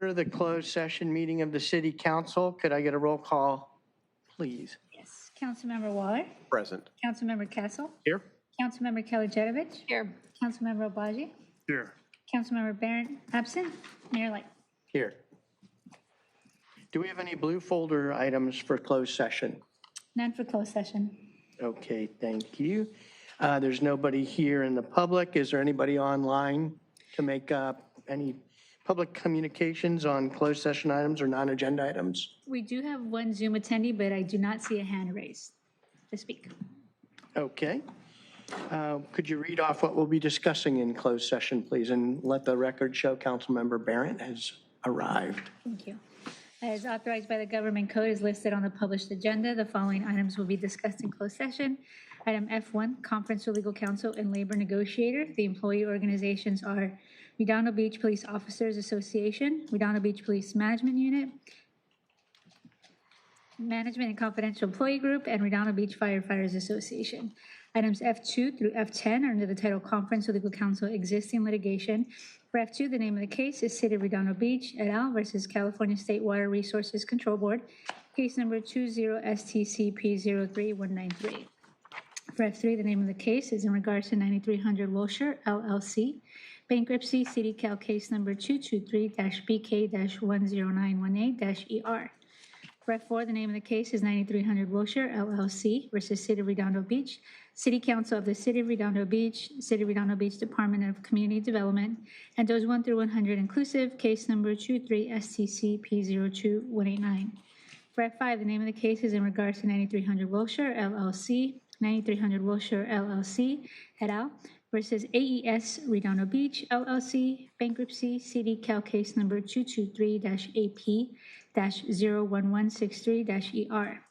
For the closed session meeting of the City Council, could I get a roll call, please? Yes. Councilmember Waller. Present. Councilmember Kessel. Here. Councilmember Kelly-Jedovich. Here. Councilmember Obaji. Here. Councilmember Barron, absent. Mayor Light. Here. Do we have any blue folder items for closed session? None for closed session. Okay, thank you. There's nobody here in the public. Is there anybody online to make any public communications on closed session items or non-agenda items? We do have one Zoom attendee, but I do not see a hand raised to speak. Okay. Could you read off what we'll be discussing in closed session, please, and let the record show Councilmember Barron has arrived. Thank you. As authorized by the government code is listed on the published agenda, the following items will be discussed in closed session. Item F1, Conference with Legal Counsel and Labor Negotiator. The employee organizations are Redondo Beach Police Officers Association, Redondo Beach Police Management Unit, Management and Confidential Employee Group, and Redondo Beach Firefighters Association. Items F2 through F10 are under the title Conference with Legal Counsel Existing Litigation. For F2, the name of the case is City of Redondo Beach et al. Versus California State Water Resources Control Board, case number 20-STCP03193. For F3, the name of the case is in regards to 9300 Wilshire, LLC, bankruptcy, City Cal case number 223-BK-10918-ER. For F4, the name of the case is 9300 Wilshire, LLC versus City of Redondo Beach, City Council of the City of Redondo Beach, City of Redondo Beach Department of Community Development, and those 1 through 100 inclusive, case number 23-STCP02189. For F5, the name of the case is in regards to 9300 Wilshire, LLC, 9300 Wilshire, LLC, et al. Versus AES Redondo Beach, LLC, bankruptcy, City Cal case number 223-AP-01163-ER.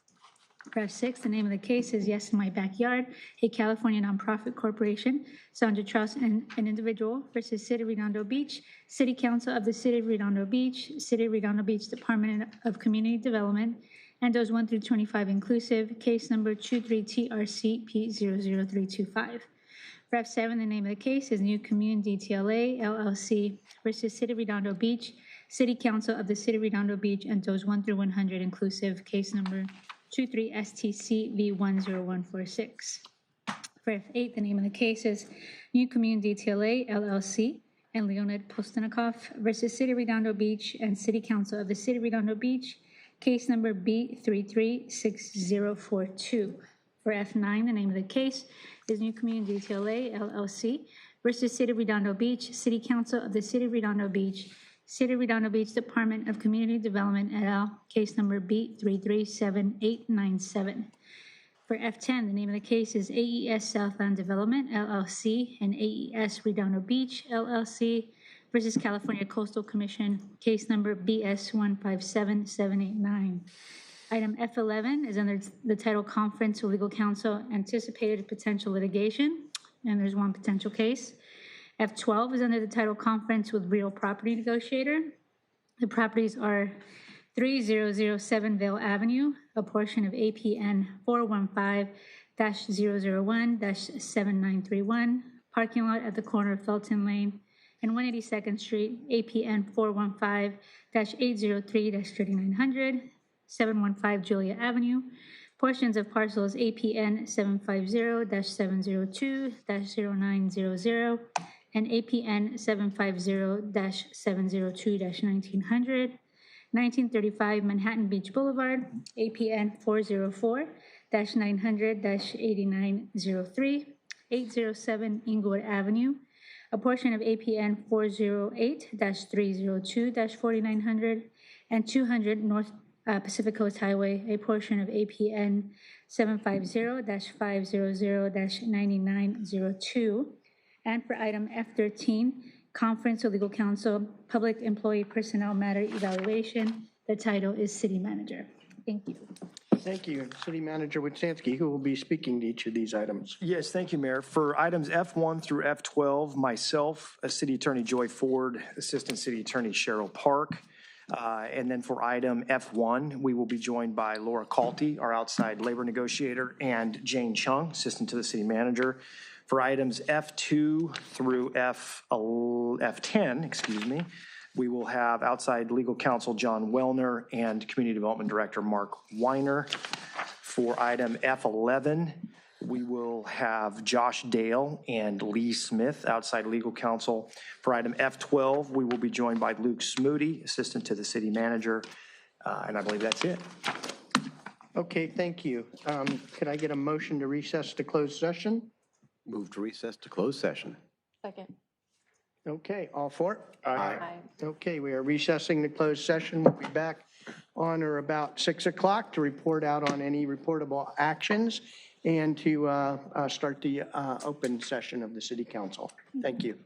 For F6, the name of the case is Yes in My Backyard, a California nonprofit corporation, Sandra Trust and an individual versus City of Redondo Beach, City Council of the City of Redondo Beach, City of Redondo Beach Department of Community Development, and those 1 through 25 inclusive, case number 23-TRCP00325. For F7, the name of the case is New Community TLA, LLC versus City of Redondo Beach, City Council of the City of Redondo Beach, and those 1 through 100 inclusive, case number 23-STCV10146. For F8, the name of the case is New Community TLA, LLC, and Leonid Postanikov versus City of Redondo Beach and City Council of the City of Redondo Beach, case number B336042. For F9, the name of the case is New Community TLA, LLC versus City of Redondo Beach, City Council of the City of Redondo Beach, City of Redondo Beach Department of Community Development et al., case number B337897. For F10, the name of the case is AES Southland Development, LLC, and AES Redondo Beach, LLC, versus California Coastal Commission, case number BS157789. Item F11 is under the title Conference with Legal Counsel, Anticipated Potential Litigation, and there's one potential case. F12 is under the title Conference with Real Property Negotiator. The properties are 3007 Vale Avenue, a portion of APN 415-001-7931, parking lot at the corner of Felton Lane and 182nd Street, APN 415-803-3900, 715 Julia Avenue, portions of parcels APN 750-702-0900 and APN 750-702-1900, 1935 Manhattan Beach Boulevard, APN 404-900-8903, 807 Inglewood Avenue, a portion of APN 408-302-4900, and 200 North Pacific Coast Highway, a portion of APN 750-500-9902. And for item F13, Conference with Legal Counsel, Public Employee Personnel Matter Evaluation, the title is City Manager. Thank you. Thank you. City Manager Witsansky, who will be speaking to each of these items. Yes, thank you, Mayor. For items F1 through F12, myself, City Attorney Joy Ford, Assistant City Attorney Cheryl Park. And then for item F1, we will be joined by Laura Calty, our outside labor negotiator, and Jane Chung, Assistant to the City Manager. For items F2 through F10, We will have outside legal counsel John Wellner and Community Development Director Mark Weiner. For item F11, we will have Josh Dale and Lee Smith, outside legal counsel. For item F12, we will be joined by Luke Smoody, assistant to the city manager. And I believe that's it. Okay, thank you. Could I get a motion to recess to closed session? Move to recess to closed session. Second. Okay, all for it? Aye. Okay, we are recessing the closed session. We'll be back on or about 6 o'clock to report out on any reportable actions and to start the open session of the city council. Thank you.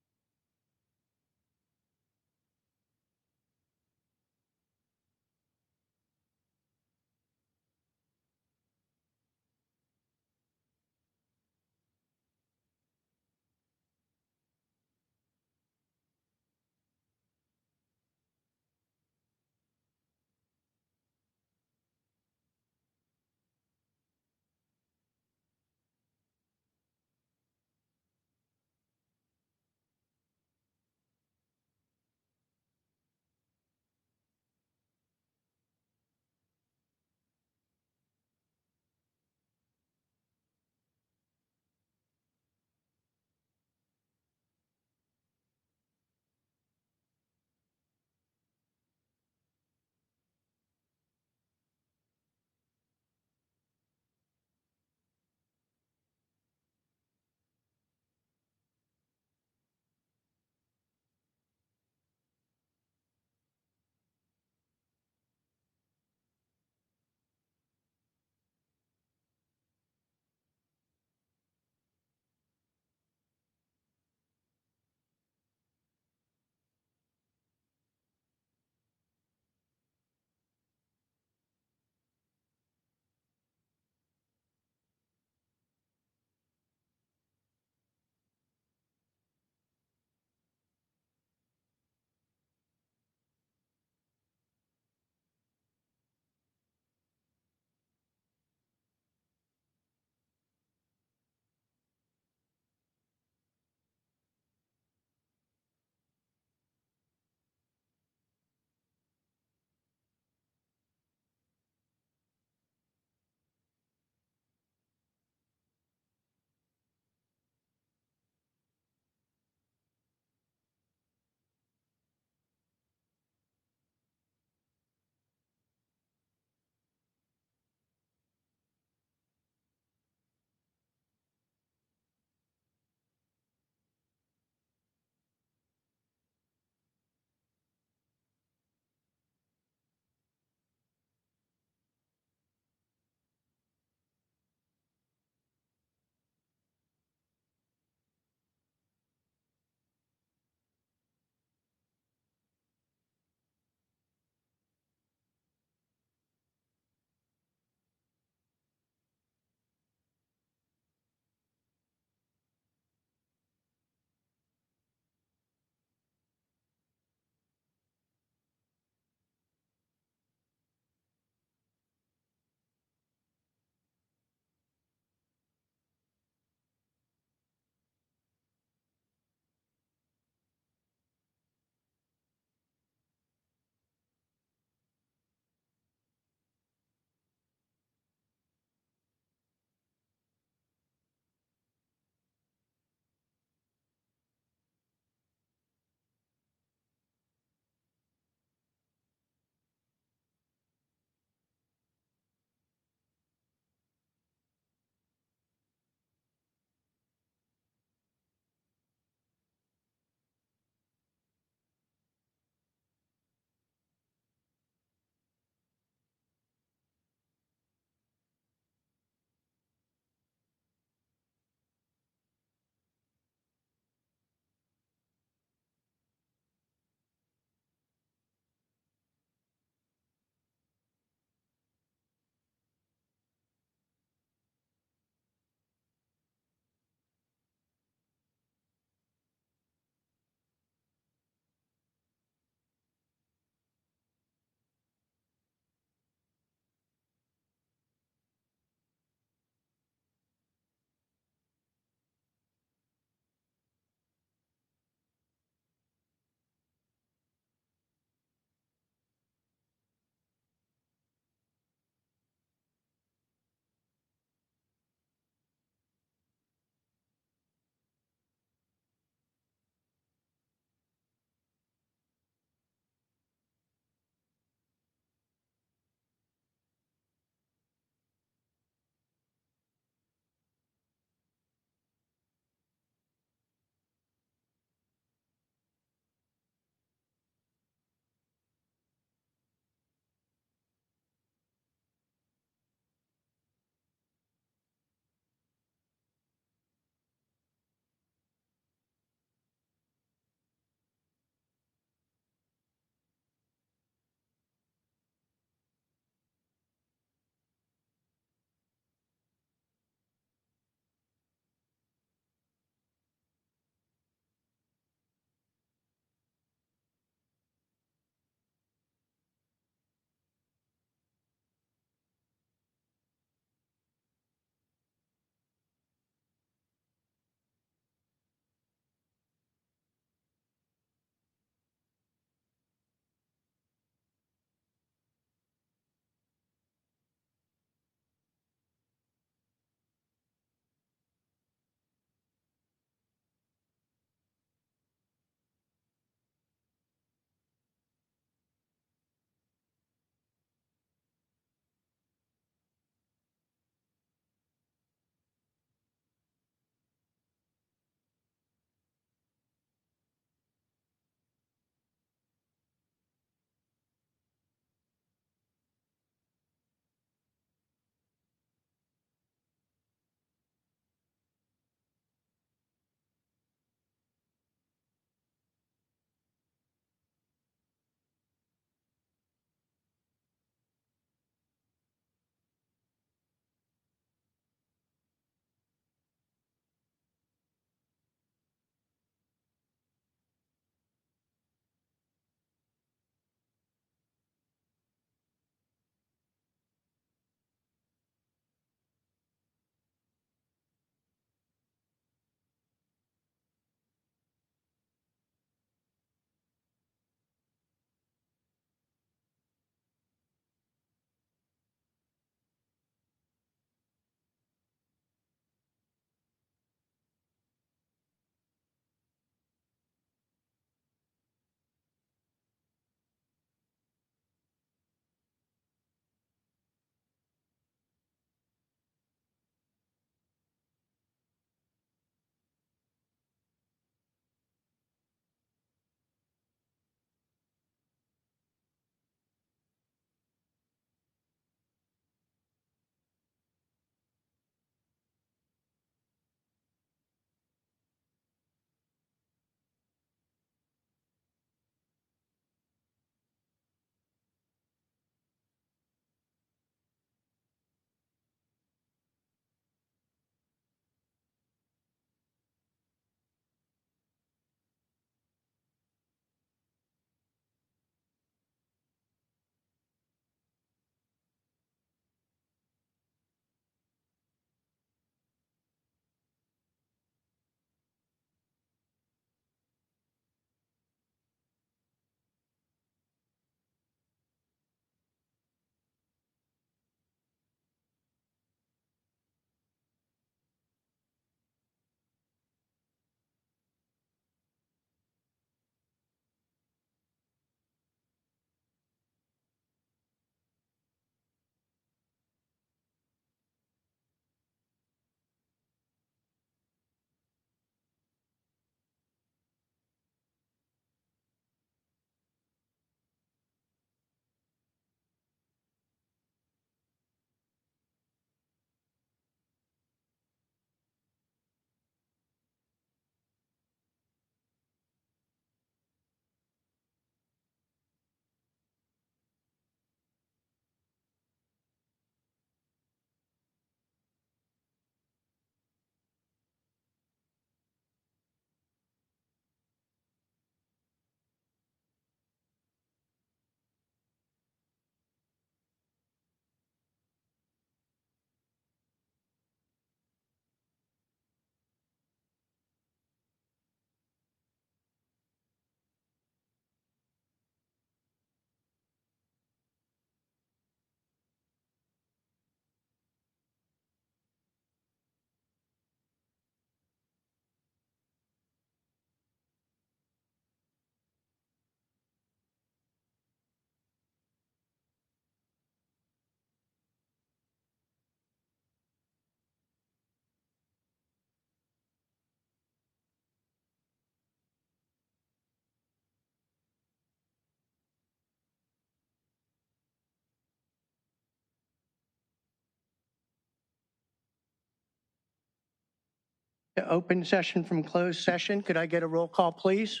to open session from closed session. Could I get a roll call, please?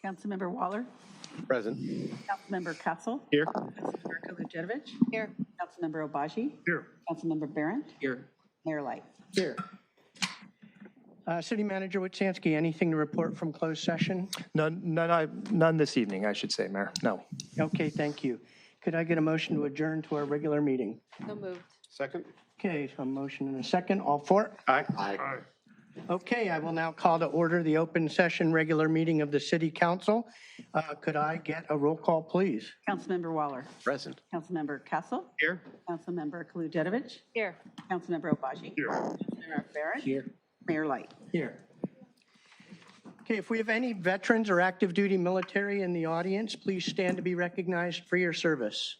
Councilmember Waller. Present. Councilmember Castle. Here. Councilmember Kılıçdarovic. Here. Councilmember Obaji. Here. Councilmember Barron. Here. Mayor Light. Here. City Manager Witsansky, anything to report from closed session? None this evening, I should say, Mayor. No. Okay, thank you. Could I get a motion to adjourn to our regular meeting? So moved. Second? Okay, so a motion and a second. All for it? Aye. Okay, I will now call to order the open session regular meeting of the City Council. Could I get a roll call, please? Councilmember Waller. Present. Councilmember Castle. Here. Councilmember Kılıçdarovic. Here. Councilmember Obaji. Here. Councilmember Barron. Here. Mayor Light. Here. Okay, if we have any veterans or active duty military in the audience, please stand to be recognized for your service.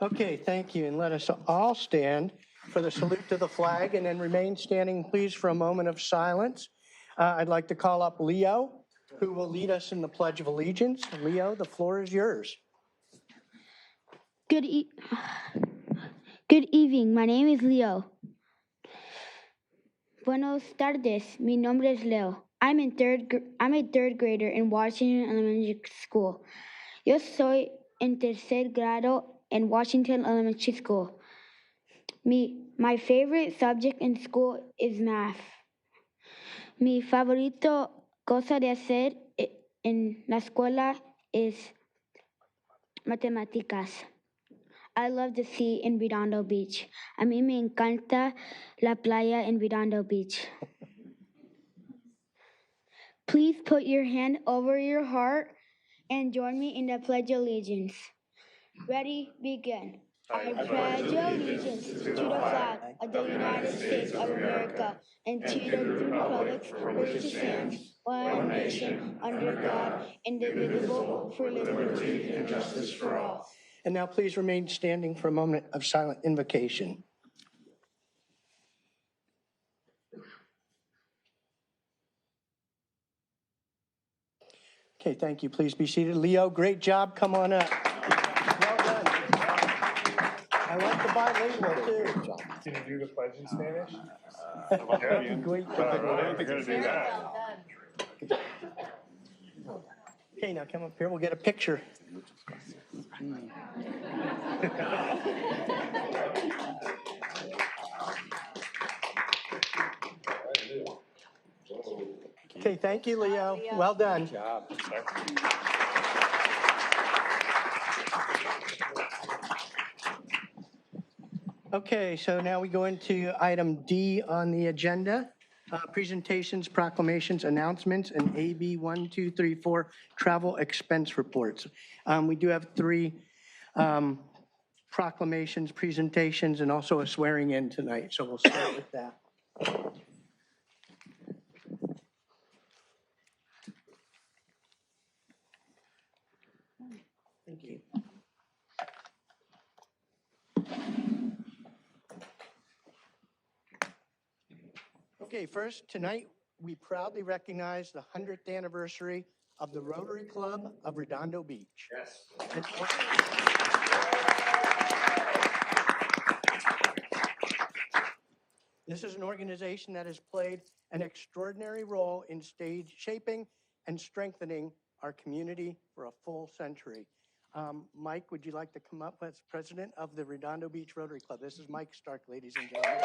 Okay, thank you, and let us all stand for the salute to the flag and then remain standing, please, for a moment of silence. I'd like to call up Leo, who will lead us in the Pledge of Allegiance. Leo, the floor is yours. Good evening. My name is Leo. Buenos tardes. Mi nombre es Leo. I'm a third grader in Washington Elementary School. Yo soy en tercer grado in Washington Elementary School. My favorite subject in school is math. Mi favorito cosa de hacer en la escuela es matemáticas. I love the sea in Redondo Beach. A mí me encanta la playa in Redondo Beach. Please put your hand over your heart and join me in the Pledge of Allegiance. Ready, begin. I pledge allegiance to the flag of the United States of America and to the republic for which it stands, one nation, under God, indivisible, for liberty and justice for all. And now please remain standing for a moment of silent invocation. Okay, thank you. Please be seated. Leo, great job. Come on up. Well done. I like the bilingual, too. Can you do the pledge in Spanish? Great I job. don't think I can do that. Okay, now come up here. We'll get a picture. Okay, thank you, Leo. Well done. Okay, so now we go into item D on the agenda. Presentations, proclamations, announcements, and AB 1234 travel expense reports. We do have three proclamations, presentations, and also a swearing in tonight, so we'll start with that. Thank you. Okay, first, tonight, we proudly recognize the 100th anniversary of the Rotary Club of Redondo Beach. Yes. This is an organization that has played an extraordinary role in shaping and strengthening our community for a full century. Mike, would you like to come up as president of the Redondo Beach Rotary Club? This is Mike Stark, ladies and gentlemen.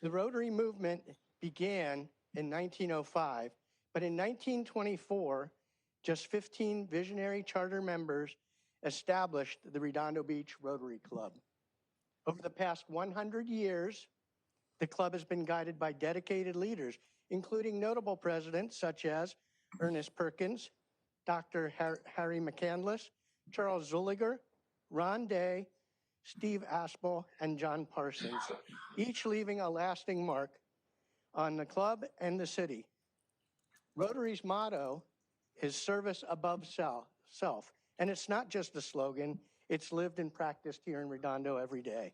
The Rotary movement began in 1905, but in 1924, just 15 visionary charter members established the Redondo Beach Rotary Club. Over the past 100 years, the club has been guided by dedicated leaders, including notable presidents such as Ernest Perkins, Dr. Harry McCandless, Charles Zulliger, Ron Day, Steve Aspel, and John Parsons, each leaving a lasting mark on the club and the city. Rotary's motto is service above self, and it's not just a slogan, it's lived and practiced here in Redondo every day.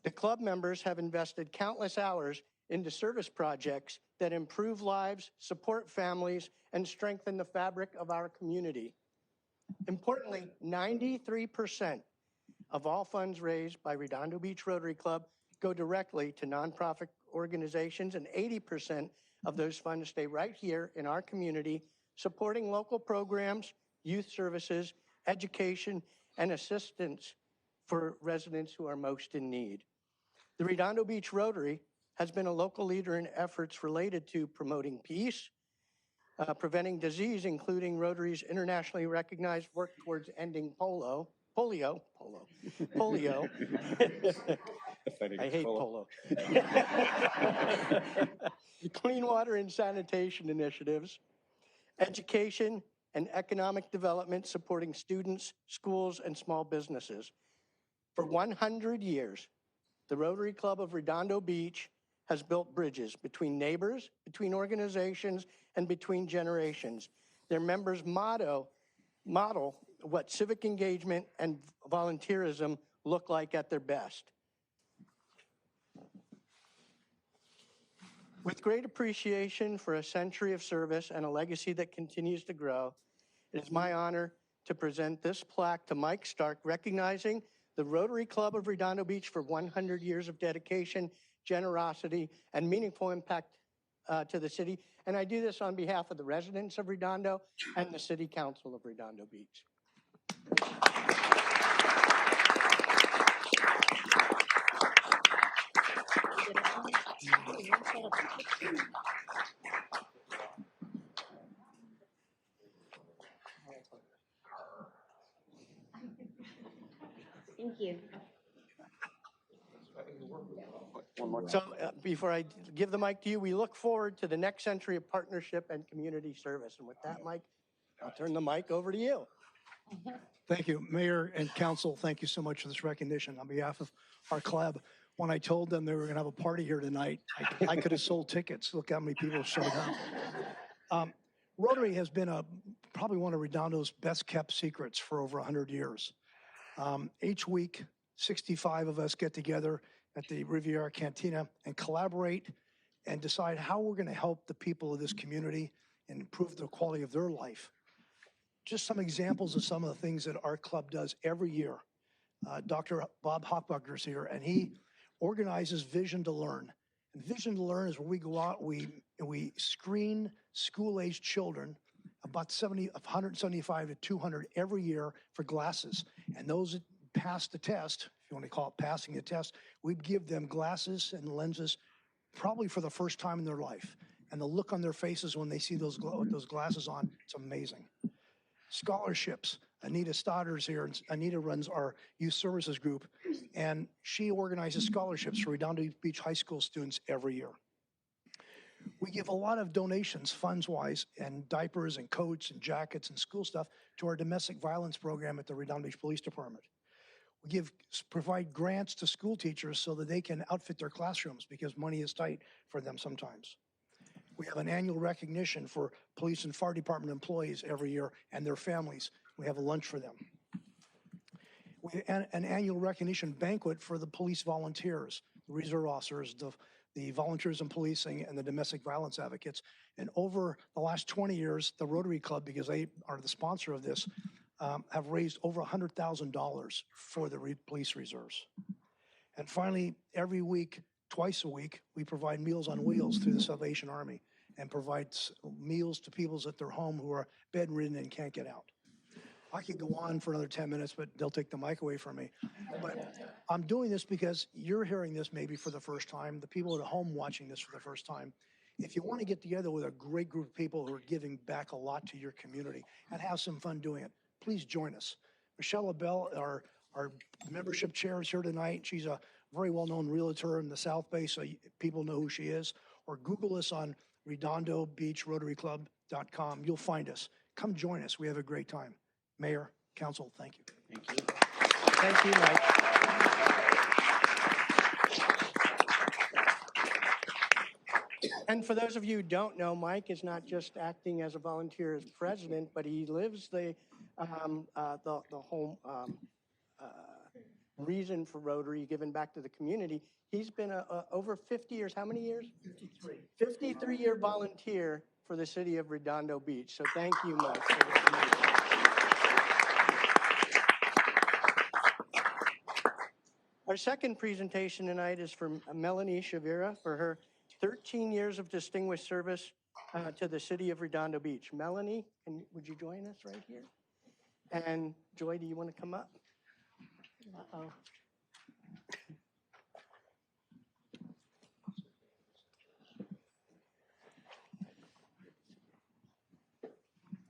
The club members have invested countless hours into service projects that improve lives, support families, and strengthen the fabric of our community. Importantly, 93% of all funds raised by Redondo Beach Rotary Club go directly to nonprofit organizations, and 80% of those funds stay right here in our community, supporting local programs, youth services, education, and assistance for residents who are most in need. The Redondo Beach Rotary has been a local leader in efforts related to promoting peace, preventing disease, including Rotary's internationally recognized work towards ending polio. I hate polo. Clean water and sanitation initiatives, education and economic development supporting students, schools, and small businesses. For 100 years, the Rotary Club of Redondo Beach has built bridges between neighbors, between organizations, and between generations. Their members model what civic engagement and volunteerism look like at their best. With great appreciation for a century of service and a legacy that continues to grow, it is my honor to present this plaque to Mike Stark, recognizing the Rotary Club of Redondo Beach for 100 years of dedication, generosity, and meaningful impact to the city. And I do this on behalf of the residents of Redondo and the City Council of Redondo Beach. Thank you. So before I give the mic to you, we look forward to the next century of partnership and community service. And with that, Mike, I'll turn the mic over to you. Thank you, Mayor and Council. Thank you so much for this recognition on behalf of our club. When I told them they were going to have a party here tonight, I could have sold tickets. Look how many people showed up. Rotary has been probably one of Redondo's best kept secrets for over 100 years. Each week, 65 of us get together at the Riviera Cantina and collaborate and decide how we're going to help the people of this community and improve the quality of their life. Just some examples of some of the things that our club does every year. Dr. Bob Hochbuchner is here, and he organizes Vision to Learn. And Vision to Learn is where we go out, we screen school-aged children, about 175 to 200 every year for glasses. And those that pass the test, if you want to call it passing the test, we give them glasses and lenses probably for the first time in their life. And the look on their faces when they see those glasses on, it's amazing. Scholarships. Anita Stodder's here. Anita runs our youth services group, and she organizes scholarships for Redondo Beach High School students every year. We give a lot of donations, funds-wise, and diapers and coats and jackets and school stuff to our domestic violence program at the Redondo Beach Police Department. We provide grants to school teachers so that they can outfit their classrooms because money is tight for them sometimes. We have an annual recognition for police and fire department employees every year and their families. We have a lunch for them. We have an annual recognition banquet for the police volunteers, the reserve officers, the volunteers in policing, and the domestic violence advocates. And over the last 20 years, the Rotary Club, because they are the sponsor of this, have raised over $100,000 for the police reserves. And finally, every week, twice a week, we provide Meals on Wheels through the Salvation Army and provide meals to people at their home who are bedridden and can't get out. I could go on for another 10 minutes, but they'll take the mic away from me. But I'm doing this because you're hearing this maybe for the first time, the people at home watching this for the first time. If you want to get together with a great group of people who are giving back a lot to your community and have some fun doing it, please join us. Michelle LaBelle, our membership chair, is here tonight. She's a very well-known realtor in the South Bay, so people know who she is. Or Google us on RedondoBeachRotaryClub.com. You'll find us. Come join us. We have a great time. Mayor, Council, thank you. Thank you. Thank you, Mike. And for those of you who don't know, Mike is not just acting as a volunteer as president, but he lives the home reason for Rotary, giving back to the community. He's been over 50 years, how many years? 53-year volunteer for the city of Redondo Beach. So thank you, Mike. Our second presentation tonight is from Melanie Shavira for her 13 years of distinguished service to the city of Redondo Beach. Melanie, would you join us right here? And Joy, do you want to come up? Uh-oh.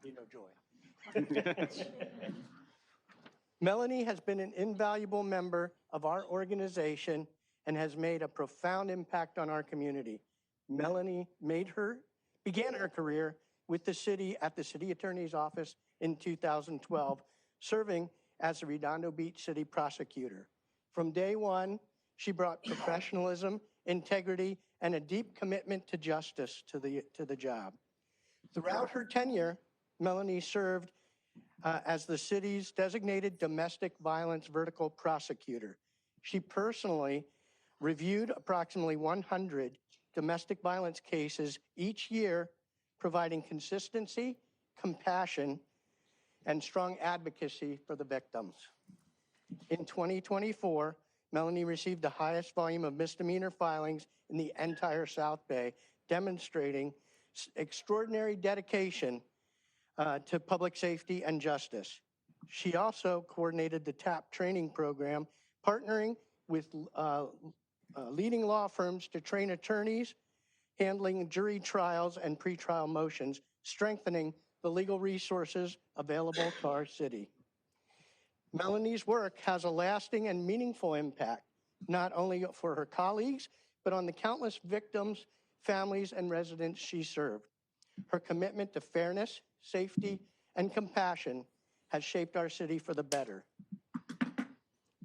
You know Joy. Melanie has been an invaluable member of our organization and has made a profound impact on our community. Melanie began her career with the city at the city attorney's office in 2012, serving as the Redondo Beach City prosecutor. From day one, she brought professionalism, integrity, and a deep commitment to justice to the job. Throughout her tenure, Melanie served as the city's designated domestic violence vertical prosecutor. She personally reviewed approximately 100 domestic violence cases each year, providing consistency, compassion, and strong advocacy for the victims. In 2024, Melanie received the highest volume of misdemeanor filings in the entire South Bay, demonstrating extraordinary dedication to public safety and justice. She also coordinated the TAP training program, partnering with leading law firms to train attorneys, handling jury trials and pretrial motions, strengthening the legal resources available to our city. Melanie's work has a lasting and meaningful impact, not only for her colleagues, but on the countless victims, families, and residents she served. Her commitment to fairness, safety, and compassion has shaped our city for the better.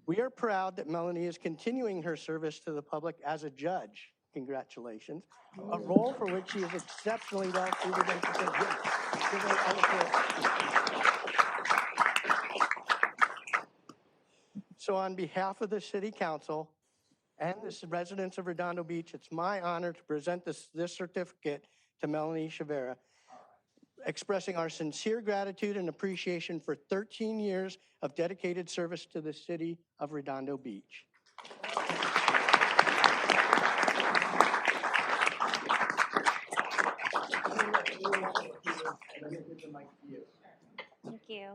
We are proud that Melanie is continuing her service to the public as a judge. Congratulations. A role for which she is exceptionally well suited and prepared. So on behalf of the City Council and the residents of Redondo Beach, it's my honor to present this certificate to Melanie Shavira, expressing our sincere gratitude and appreciation for 13 years of dedicated service to the city of Redondo Beach. Thank you.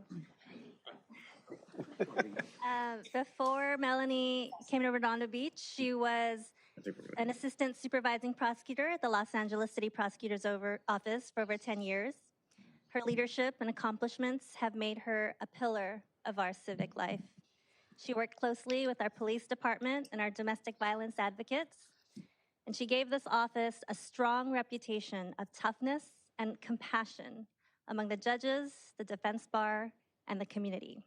Before Melanie came to Redondo Beach, she was an assistant supervising prosecutor at the Los Angeles City Prosecutor's Office for over 10 years. Her leadership and accomplishments have made her a pillar of our civic life. She worked closely with our police department and our domestic violence advocates, and she gave this office a strong reputation of toughness and compassion among the judges, the defense bar, and the community.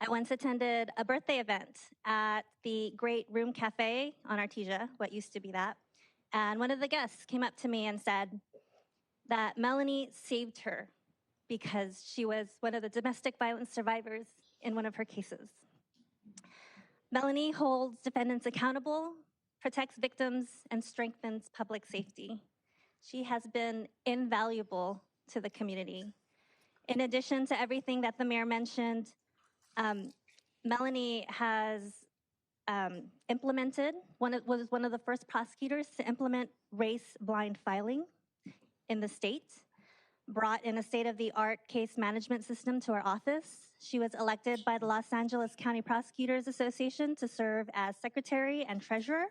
I once attended a birthday event at the Great Room Cafe on Artesia, what used to be that, and one of the guests came up to me and said that Melanie saved her because she was one of the domestic violence survivors in one of her cases. Melanie holds defendants accountable, protects victims, and strengthens public safety. She has been invaluable to the community. In addition to everything that the mayor mentioned, Melanie has was one of the first prosecutors to implement race-blind filing in the state, brought in a state-of-the-art case management system to our office. She was elected by the Los Angeles County Prosecutors Association to serve as secretary and treasurer.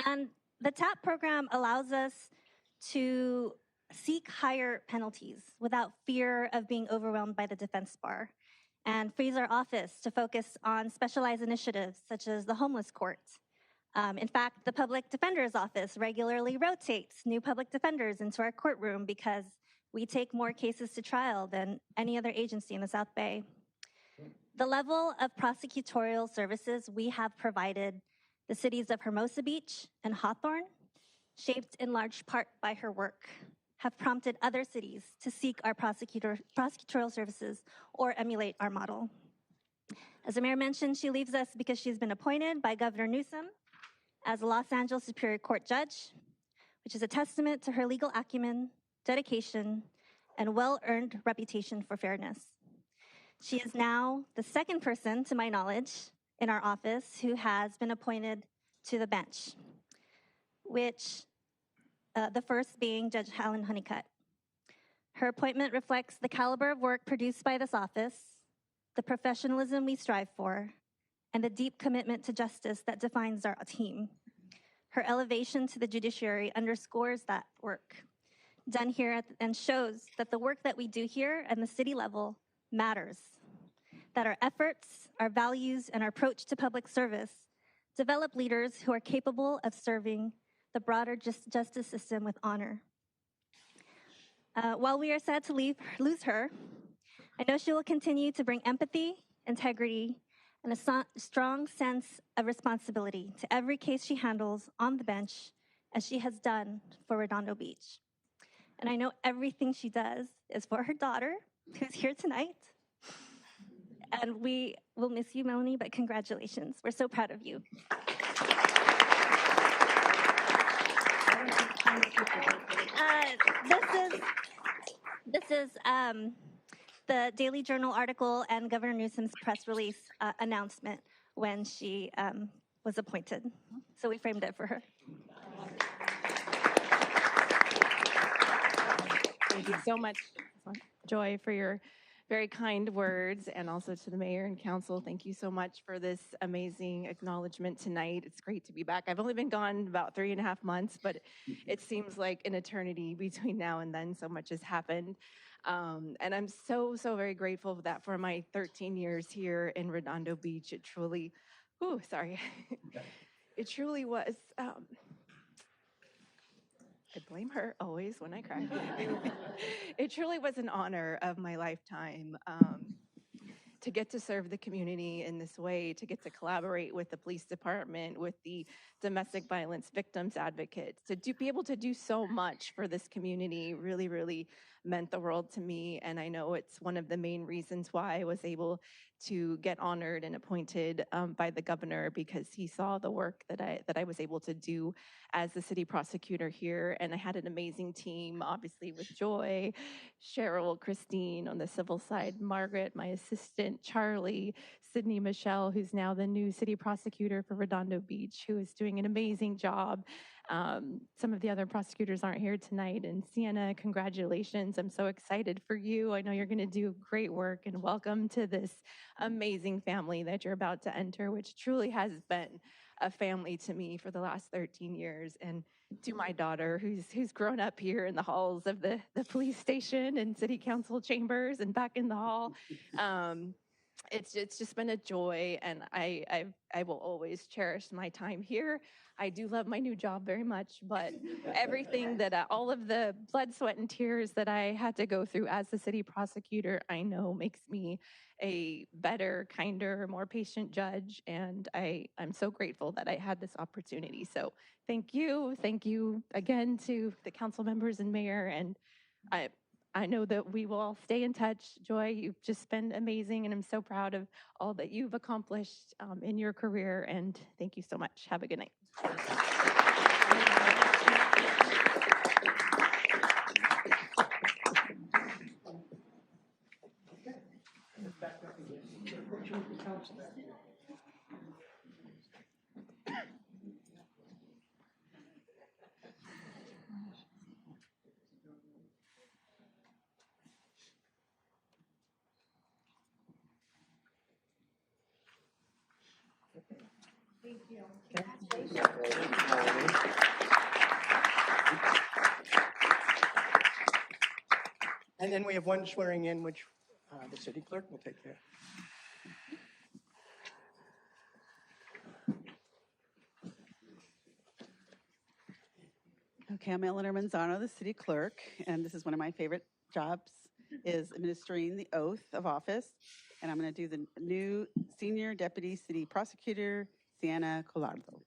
And the TAP program allows us to seek higher penalties without fear of being overwhelmed by the defense bar, and frees our office to focus on specialized initiatives such as the homeless court. In fact, the public defender's office regularly rotates new public defenders into our courtroom because we take more cases to trial than any other agency in the South Bay. The level of prosecutorial services we have provided the cities of Hermosa Beach and Hawthorne, shaped in large part by her work, have prompted other cities to seek our prosecutorial services or emulate our model. As the mayor mentioned, she leaves us because she's been appointed by Governor Newsom as a Los Angeles Superior Court judge, which is a testament to her legal acumen, dedication, and well-earned reputation for fairness. She is now the second person, to my knowledge, in our office who has been appointed to the bench, which the first being Judge Helen Honeycutt. Her appointment reflects the caliber of work produced by this office, the professionalism we strive for, and the deep commitment to justice that defines our team. Her elevation to the judiciary underscores that work done here and shows that the work that we do here at the city level matters, that our efforts, our values, and our approach to public service develop leaders who are capable of serving the broader justice system with honor. While we are sad to lose her, I know she will continue to bring empathy, integrity, and a strong sense of responsibility to every case she handles on the bench, as she has done for Redondo Beach. And I know everything she does is for her daughter, who's here tonight. And we will miss you, Melanie, but congratulations. We're so proud of you. This is the Daily Journal article and Governor Newsom's press release announcement when she was appointed. So we framed it for her. Thank you so much, Joy, for your very kind words, and also to the mayor and council. Thank you so much for this amazing acknowledgement tonight. It's great to be back. I've only been gone about 3.5 months, but it seems like an eternity between now and then. So much has happened. And I'm so very grateful for that for my 13 years here in Redondo Beach. It truly, it truly was, I blame her always when I cry. It truly was an honor of my lifetime to get to serve the community in this way, to get to collaborate with the police department, with the domestic violence victims advocates, to be able to do so much for this community really meant the world to me. And I know it's one of the main reasons why I was able to get honored and appointed by the governor, because he saw the work that I was able to do as the city prosecutor here. And I had an amazing team, obviously with Joy, Cheryl, Christine on the civil side, Margaret, my assistant, Charlie, Sydney Michelle, who's now the new city prosecutor for Redondo Beach, who is doing an amazing job. Some of the other prosecutors aren't here tonight. And Sienna, congratulations. I'm so excited for you. I know you're going to do great work, and welcome to this amazing family that you're about to enter, which truly has been a family to me for the last 13 years. And to my daughter, who's grown up here in the halls of the police station and city council chambers and back in the hall. It's just been a joy, and I will always cherish my time here. I do love my new job very much, but everything that all of the blood, sweat, and tears that I had to go through as the city prosecutor, I know makes me a better, kinder, more patient judge, and I'm so grateful that I had this opportunity. So thank you again to the council members and mayor, and I know that we will all stay in touch. Joy, you've just been amazing, and I'm so proud of all that you've accomplished in your career, and thank you so much. Have a good night. And then we have one swearing in, which the city clerk will take care of. Okay, I'm Eleanor Manzano, the city clerk, and this is one of my favorite jobs, is administering the oath of office. And I'm going to do the new senior deputy city prosecutor, Sienna Collardo.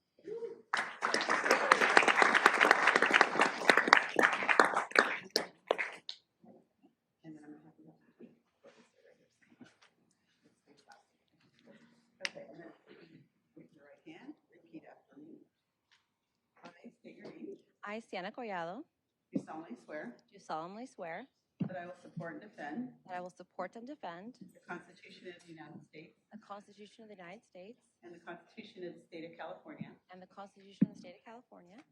I, Sienna Collado, do solemnly swear do solemnly swear that I will support and defend that I will support and defend the Constitution of the United States the Constitution of the United States and the Constitution of the State of California and the Constitution of the State of California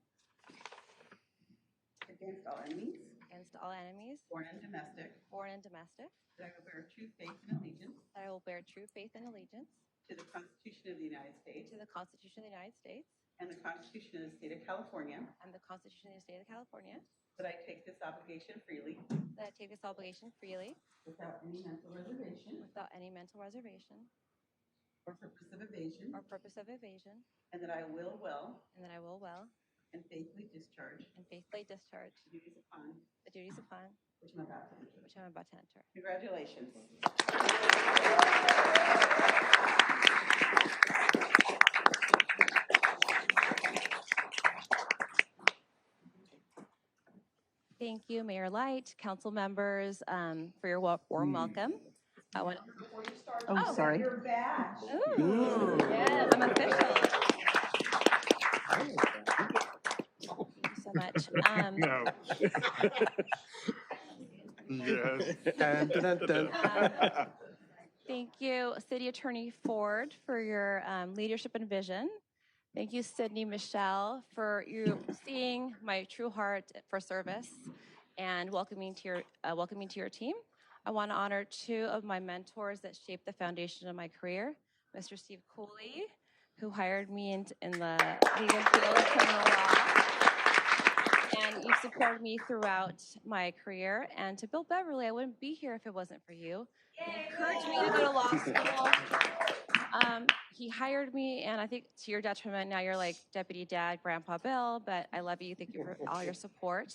against all enemies, against all enemies, foreign and domestic, foreign and domestic, that I will bear true faith and allegiance that I will bear true faith and allegiance to the Constitution of the United States to the Constitution of the United States and the Constitution of the State of California, and the Constitution of the State of California, that I take this obligation freely that I take this obligation freely without any mental reservation without any mental reservation or purpose of evasion, or purpose of evasion, and that I will well and that I will well and faithfully discharge and faithfully discharge the duties upon the duties upon which I'm about to enter. which I'm about to enter. Congratulations. Thank you, Mayor Light, council members, for your warm welcome. I want. Oh, sorry. Ooh, yes, I'm official. Thank you so much. No. Yes. Dun, dun, dun, dun. Thank you, City Attorney Ford, for your leadership and vision. Thank you, Sydney Michelle, for you seeing my true heart for service and welcoming to your team. I want to honor two of my mentors that shaped the foundation of my career, Mr. Steve Cooley, who hired me in the legal field of criminal law. And you supported me throughout my career. And to Bill Beverly, I wouldn't be here if it wasn't for you. He encouraged me to go to law school. He hired me, and I think to your detriment, now you're like Deputy Dad, Grandpa Bill, but I love you. Thank you for all your support.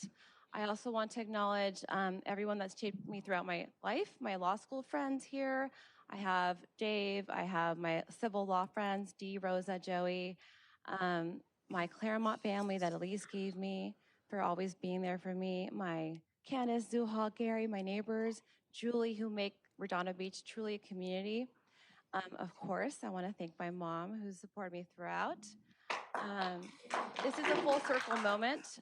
I also want to acknowledge everyone that's shaped me throughout my life, my law school friends here. I have Dave, I have my civil law friends, Dee, Rosa, Joey, my Claremont family that Elise gave me for always being there for me, my Candace, Zuhal, Gary, my neighbors, Julie, who make Redondo Beach truly a community. Of course, I want to thank my mom who supported me throughout. This is a full circle moment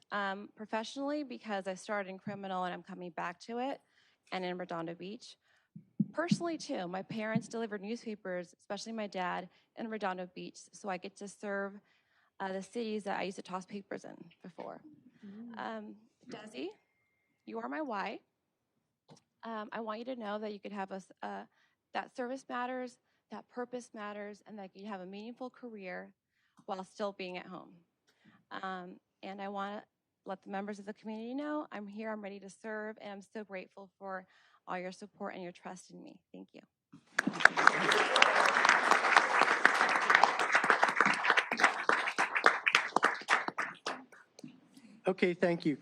professionally because I started in criminal and I'm coming back to it, and in Redondo Beach. Personally too, my parents delivered newspapers, especially my dad, in Redondo Beach, so I get to serve the cities that I used to toss papers in before. Desi, you are my why. I want you to know that you could have that service matters, that purpose matters, and that you have a meaningful career while still being at home. And I want to let the members of the community know I'm here, I'm ready to serve, and I'm so grateful for all your support and your trust in me. Thank you. Okay, thank you.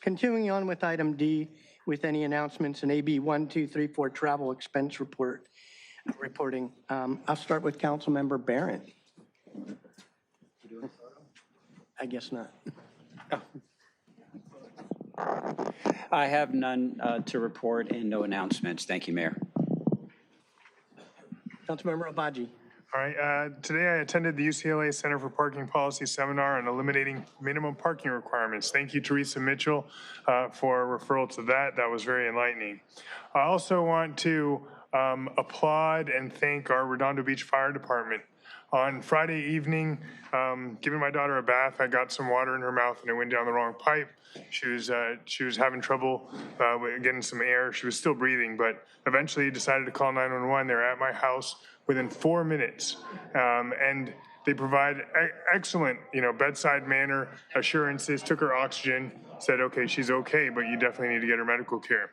Continuing on with item D, with any announcements in AB 1234 travel expense reporting. I'll start with Councilmember Barron. I guess not. I have none to report and no announcements. Thank you, Mayor. Councilmember Obaji. All right, today I attended the UCLA Center for Parking Policy Seminar on eliminating minimum parking requirements. Thank you, Teresa Mitchell, for a referral to that. That was very enlightening. I also want to applaud and thank our Redondo Beach Fire Department. On Friday evening, giving my daughter a bath, I got some water in her mouth and it went down the wrong pipe. She was having trouble getting some air. She was still breathing, but eventually decided to call 911. They're at my house within 4 minutes, and they provide excellent, bedside manner assurances. Took her oxygen, said, okay, she's okay, but you definitely need to get her medical care.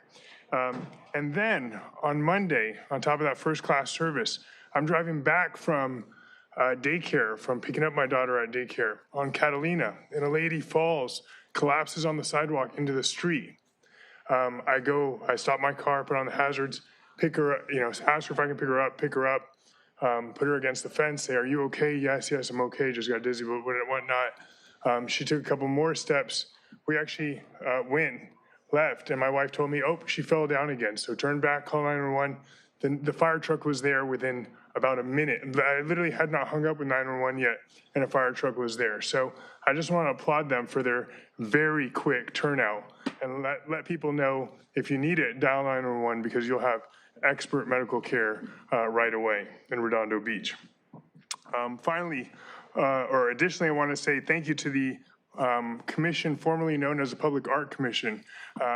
And then on Monday, on top of that first-class service, I'm driving back from daycare, from picking up my daughter at daycare on Catalina, and a lady falls, collapses on the sidewalk into the street. I stop my car, put on the hazards, pick her up, ask her if I can pick her up, put her against the fence, say, are you okay? Yes, I'm okay, just got dizzy, but whatnot. She took a couple more steps. We actually left, and my wife told me, oh, she fell down again. So turned back, called 911. Then the fire truck was there within about a minute. I literally had not hung up with 911 yet, and a fire truck was there. So I just want to applaud them for their very quick turnout, and let people know if you need it, dial 911 because you'll have expert medical care right away in Redondo Beach. Finally, or additionally, I want to say thank you to the commission formerly known as the Public Art Commission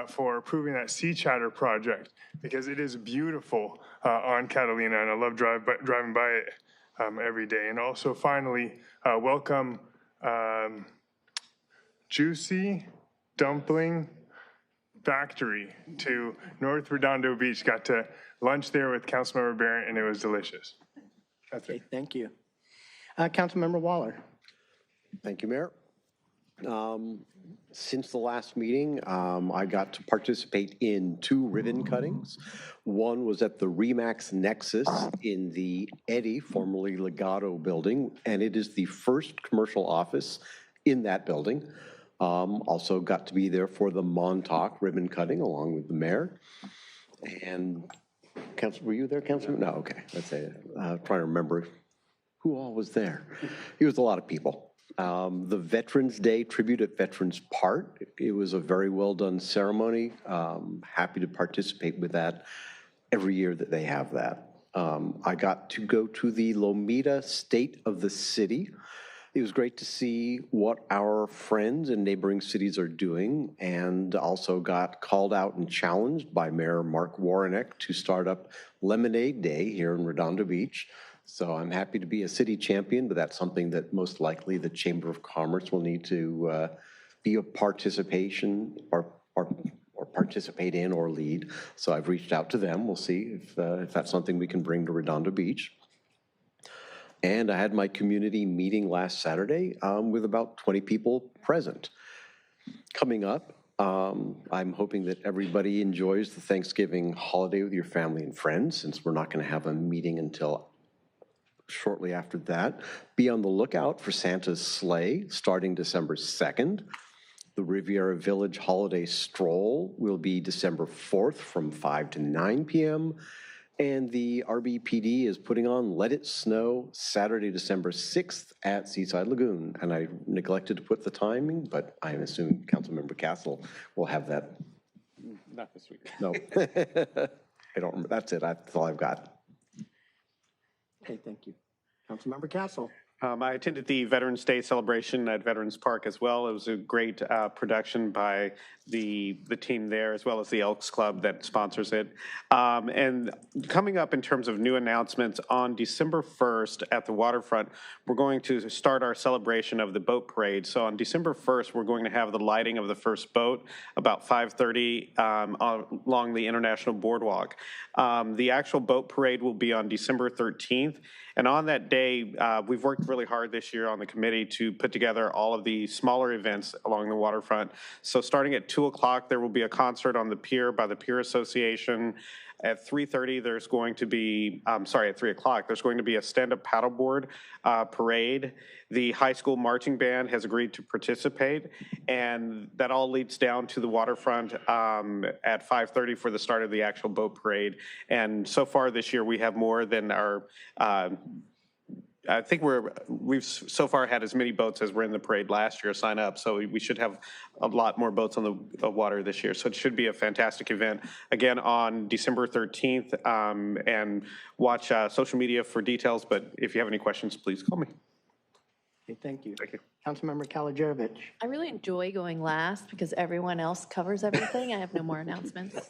for approving that Sea Chatter project, because it is beautiful on Catalina, and I love driving by it every day. And also finally, welcome Juicy Dumpling Factory to North Redondo Beach. Got to lunch there with Councilmember Barrett, and it was delicious. That's it. Okay, thank you. Councilmember Waller. Thank you, Mayor. Since the last meeting, I got to participate in 2 ribbon cuttings. One was at the Remax Nexus in the Eddy, formerly Legato building, and it is the first commercial office in that building. Also got to be there for the Montauk ribbon cutting along with the mayor. And Council, were you there, Councilman? No, okay. Let's say, trying to remember who all was there. It was a lot of people. The Veterans Day tribute at Veterans Park, it was a very well done ceremony. Happy to participate with that every year that they have that. I got to go to the Lomita State of the City. It was great to see what our friends in neighboring cities are doing, and also got called out and challenged by Mayor Mark Warreneck to start up Lemonade Day here in Redondo Beach. So I'm happy to be a city champion, but that's something that most likely the Chamber of Commerce will need to be a participation or participate in or lead. So I've reached out to them. We'll see if that's something we can bring to Redondo Beach. And I had my community meeting last Saturday with about 20 people present. Coming up, I'm hoping that everybody enjoys the Thanksgiving holiday with your family and friends, since we're not going to have a meeting until shortly after that. Be on the lookout for Santa's sleigh starting December 2nd. The Riviera Village Holiday Stroll will be December 4th from 5 to 9 p.m. And the RBPD is putting on Let It Snow Saturday, December 6th at Seaside Lagoon. And I neglected to put the timing, but I'm assuming Councilmember Castle will have that. Not this week. No. I don't remember. That's it. That's all I've got. Okay, thank you. Councilmember Castle. I attended the Veterans Day celebration at Veterans Park as well. It was a great production by the team there, as well as the Elks Club that sponsors it. And coming up in terms of new announcements, on December 1st at the waterfront, we're going to start our celebration of the boat parade. So on December 1st, we're going to have the lighting of the first boat about 5:30 along the International Boardwalk. The actual boat parade will be on December 13th. And on that day, we've worked really hard this year on the committee to put together all of the smaller events along the waterfront. So starting at 2 o'clock, there will be a concert on the pier by the Pier Association. At 3:30, there's going to be, at 3 o'clock, there's going to be a stand-up paddleboard parade. The high school marching band has agreed to participate, and that all leads down to the waterfront at 5:30 for the start of the actual boat parade. And so far this year, we have more than our I think we've so far had as many boats as were in the parade last year sign up, so we should have a lot more boats on the water this year. So it should be a fantastic event. Again, on December 13th, and watch social media for details, but if you have any questions, please call me. Okay, thank you. Thank you. Councilmember Kalajevic. I really enjoy going last because everyone else covers everything. I have no more announcements.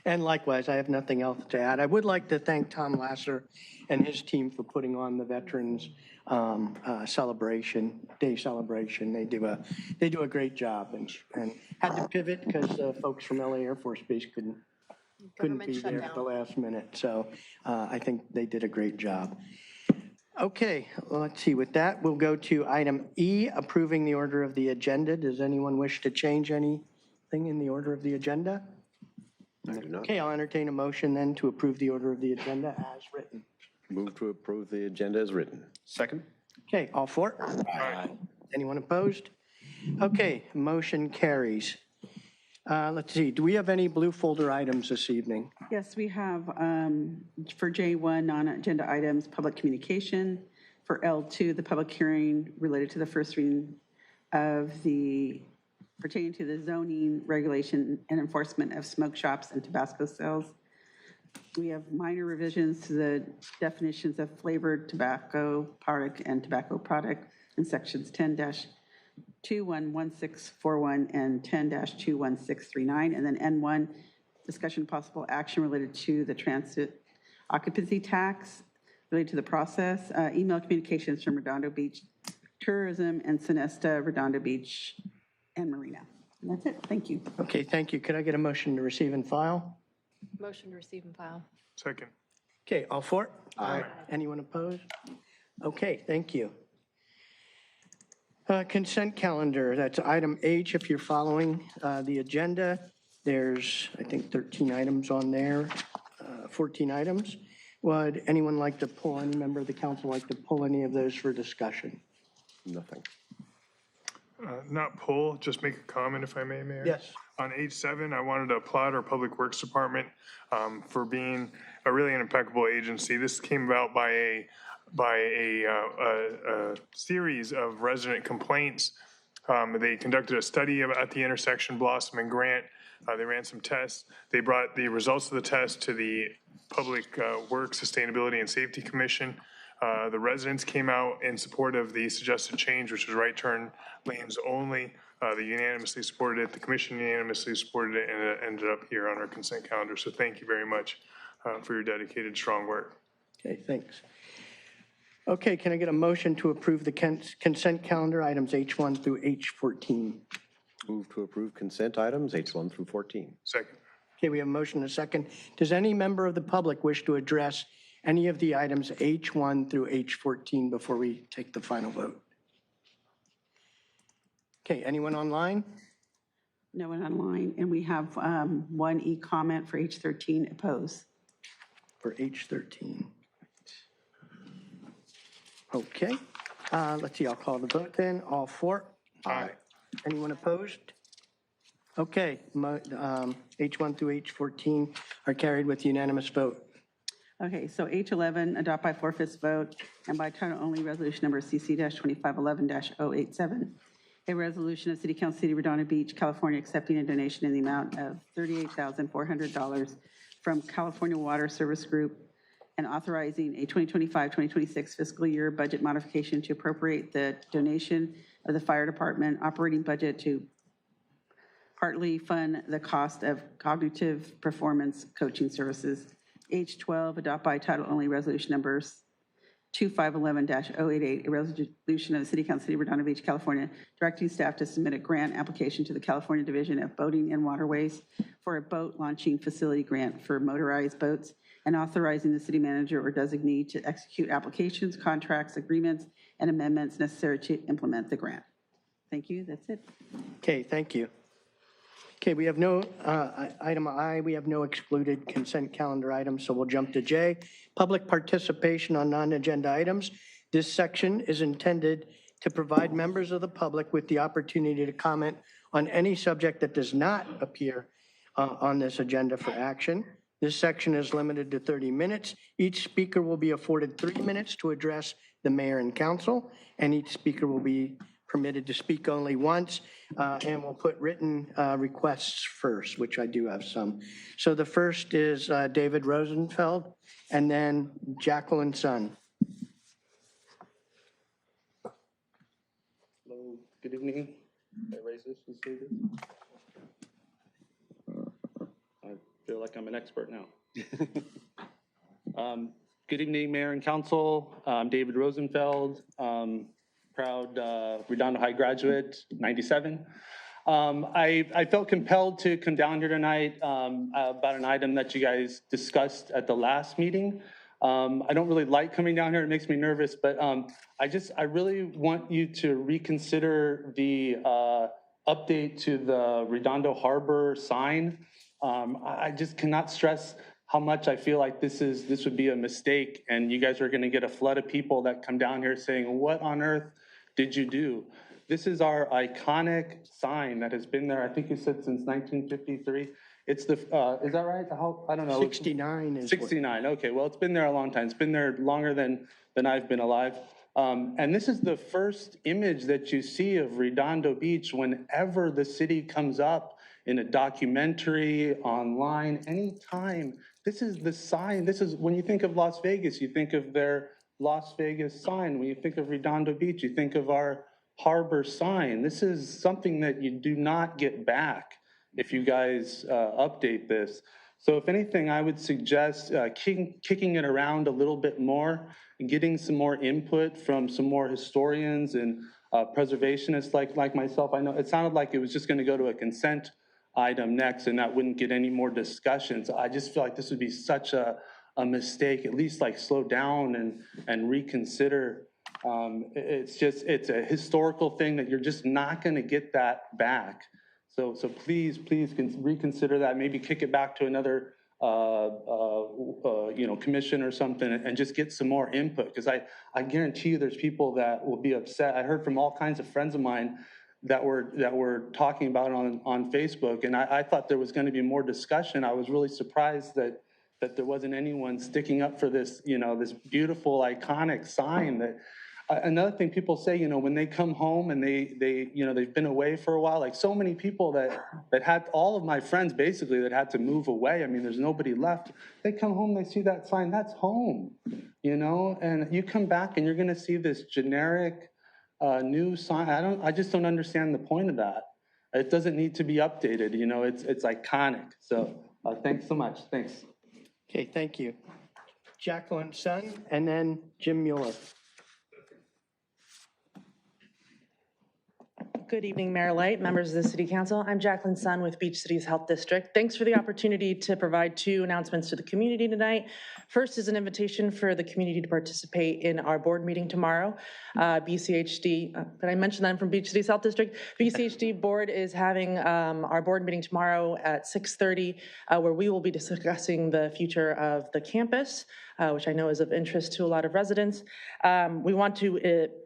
And likewise, I have nothing else to add. I would like to thank Tom Lasser and his team for putting on the Veterans Day celebration. They do a great job, and had to pivot because folks from LA Air Force Base couldn't be there at the last minute. So I think they did a great job. Okay, well, let's see. With that, we'll go to item E, approving the order of the agenda. Does anyone wish to change anything in the order of the agenda? I do not. Okay, I'll entertain a motion then to approve the order of the agenda as written. Move to approve the agenda as written. Second. Okay, all for? Aye. Anyone opposed? Okay, motion carries. Let's see, do we have any blue folder items this evening? Yes, we have for J1, non-agenda items, public communication. For L2, the public hearing related to the first reading of the pertaining to the zoning, regulation, and enforcement of smoke shops and tobacco sales. We have minor revisions to the definitions of flavored tobacco product and tobacco product in sections 10-211641 and 10-21639. And then N1, discussion possible action related to the transit occupancy tax related to the process. Email communications from Redondo Beach Tourism and Sonesta, Redondo Beach and Marina. And that's it. Thank you. Okay, thank you. Could I get a motion to receive and file? Motion to receive and file. Second. Okay, all for it? Aye. Anyone opposed? Okay, thank you. Consent calendar, that's item H if you're following the agenda. There's, I think, 13 items on there, 14 items. Would anyone like to pull, any member of the council like to pull any of those for discussion? Nothing. Not pull, just make a comment if I may, Mayor. Yes. On H7, I wanted to applaud our Public Works Department for being a really impeccable agency. This came about by a series of resident complaints. They conducted a study at the intersection Blossom and Grant. They ran some tests. They brought the results of the test to the Public Works Sustainability and Safety Commission. The residents came out in support of the suggested change, which is right turn lanes only. They unanimously supported it. The commission unanimously supported it, and it ended up here on our consent calendar. So thank you very much for your dedicated, strong work. Okay, thanks. Okay, can I get a motion to approve the consent calendar items H1 through H14? Move to approve consent items H1 through 14. Second. Okay, we have a motion and a second. Does any member of the public wish to address any of the items H1 through H14 before we take the final vote? Okay, anyone online? No one online. And we have one e-comment for H13, oppose. For H13. Okay, let's see, I'll call the vote then. All for? Aye. Anyone opposed? Okay, H1 through H14 are carried with unanimous vote. Okay, so H11, adopt by 4/5 vote and by title only resolution number CC-2511-087. A resolution of City Council City Redondo Beach, California, accepting a donation in the amount of $38,400 from California Water Service Group and authorizing a 2025-2026 fiscal year budget modification to appropriate the donation of the fire department operating budget to partly fund the cost of cognitive performance coaching services. H12, adopt by title only resolution numbers 2511-088, a resolution of the City Council City of Redondo Beach, California, directing staff to submit a grant application to the California Division of Boating and Waterways for a boat launching facility grant for motorized boats and authorizing the city manager or designee to execute applications, contracts, agreements, and amendments necessary to implement the grant. Thank you. That's it. Okay, thank you. Okay, we have no, item I, we have no excluded consent calendar items, so we'll jump to J. Public participation on non-agenda items. This section is intended to provide members of the public with the opportunity to comment on any subject that does not appear on this agenda for action. This section is limited to 30 minutes. Each speaker will be afforded 3 minutes to address the mayor and council, and each speaker will be permitted to speak only once, and we'll put written requests first, which I do have some. So the first is David Rosenfeld, and then Jacqueline Sun. Hello, good evening. Can I raise this and see this? I feel like I'm an expert now. Good evening, Mayor and Council. I'm David Rosenfeld. Proud Redondo High graduate, 97. I felt compelled to come down here tonight about an item that you guys discussed at the last meeting. I don't really like coming down here, it makes me nervous, but I really want you to reconsider the update to the Redondo Harbor sign. I just cannot stress how much I feel like this would be a mistake, and you guys are gonna get a flood of people that come down here saying, what on earth did you do? This is our iconic sign that has been there, I think you said since 1953. It's the, is that right? How, I don't know. 69 is. 69, okay, well, it's been there a long time. It's been there longer than I've been alive. And this is the first image that you see of Redondo Beach whenever the city comes up in a documentary, online, anytime. This is the sign. This is, when you think of Las Vegas, you think of their Las Vegas sign. When you think of Redondo Beach, you think of our harbor sign. This is something that you do not get back if you guys update this. So if anything, I would suggest kicking it around a little bit more and getting some more input from some more historians and preservationists like myself. I know it sounded like it was just going to go to a consent item next and that wouldn't get any more discussions. I just feel like this would be such a mistake, at least like slow down and reconsider. It's a historical thing that you're just not going to get that back. So please reconsider that. Maybe kick it back to another commission or something, and just get some more input. Because I guarantee you, there's people that will be upset. I heard from all kinds of friends of mine that were talking about it on Facebook, and I thought there was going to be more discussion. I was really surprised that there wasn't anyone sticking up for this, this beautiful, iconic sign that. Another thing people say, when they come home and they've been away for a while, like so many people that had, all of my friends basically that had to move away. I mean, there's nobody left. They come home, they see that sign, that's home, and you come back and you're going to see this generic new sign. I just don't understand the point of that. It doesn't need to be updated. It's iconic. So thanks so much. Thanks. Okay, thank you. Jacqueline Sun and then Jim Mueller. Good evening, Mayor Light, members of the City Council. I'm Jacqueline Sun with Beach Cities Health District. Thanks for the opportunity to provide two announcements to the community tonight. First is an invitation for the community to participate in our board meeting tomorrow. BCHD, did I mention that I'm from Beach Cities Health District? BCHD board is having our board meeting tomorrow at 6:30, where we will be discussing the future of the campus, which I know is of interest to a lot of residents. We want to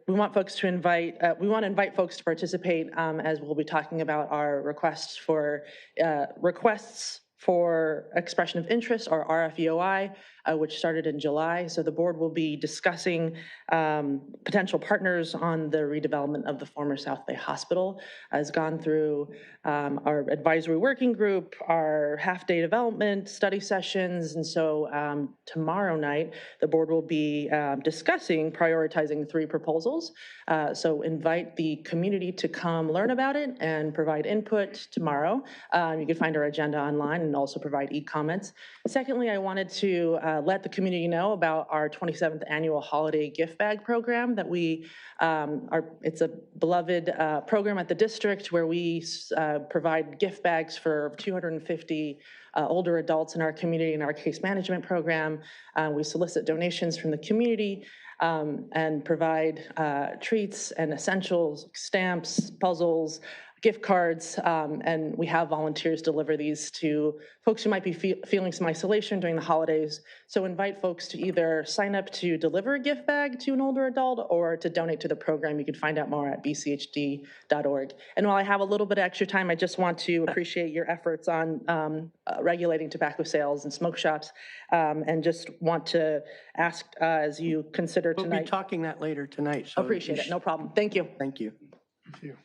invite folks to participate as we'll be talking about our requests for expression of interest, or RFEOI, which started in July. So the board will be discussing potential partners on the redevelopment of the former South Bay Hospital. Has gone through our advisory working group, our half-day development study sessions, and so tomorrow night the board will be discussing prioritizing 3 proposals. So invite the community to come learn about it and provide input tomorrow. You can find our agenda online and also provide e-comments. Secondly, I wanted to let the community know about our 27th annual holiday gift bag program that it's a beloved program at the district where we provide gift bags for 250 older adults in our community in our case management program. We solicit donations from the community and provide treats and essentials, stamps, puzzles, gift cards, and we have volunteers deliver these to folks who might be feeling some isolation during the holidays. So invite folks to either sign up to deliver a gift bag to an older adult or to donate to the program. You can find out more at bchd.org. And while I have a little bit of extra time, I just want to appreciate your efforts on regulating tobacco sales and smoke shops, and just want to ask as you consider tonight. We'll be talking that later tonight. So appreciate it, no problem. Thank you. Thank you. Thank you.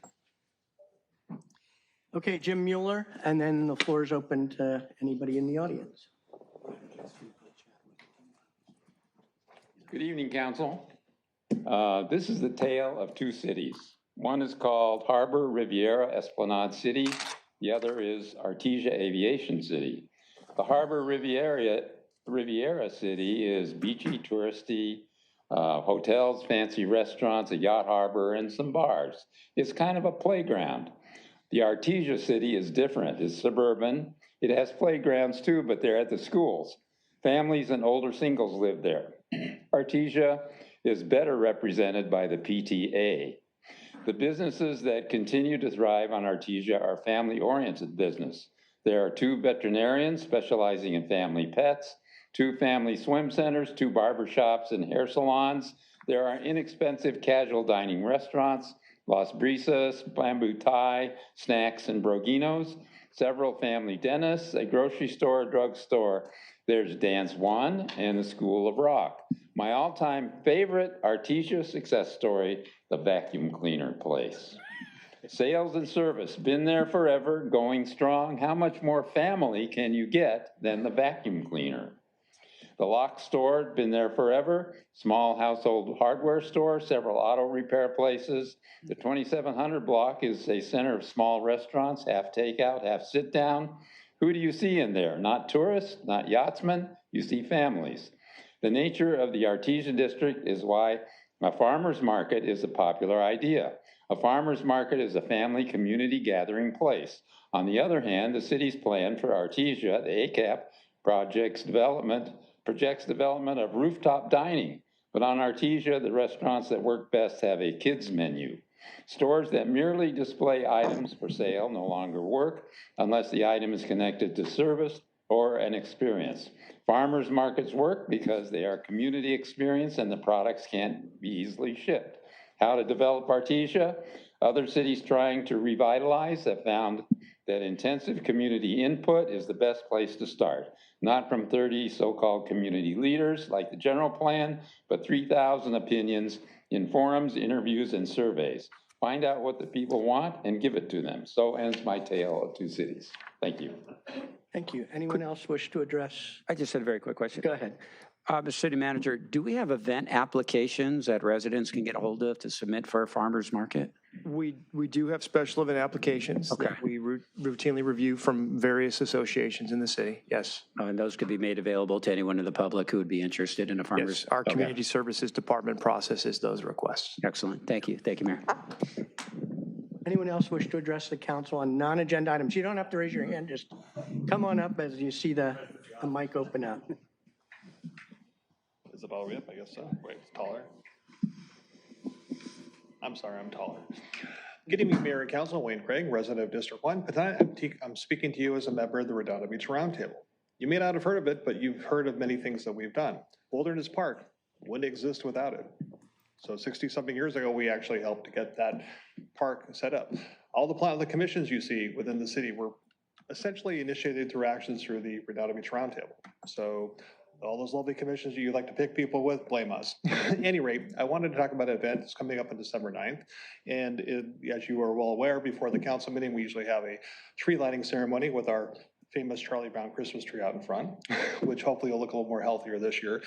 Okay, Jim Mueller, and then the floor is open to anybody in the audience. Good evening, Council. This is the tale of 2 cities. One is called Harbor Riviera Esplanade City. The other is Artesia Aviation City. The Harbor Riviera City is beachy, touristy, hotels, fancy restaurants, a yacht harbor, and some bars. It's kind of a playground. The Artesia City is different. It's suburban. It has playgrounds too, but they're at the schools. Families and older singles live there. Artesia is better represented by the PTA. The businesses that continue to thrive on Artesia are family-oriented business. There are 2 veterinarians specializing in family pets, 2 family swim centers, 2 barber shops and hair salons. There are inexpensive casual dining restaurants, Las Brisas, Bamboo Thai, snacks and broginos, several family dentists, a grocery store, a drugstore. There's Dance One and the School of Rock. My all-time favorite Artesia success story, the vacuum cleaner place. Sales and service, been there forever, going strong. How much more family can you get than the vacuum cleaner? The lock store, been there forever. Small household hardware store, several auto repair places. The 2700 block is a center of small restaurants, half takeout, half sit down. Who do you see in there? Not tourists, not yachtsmen, you see families. The nature of the Artesia district is why a farmer's market is a popular idea. A farmer's market is a family community gathering place. On the other hand, the city's plan for Artesia, the ACAP, projects development of rooftop dining. But on Artesia, the restaurants that work best have a kids menu. Stores that merely display items for sale no longer work unless the item is connected to service or an experience. Farmers markets work because they are community experience and the products can't be easily shipped. How to develop Artesia? Other cities trying to revitalize have found that intensive community input is the best place to start. Not from 30 so-called community leaders like the general plan, but 3,000 opinions in forums, interviews, and surveys. Find out what the people want and give it to them. So ends my tale of two cities. Thank you. Thank you. Anyone else wish to address? I just had a very quick question. Go ahead. Mr. City Manager, do we have event applications that residents can get a hold of to submit for a farmer's market? We do have special event applications that we routinely review from various associations in the city, yes. Oh, and those could be made available to anyone in the public who would be interested in a farmer's? Yes, our community services department processes those requests. Excellent. Thank you. Thank you, Mayor. Anyone else wish to address the council on non-agenda items? You don't have to raise your hand, just come on up as you see the mic open up. Is it all the way up? I guess so. Wait, it's taller. I'm sorry, I'm taller. Good evening, Mayor and Council. Wayne Craig, resident of District 1. But tonight I'm speaking to you as a member of the Redondo Beach Roundtable. You may not have heard of it, but you've heard of many things that we've done. Wilderness Park wouldn't exist without it. So 60-something years ago, we actually helped to get that park set up. All the commissions you see within the city were essentially initiated through actions through the Redondo Beach Roundtable. So all those lovely commissions you like to pick people with, blame us. At any rate, I wanted to talk about an event that's coming up on December 9th. And as you are well aware, before the council meeting, we usually have a tree lighting ceremony with our famous Charlie Brown Christmas tree out in front, which hopefully will look a little more healthier this year.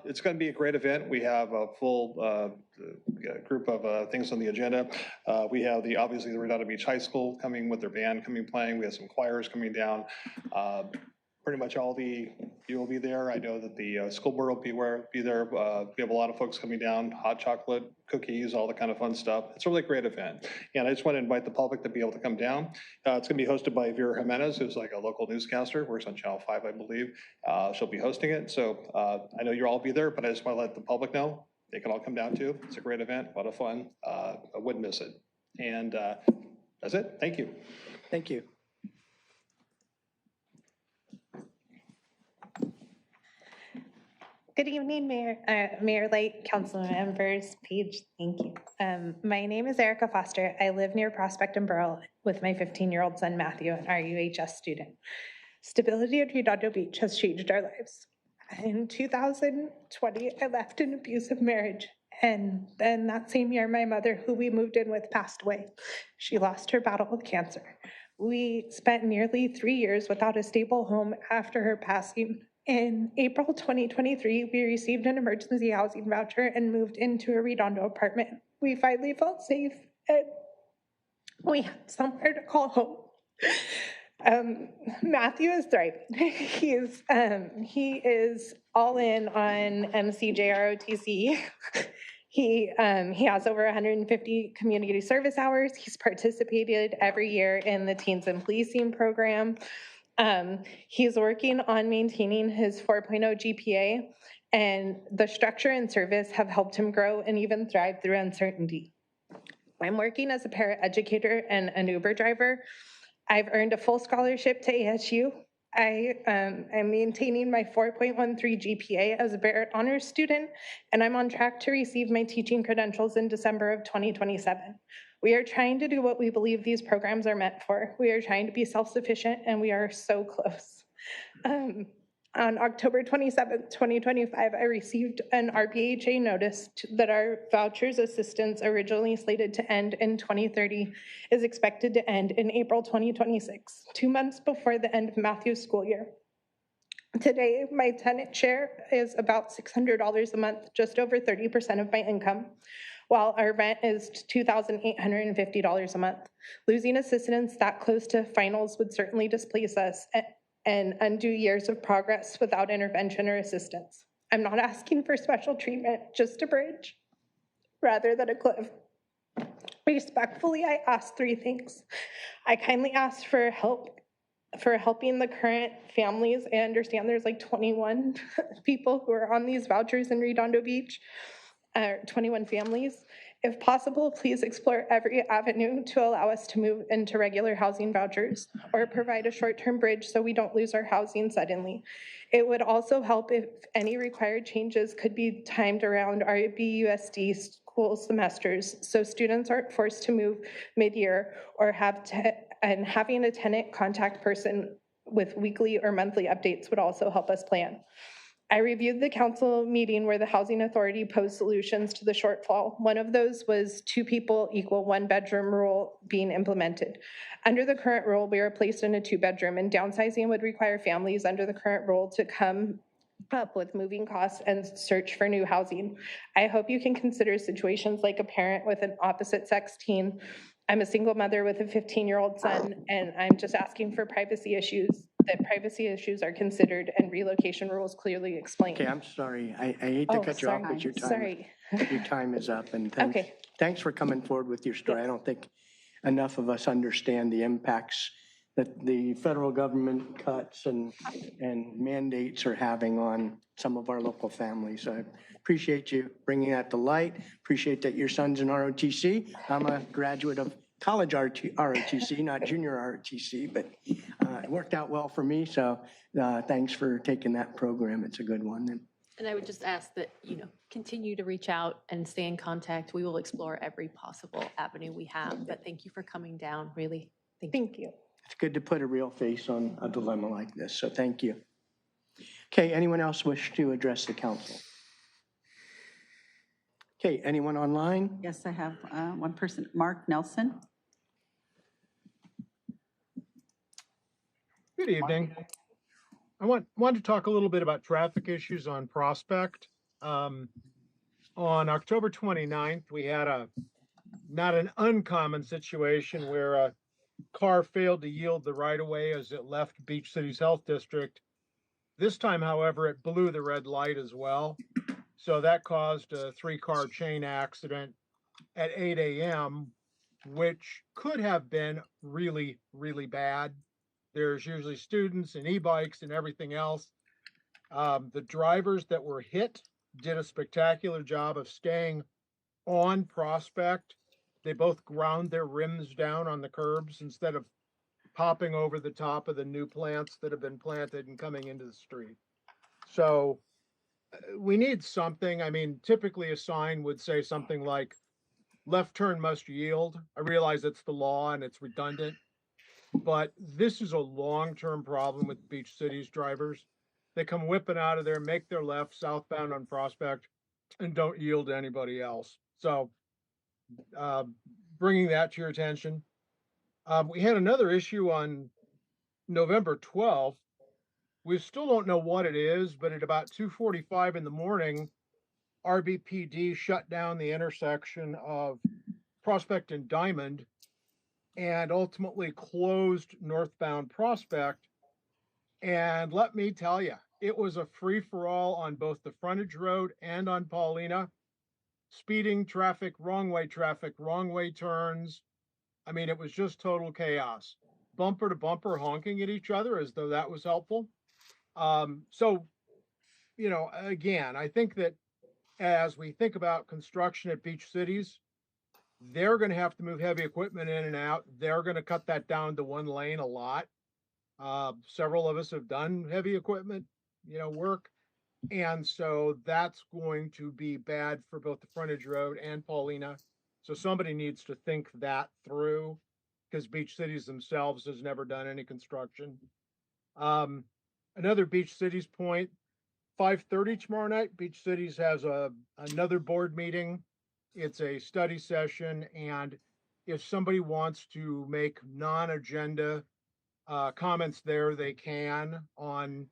It's going to be a great event. We have a full group of things on the agenda. We have obviously the Redondo Beach High School coming with their band playing. We have some choirs coming down. Pretty much you will be there. I know that the school board will be there. We have a lot of folks coming down, hot chocolate, cookies, all the kind of fun stuff. It's a really great event. And I just want to invite the public to be able to come down. It's going to be hosted by Vera Jimenez, who's like a local newscaster, works on Channel 5, I believe. She'll be hosting it. So I know you'll all be there, but I just want to let the public know they can all come down too. It's a great event, a lot of fun. I wouldn't miss it. And that's it. Thank you. Thank you. Good evening, Mayor Light, council members, Paige, thank you. My name is Erica Foster. I live near Prospect and Burrell with my 15-year-old son, Matthew, an RUHS student. Stability at Redondo Beach has changed our lives. In 2020, I left an abusive marriage. And then that same year, my mother, who we moved in with, passed away. She lost her battle with cancer. We spent nearly 3 years without a stable home after her passing. In April 2023, we received an emergency housing voucher and moved into a Redondo apartment. We finally felt safe and we had somewhere to call home. Matthew is thriving. He is all in on MCJROTC. He has over 150 community service hours. He's participated every year in the Teens and Policing program. He's working on maintaining his 4.0 GPA, and the structure and service have helped him grow and even thrive through uncertainty. I'm working as a paraeducator and an Uber driver. I've earned a full scholarship to ASU. I am maintaining my 4.13 GPA as a Barrett Honors student, and I'm on track to receive my teaching credentials in December of 2027. We are trying to do what we believe these programs are meant for. We are trying to be self-sufficient, and we are so close. On October 27th, 2025, I received an RBHA notice that our vouchers assistance originally slated to end in 2030 is expected to end in April 2026, 2 months before the end of Matthew's school year. Today, my tenant share is about $600 a month, just over 30% of my income, while our rent is $2,850 a month. Losing assistance that close to finals would certainly displace us and undo years of progress without intervention or assistance. I'm not asking for special treatment, just a bridge rather than a cliff. Respectfully, I ask 3 things. I kindly ask for help for helping the current families. I understand there's like 21 people who are on these vouchers in Redondo Beach, 21 families. If possible, please explore every avenue to allow us to move into regular housing vouchers or provide a short-term bridge so we don't lose our housing suddenly. It would also help if any required changes could be timed around our BUSD school semesters so students aren't forced to move mid-year or having a tenant contact person with weekly or monthly updates would also help us plan. I reviewed the council meeting where the Housing Authority posed solutions to the shortfall. One of those was 2 people equal 1 bedroom rule being implemented. Under the current rule, we are placed in a 2-bedroom, and downsizing would require families under the current rule to come up with moving costs and search for new housing. I hope you can consider situations like a parent with an opposite sex teen. I'm a single mother with a 15-year-old son, and I'm just asking for privacy issues are considered and relocation rules clearly explained. Okay, I'm sorry. I hate to cut you off, but your time is up. And thanks for coming forward with your story. I don't think enough of us understand the impacts that the federal government cuts and mandates are having on some of our local families. So I appreciate you bringing that to light. Appreciate that your son's in ROTC. I'm a graduate of college ROTC, not junior ROTC, but it worked out well for me. So thanks for taking that program. It's a good one. And I would just ask that, continue to reach out and stay in contact. We will explore every possible avenue we have, but thank you for coming down, really. Thank you. It's good to put a real face on a dilemma like this, so thank you. Okay, anyone else wish to address the council? Okay, anyone online? Yes, I have one person, Mark Nelson. Good evening. I wanted to talk a little bit about traffic issues on Prospect. On October 29th, we had not an uncommon situation where a car failed to yield the right-of-way as it left Beach City's Health District. This time, however, it blew the red light as well. So that caused a 3-car chain accident at 8 a.m., which could have been really, really bad. There's usually students and e-bikes and everything else. The drivers that were hit did a spectacular job of staying on Prospect. They both ground their rims down on the curbs instead of popping over the top of the new plants that have been planted and coming into the street. So we need something. I mean, typically a sign would say something like, left turn must yield. I realize it's the law and it's redundant, but this is a long-term problem with Beach City's drivers. They come whipping out of there, make their left southbound on Prospect, and don't yield to anybody else. So bringing that to your attention. We had another issue on November 12th. We still don't know what it is, but at about 2:45 in the morning, RBPD shut down the intersection of Prospect and Diamond and ultimately closed northbound Prospect. And let me tell you, it was a free-for-all on both the frontage road and on Paulina. Speeding traffic, wrong way turns. I mean, it was just total chaos. Bumper to bumper honking at each other as though that was helpful. So, again, I think that as we think about construction at Beach Cities, they're going to have to move heavy equipment in and out. They're going to cut that down to 1 lane a lot. Several of us have done heavy equipment, work. And so that's going to be bad for both the frontage road and Paulina. So somebody needs to think that through, because Beach Cities themselves has never done any construction. Another Beach Cities point, 5:30 tomorrow night, Beach Cities has another board meeting. It's a study session, and if somebody wants to make non-agenda comments there, they can on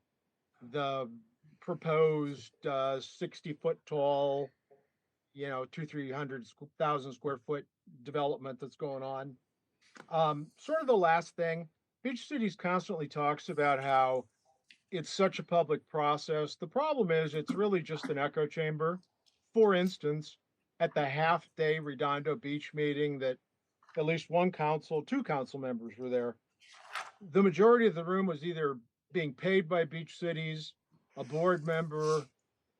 the proposed 60-foot tall, 300,000 square foot development that's going on. Sort of the last thing, Beach Cities constantly talks about how it's such a public process. The problem is it's really just an echo chamber. For instance, at the half-day Redondo Beach meeting that at least two council members were there, the majority of the room was either being paid by Beach Cities, a board member,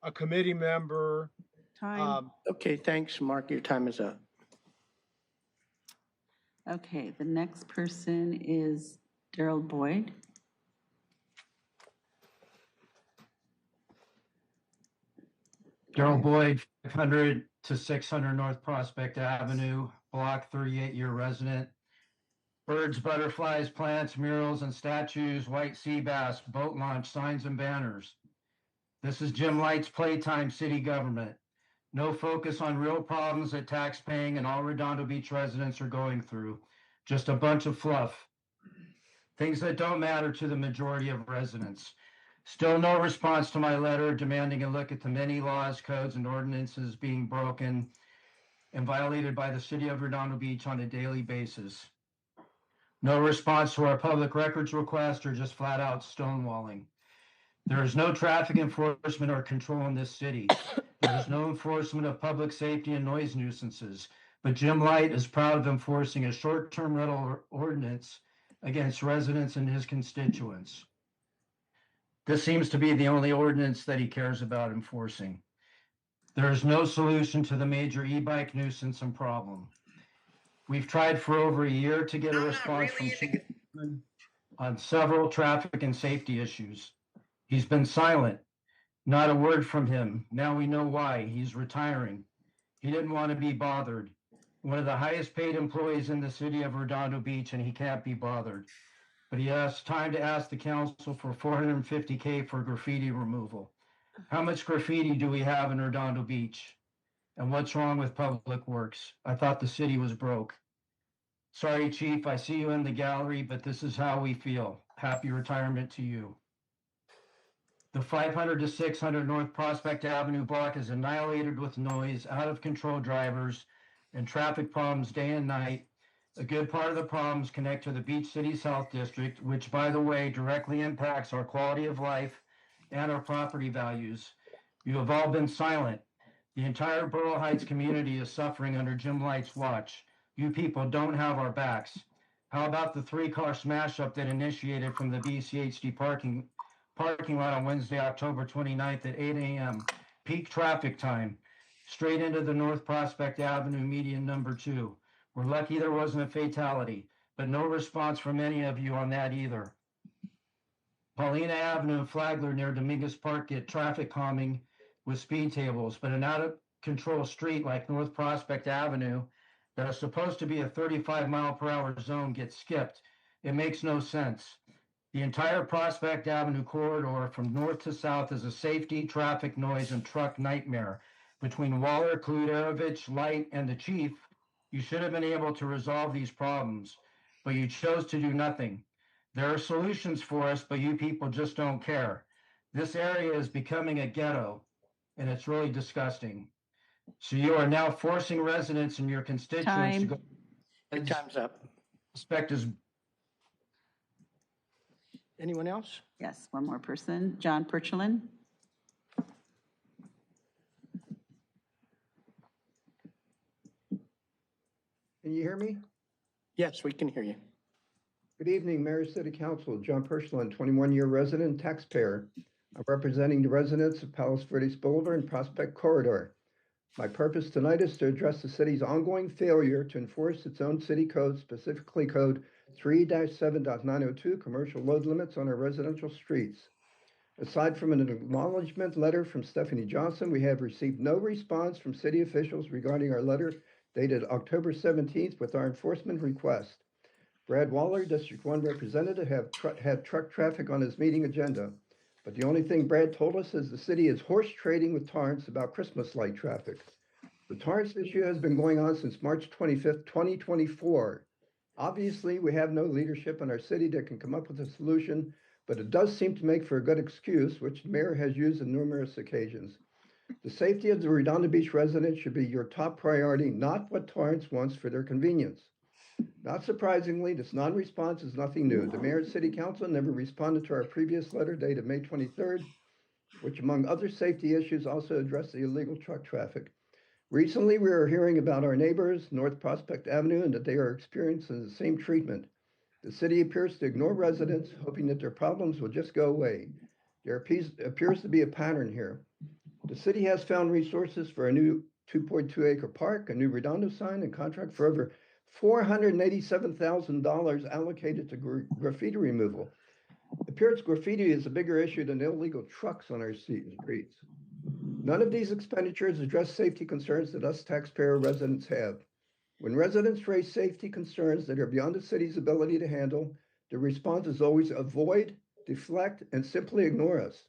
a committee member. Time. Okay, thanks, Mark. Your time is up. Okay, the next person is Daryl Boyd. Daryl Boyd, 500 to 600 North Prospect Avenue, Block 38-year resident. Birds, butterflies, plants, murals, and statues, white sea bass, boat launch, signs and banners. This is Jim Light's playtime city government. No focus on real problems that tax-paying and all Redondo Beach residents are going through. Just a bunch of fluff. Things that don't matter to the majority of residents. Still no response to my letter demanding a look at the many laws, codes, and ordinances being broken and violated by the city of Redondo Beach on a daily basis. No response to our public records request or just flat out stonewalling. There is no traffic enforcement or control in this city. There is no enforcement of public safety and noise nuisances, but Jim Light is proud of enforcing a short-term rental ordinance against residents and his constituents. This seems to be the only ordinance that he cares about enforcing. There is no solution to the major e-bike nuisance and problem. We've tried for over a year to get a response from Chief on several traffic and safety issues. He's been silent. Not a word from him. Now we know why. He's retiring. He didn't want to be bothered. One of the highest paid employees in the city of Redondo Beach, and he can't be bothered. But he has time to ask the council for $450K for graffiti removal. How much graffiti do we have in Redondo Beach? And what's wrong with Public Works? I thought the city was broke. Sorry, Chief, I see you in the gallery, but this is how we feel. Happy retirement to you. The 500 to 600 North Prospect Avenue block is annihilated with noise, out of control drivers, and traffic problems day and night. A good part of the problems connect to the Beach Cities Health District, which, by the way, directly impacts our quality of life and our property values. You have all been silent. The entire Borough Heights community is suffering under Jim Light's watch. You people don't have our backs. How about the 3-car smash-up that initiated from the BCHD parking lot on Wednesday, October 29th at 8 a.m., peak traffic time, straight into the North Prospect Avenue median number 2. We're lucky there wasn't a fatality, but no response from any of you on that either. Paulina Avenue and Flagler near Dominguez Park get traffic calming with speed tables, but an out-of-control street like North Prospect Avenue that is supposed to be a 35-mile-per-hour zone gets skipped. It makes no sense. The entire Prospect Avenue corridor from north to south is a safety, traffic, noise, and truck nightmare. Between Waller, Kluderovich, Light, and the chief, you should have been able to resolve these problems, but you chose to do nothing. There are solutions for us, but you people just don't care. This area is becoming a ghetto, and it's really disgusting. So you are now forcing residents and your constituents to go. Your time's up. Suspect is. Anyone else? Yes, one more person. John Perchelin. Can you hear me? Yes, we can hear you. Good evening, Mayor, City Council. John Perchelin, 21-year resident taxpayer. I'm representing the residents of Palos Verdes Boulevard and Prospect Corridor. My purpose tonight is to address the city's ongoing failure to enforce its own city code, specifically Code 3-7.902, commercial load limits on our residential streets. Aside from an acknowledgement letter from Stephanie Johnson, we have received no response from city officials regarding our letter dated October 17th with our enforcement request. Brad Waller, District 1 representative, had truck traffic on his meeting agenda. But the only thing Brad told us is the city is horse trading with Torrance about Christmas light traffic. The Torrance issue has been going on since March 25th, 2024. Obviously, we have no leadership in our city that can come up with a solution, but it does seem to make for a good excuse, which the mayor has used on numerous occasions. The safety of the Redondo Beach residents should be your top priority, not what Torrance wants for their convenience. Not surprisingly, this non-response is nothing new. The mayor and city council never responded to our previous letter dated May 23rd, which among other safety issues also addressed the illegal truck traffic. Recently, we are hearing about our neighbors, North Prospect Avenue, and that they are experiencing the same treatment. The city appears to ignore residents, hoping that their problems will just go away. There appears to be a pattern here. The city has found resources for a new 2.2-acre park, a new Redondo sign, and contract for over $487,000 allocated to graffiti removal. It appears graffiti is a bigger issue than illegal trucks on our streets. None of these expenditures address safety concerns that us taxpayer residents have. When residents raise safety concerns that are beyond the city's ability to handle, the response is always avoid, deflect, and simply ignore us.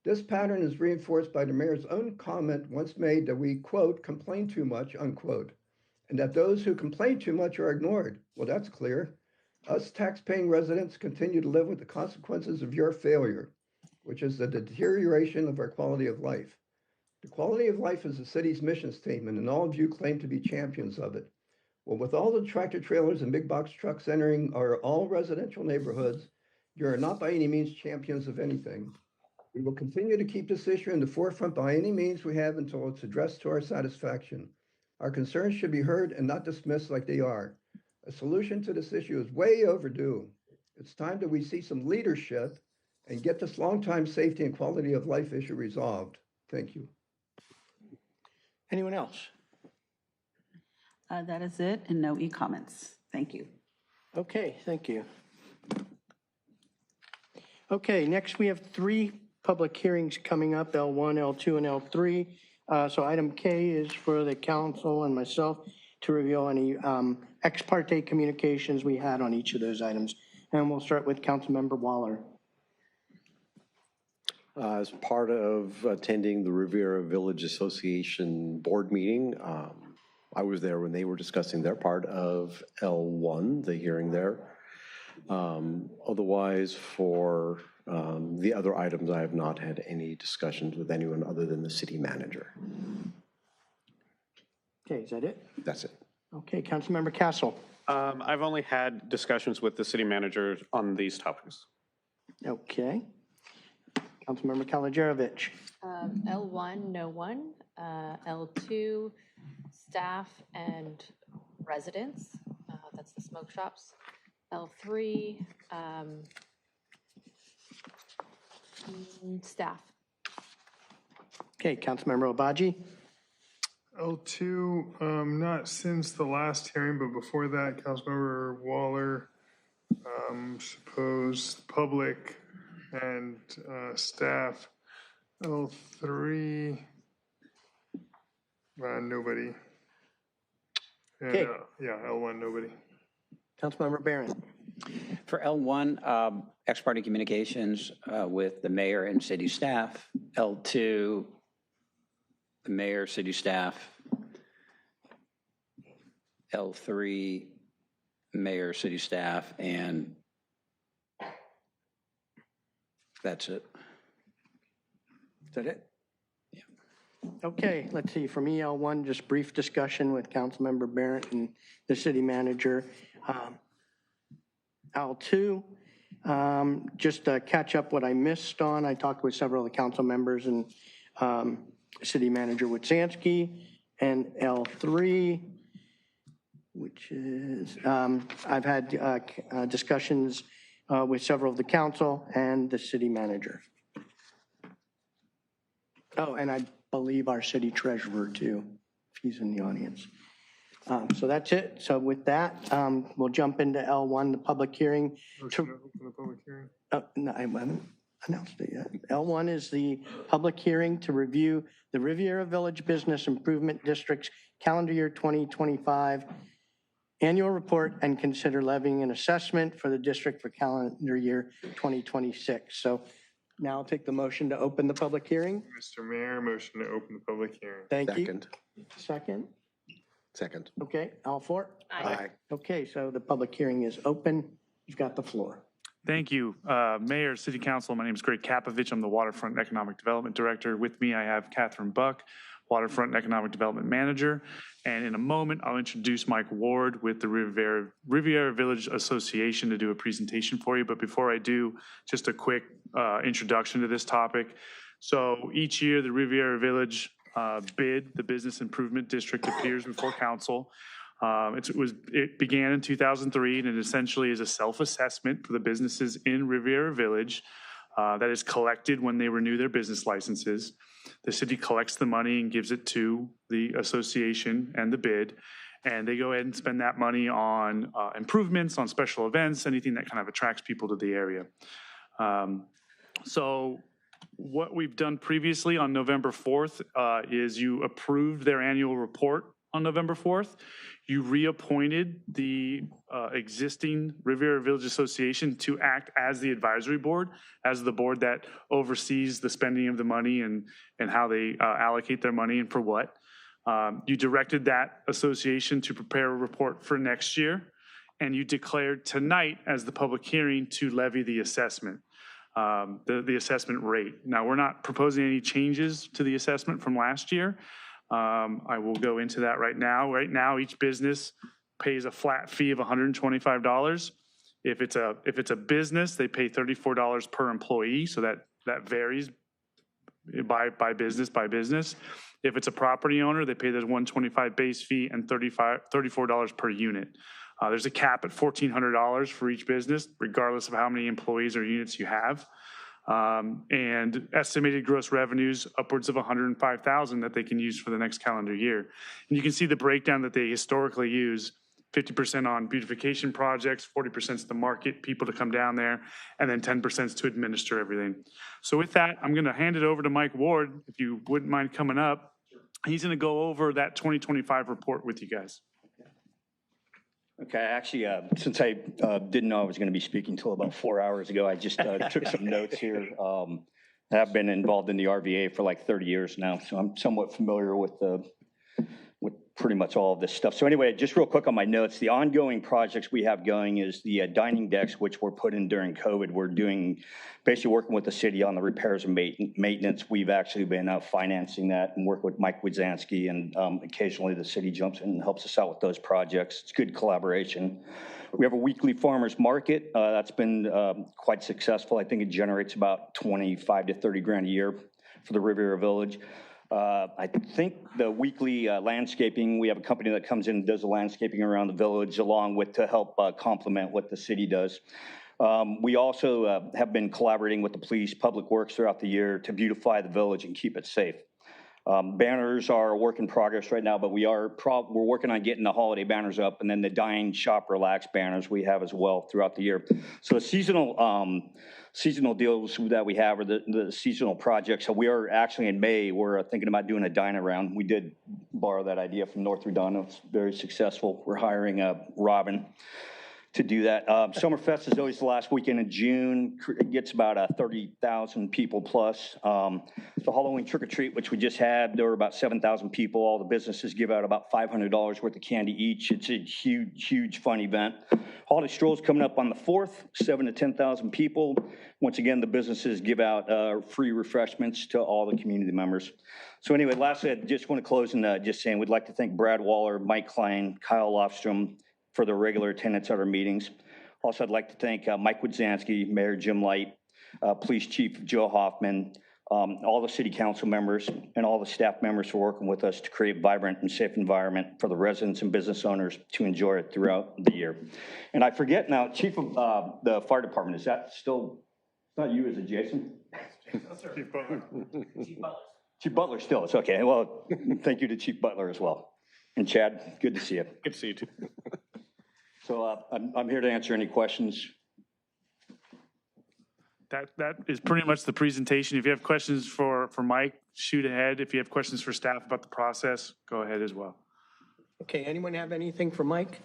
This pattern is reinforced by the mayor's own comment once made that we, quote, complain too much, unquote, and that those who complain too much are ignored. Well, that's clear. Us tax-paying residents continue to live with the consequences of your failure, which is the deterioration of our quality of life. The quality of life is the city's mission statement, and all of you claim to be champions of it. Well, with all the tractor trailers and big box trucks entering our all residential neighborhoods, you are not by any means champions of anything. We will continue to keep this issue in the forefront by any means we have until it's addressed to our satisfaction. Our concerns should be heard and not dismissed like they are. A solution to this issue is way overdue. It's time that we see some leadership and get this long-time safety and quality of life issue resolved. Thank you. Anyone else? That is it, and no e-comments. Thank you. Okay, thank you. Okay, next we have 3 public hearings coming up, L1, L2, and L3. So item K is for the council and myself to reveal any ex parte communications we had on each of those items. And we'll start with Councilmember Waller. As part of attending the Riviera Village Association board meeting, I was there when they were discussing their part of L1, the hearing there. Otherwise, for the other items, I have not had any discussions with anyone other than the city manager. Okay, is that it? That's it. Okay, Councilmember Castle. I've only had discussions with the city manager on these topics. Okay. Councilmember Kalajerovich. L1, no one. L2, staff and residents. That's the smoke shops. L3, staff. Okay, Councilmember Obaji. L2, not since the last hearing, but before that, Councilmember Waller, suppose public and staff. L3, nobody. And, Okay. yeah, L1, nobody. Councilmember Barron. For L1, ex parte communications with the mayor and city staff. L2, the mayor, city staff. L3, mayor, city staff, and that's it. Is that it? Yeah. Okay, let's see. For me, L1, just brief discussion with Councilmember Barrett and the city manager. L2, just to catch up what I missed on, I talked with several of the council members and city manager Witsansky. And L3, which is, I've had discussions with several of the council and the city manager. Oh, and I believe our city treasurer too, if he's in the audience. So that's it. So with that, we'll jump into L1, the public hearing. Motion to open the public hearing. No, I haven't. announced it yet. L1 is the public hearing to review the Riviera Village Business Improvement District's calendar year 2025 annual report and consider levying an assessment for the district for calendar year 2026. So now I'll take the motion to open the public hearing. Mr. Mayor, motion to open the public hearing. Thank Second. you. Second. Second. Okay, all for? Aye. Okay, so the public hearing is open. You've got the floor. Thank you. Mayor, City Council, my name is Greg Kapovich. I'm the Waterfront Economic Development Director. With me, I have Catherine Buck, Waterfront Economic Development Manager. And in a moment, I'll introduce Mike Ward with the Riviera Village Association to do a presentation for you. But before I do, just a quick introduction to this topic. So each year, the Riviera Village bid, the Business Improvement District, appears before council. It began in 2003, and it essentially is a self-assessment for the businesses in Riviera Village that is collected when they renew their business licenses. The city collects the money and gives it to the association and the bid, and they go ahead and spend that money on improvements, on special events, anything that kind of attracts people to the area. So what we've done previously on November 4th is you approved their annual report on November 4th. You reappointed the existing Riviera Village Association to act as the advisory board, as the board that oversees the spending of the money and how they allocate their money and for what. You directed that association to prepare a report for next year, and you declared tonight as the public hearing to levy the assessment, the assessment rate. Now, we're not proposing any changes to the assessment from last year. I will go into that right now. Right now, each business pays a flat fee of $125. If it's a business, they pay $34 per employee. So that varies by business. If it's a property owner, they pay the $125 base fee and $34 per unit. There's a cap at $1,400 for each business, regardless of how many employees or units you have. And estimated gross revenues upwards of $105,000 that they can use for the next calendar year. And you can see the breakdown that they historically use: 50% on beautification projects, 40% is the market, people to come down there, and then 10% is to administer everything. So with that, I'm going to hand it over to Mike Ward, if you wouldn't mind coming up. He's going to go over that 2025 report with you guys. Okay, actually, since I didn't know I was going to be speaking until about 4 hours ago, I just took some notes here. I have been involved in the RVA for like 30 years now, so I'm somewhat familiar with pretty much all of this stuff. So anyway, just real quick on my notes, the ongoing projects we have going is the dining decks, which were put in during COVID. We're doing, basically working with the city on the repairs and maintenance. We've actually been financing that and work with Mike Wadzanski, and occasionally the city jumps in and helps us out with those projects. It's good collaboration. We have a weekly farmers market. That's been quite successful. I think it generates about 25 to 30 grand a year for the Riviera Village. I think the weekly landscaping, we have a company that comes in and does the landscaping around the village along with to help complement what the city does. We also have been collaborating with the police, public works throughout the year to beautify the village and keep it safe. Banners are a work in progress right now, but we're working on getting the holiday banners up, and then the Dine, Shop, Relax banners we have as well throughout the year. So the seasonal deals that we have are the seasonal projects. So we are actually in May, we're thinking about doing a dine around. We did borrow that idea from North Redondo. It's very successful. We're hiring Robin to do that. Summerfest is always the last weekend in June. It gets about 30,000 people plus. The Halloween trick or treat, which we just had, there were about 7,000 people. All the businesses give out about $500 worth of candy each. It's a huge fun event. Holiday strolls coming up on the 4th, 7,000 to 10,000 people. Once again, the businesses give out free refreshments to all the community members. So anyway, lastly, I just want to close and just saying we'd like to thank Brad Waller, Mike Klein, Kyle Lofstrom for their regular attendance at our meetings. Also, I'd like to thank Mike Wadzanski, Mayor Jim Light, Police Chief Joe Hoffman, all the city council members, and all the staff members for working with us to create a vibrant and safe environment for the residents and business owners to enjoy it throughout the year. And I forget now, Chief of the Fire Department, is that still, it's not you, is it Jason? Chief Butler. Chief Butler still, it's okay. Well, thank you to Chief Butler as well. And Chad, good to see you. Good to see you too. So I'm here to answer any questions. That is pretty much the presentation. If you have questions for Mike, shoot ahead. If you have questions for staff about the process, go ahead as well. Okay, anyone have anything for Mike?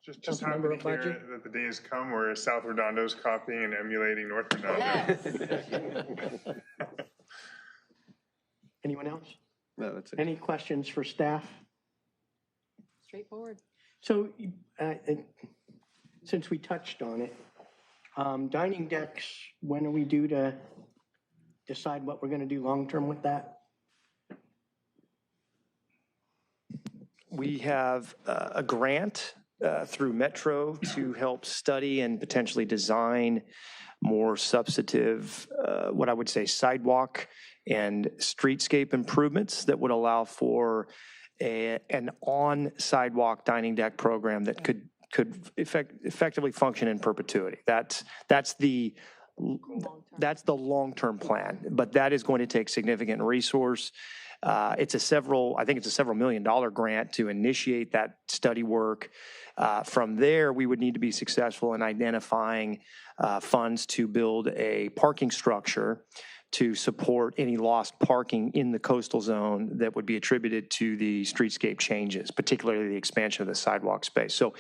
Just happy to hear that the day has come where South Redondo is copying and emulating North Redondo. Anyone else? No, that's it. Any questions for staff? Straightforward. So, since we touched on it, dining decks, when are we due to decide what we're going to do long-term with that? We have a grant through Metro to help study and potentially design more substantive, what I would say, sidewalk and streetscape improvements that would allow for an on-sidewalk dining deck program that could effectively function in perpetuity. That's the long-term plan, but that is going to take significant resource. I think it's a several $1 million grant to initiate that study work. From there, we would need to be successful in identifying funds to build a parking structure to support any lost parking in the coastal zone that would be attributed to the streetscape changes, particularly the expansion of the sidewalk space. So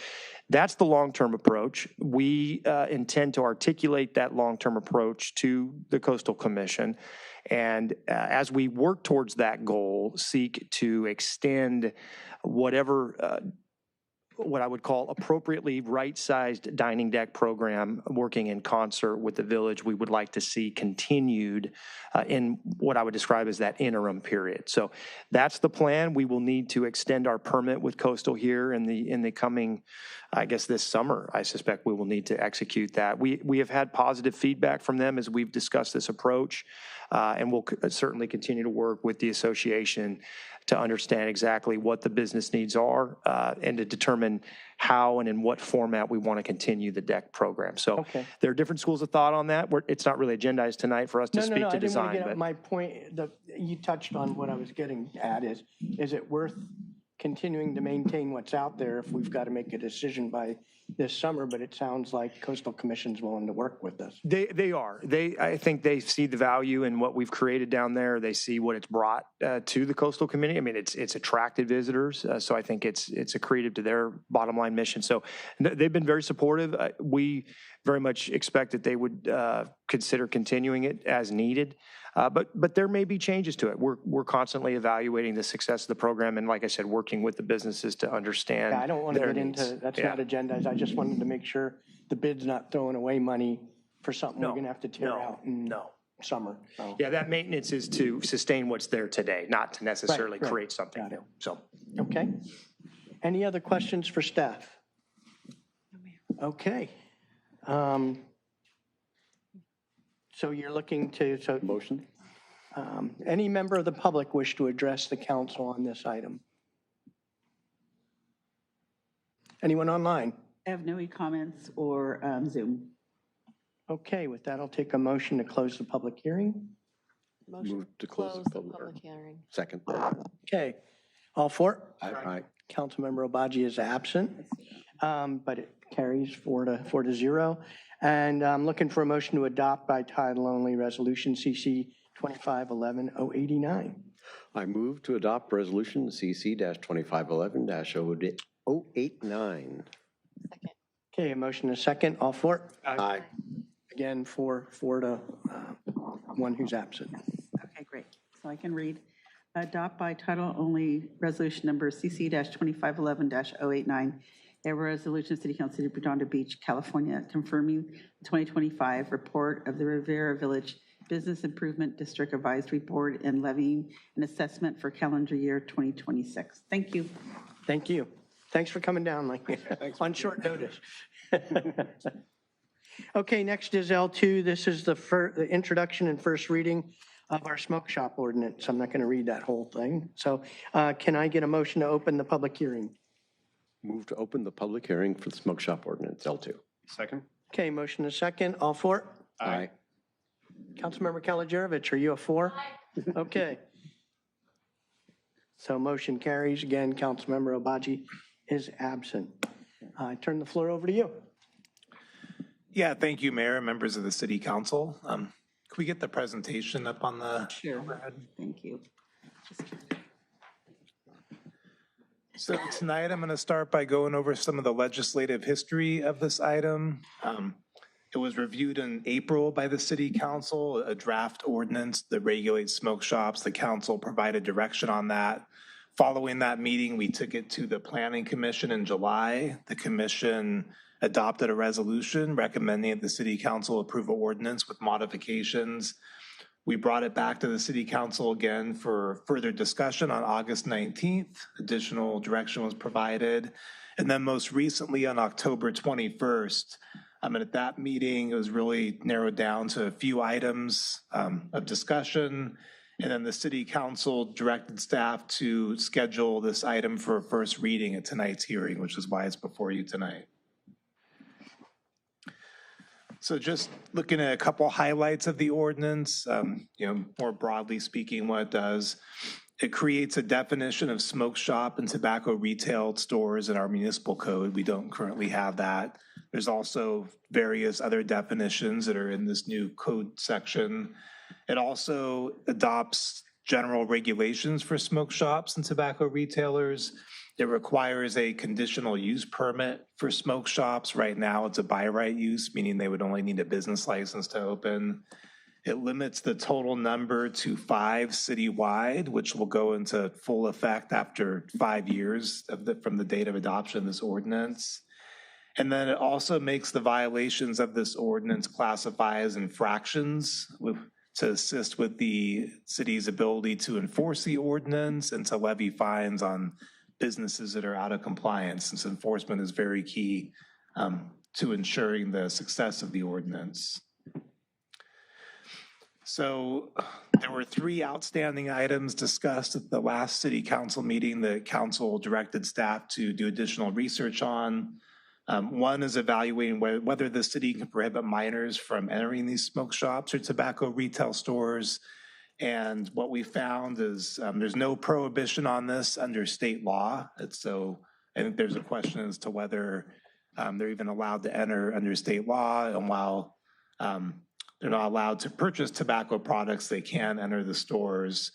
that's the long-term approach. We intend to articulate that long-term approach to the Coastal Commission. And as we work towards that goal, seek to extend whatever what I would call appropriately right-sized dining deck program working in concert with the village, we would like to see continued in what I would describe as that interim period. So that's the plan. We will need to extend our permit with Coastal here in the coming, I guess this summer. I suspect we will need to execute that. We have had positive feedback from them as we've discussed this approach, and we'll certainly continue to work with the association to understand exactly what the business needs are and to determine how and in what format we want to continue the deck program. So there are different schools of thought on that. It's not really agendized tonight for us to speak to design. I didn't want to get my point. You touched on what I was getting at is it worth continuing to maintain what's out there if we've got to make a decision by this summer, but it sounds like Coastal Commission's willing to work with us. They are. I think they see the value in what we've created down there. They see what it's brought to the coastal community. I mean, it's attracted visitors, so I think it's accretive to their bottom line mission. So they've been very supportive. We very much expect that they would consider continuing it as needed. But there may be changes to it. We're constantly evaluating the success of the program, and like I said, working with the businesses to understand. Yeah, I don't want to their get needs. into that's not agendized. I just wanted to make sure the bid's not throwing away money for something we're going to have to tear out in summer. So. Yeah, that maintenance is to sustain what's there today, not to necessarily create something new. So, okay. Any other questions for staff? Okay. So you're looking to motion. Any member of the public wish to address the council on this item? Anyone online? I have no e-comments or Zoom. Okay, with that, I'll take a motion to close the public hearing. Move to close the public hearing. Second. Okay, all for it? Aye. Councilmember Obaji is absent, but it carries 4-0. And I'm looking for a motion to adopt by title only Resolution CC 2511-089. I move to adopt Resolution CC-2511-089. Okay, a motion and a second. All for it? Aye. Again, 4-1 who's absent. Okay, great. So I can read. Adopt by title only Resolution number CC-2511-089. A resolution of City Council, City of Redondo Beach, California, confirming the 2025 report of the Rivera Village Business Improvement District Advisory Board and levying an assessment for calendar year 2026. Thank you. Thank you. Thanks for coming down on short notice. Okay, next is L2. This is the introduction and first reading of our smoke shop ordinance. I'm not going to read that whole thing. So can I get a motion to open the public hearing? Move to open the public hearing for the smoke shop ordinance, L2. Second. Okay, motion and a second. All for it? Aye. Councilmember Kalajerovich, are you a for? Aye. Okay. So motion carries. Again, Councilmember Obaji is absent. I turn the floor over to you. Yeah, thank you, Mayor, and members of the City Council. Can we get the presentation up on the overhead? Thank you. So tonight, I'm going to start by going over some of the legislative history of this item. It was reviewed in April by the City Council, a draft ordinance that regulates smoke shops. The council provided direction on that. Following that meeting, we took it to the Planning Commission in July. The commission adopted a resolution recommending that the City Council approve an ordinance with modifications. We brought it back to the City Council again for further discussion on August 19th. Additional direction was provided. And then most recently on October 21st, and at that meeting, it was really narrowed down to a few items of discussion. And then the City Council directed staff to schedule this item for a first reading at tonight's hearing, which is why it's before you tonight. So just looking at a couple highlights of the ordinance, more broadly speaking, what it does, it creates a definition of smoke shop and tobacco retail stores in our municipal code. We don't currently have that. There's also various other definitions that are in this new code section. It also adopts general regulations for smoke shops and tobacco retailers. It requires a conditional use permit for smoke shops. Right now, it's a by right use, meaning they would only need a business license to open. It limits the total number to 5 citywide, which will go into full effect after 5 years from the date of adoption of this ordinance. And then it also makes the violations of this ordinance classify as infractions to assist with the city's ability to enforce the ordinance and to levy fines on businesses that are out of compliance, since enforcement is very key to ensuring the success of the ordinance. So there were 3 outstanding items discussed at the last City Council meeting that Council directed staff to do additional research on. One is evaluating whether the city can prohibit minors from entering these smoke shops or tobacco retail stores. And what we found is there's no prohibition on this under state law. And so I think there's a question as to whether they're even allowed to enter under state law. And while they're not allowed to purchase tobacco products, they can enter the stores.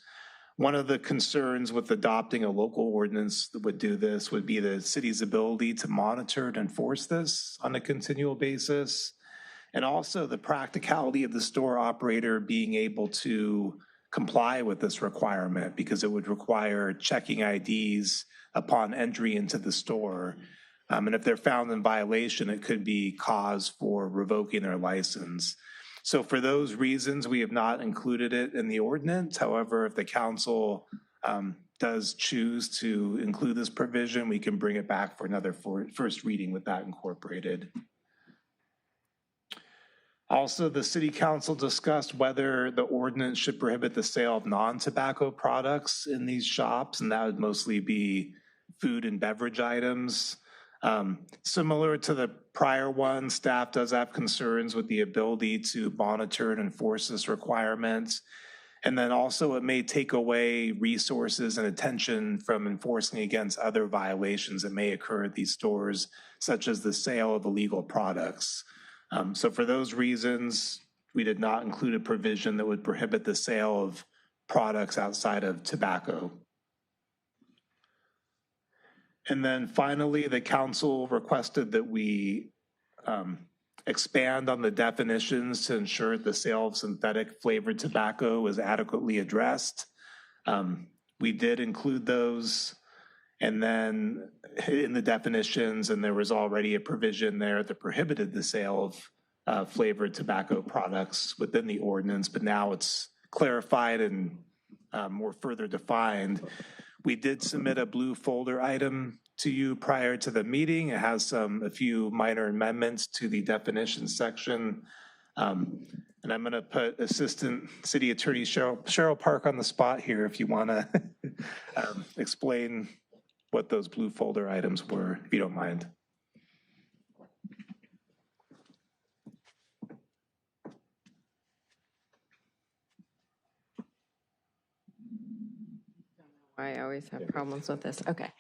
One of the concerns with adopting a local ordinance that would do this would be the city's ability to monitor and enforce this on a continual basis. And also the practicality of the store operator being able to comply with this requirement, because it would require checking IDs upon entry into the store. And if they're found in violation, it could be cause for revoking their license. So for those reasons, we have not included it in the ordinance. However, if the council does choose to include this provision, we can bring it back for another first reading with that incorporated. Also, the City Council discussed whether the ordinance should prohibit the sale of non-tobacco products in these shops, and that would mostly be food and beverage items. Similar to the prior one, staff does have concerns with the ability to monitor and enforce this requirement. And then also it may take away resources and attention from enforcing against other violations that may occur at these stores, such as the sale of illegal products. So for those reasons, we did not include a provision that would prohibit the sale of products outside of tobacco. And then finally, the council requested that we expand on the definitions to ensure the sale of synthetic flavored tobacco is adequately addressed. We did include those, and then in the definitions, and there was already a provision there that prohibited the sale of flavored tobacco products within the ordinance, but now it's clarified and more further defined. We did submit a blue folder item to you prior to the meeting. It has a few minor amendments to the definition section. And I'm going to put Assistant City Attorney Cheryl Park on the spot here if you want to explain what those blue folder items were, if you don't mind. I always have problems with this. Okay.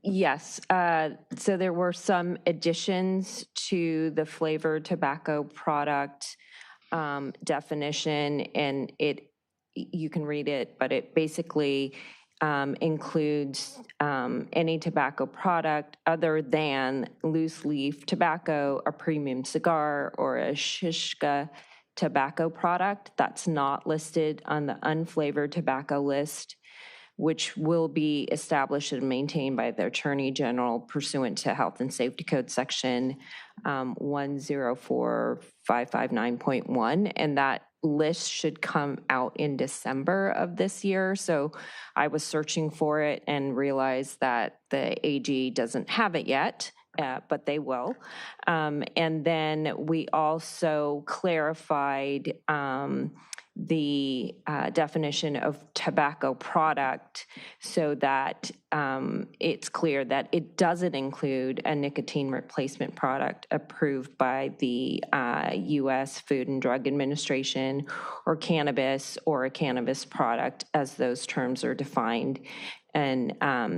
Yes, so there were some additions to the flavored tobacco product definition, and you can read it, but it basically includes any tobacco product other than loose leaf tobacco, a premium cigar, or a shishka tobacco product that's not listed on the unflavored tobacco list, which will be established and maintained by the Attorney General pursuant to Health and Safety Code Section 104559.1. And that list should come out in December of this year. So I was searching for it and realized that the AG doesn't have it yet. But they will. And then we also clarified the definition of tobacco product so that it's clear that it doesn't include a nicotine replacement product approved by the U.S. Food and Drug Administration, or cannabis, or a cannabis product, as those terms are defined in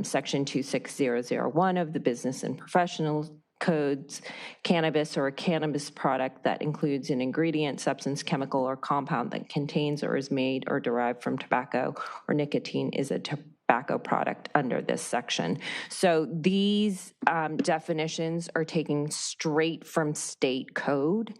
Section 26001 of the Business and Professional Codes. Cannabis, or a cannabis product that includes an ingredient, substance, chemical, or compound that contains or is made or derived from tobacco or nicotine, is a tobacco product under this section. So these definitions are taken straight from state code.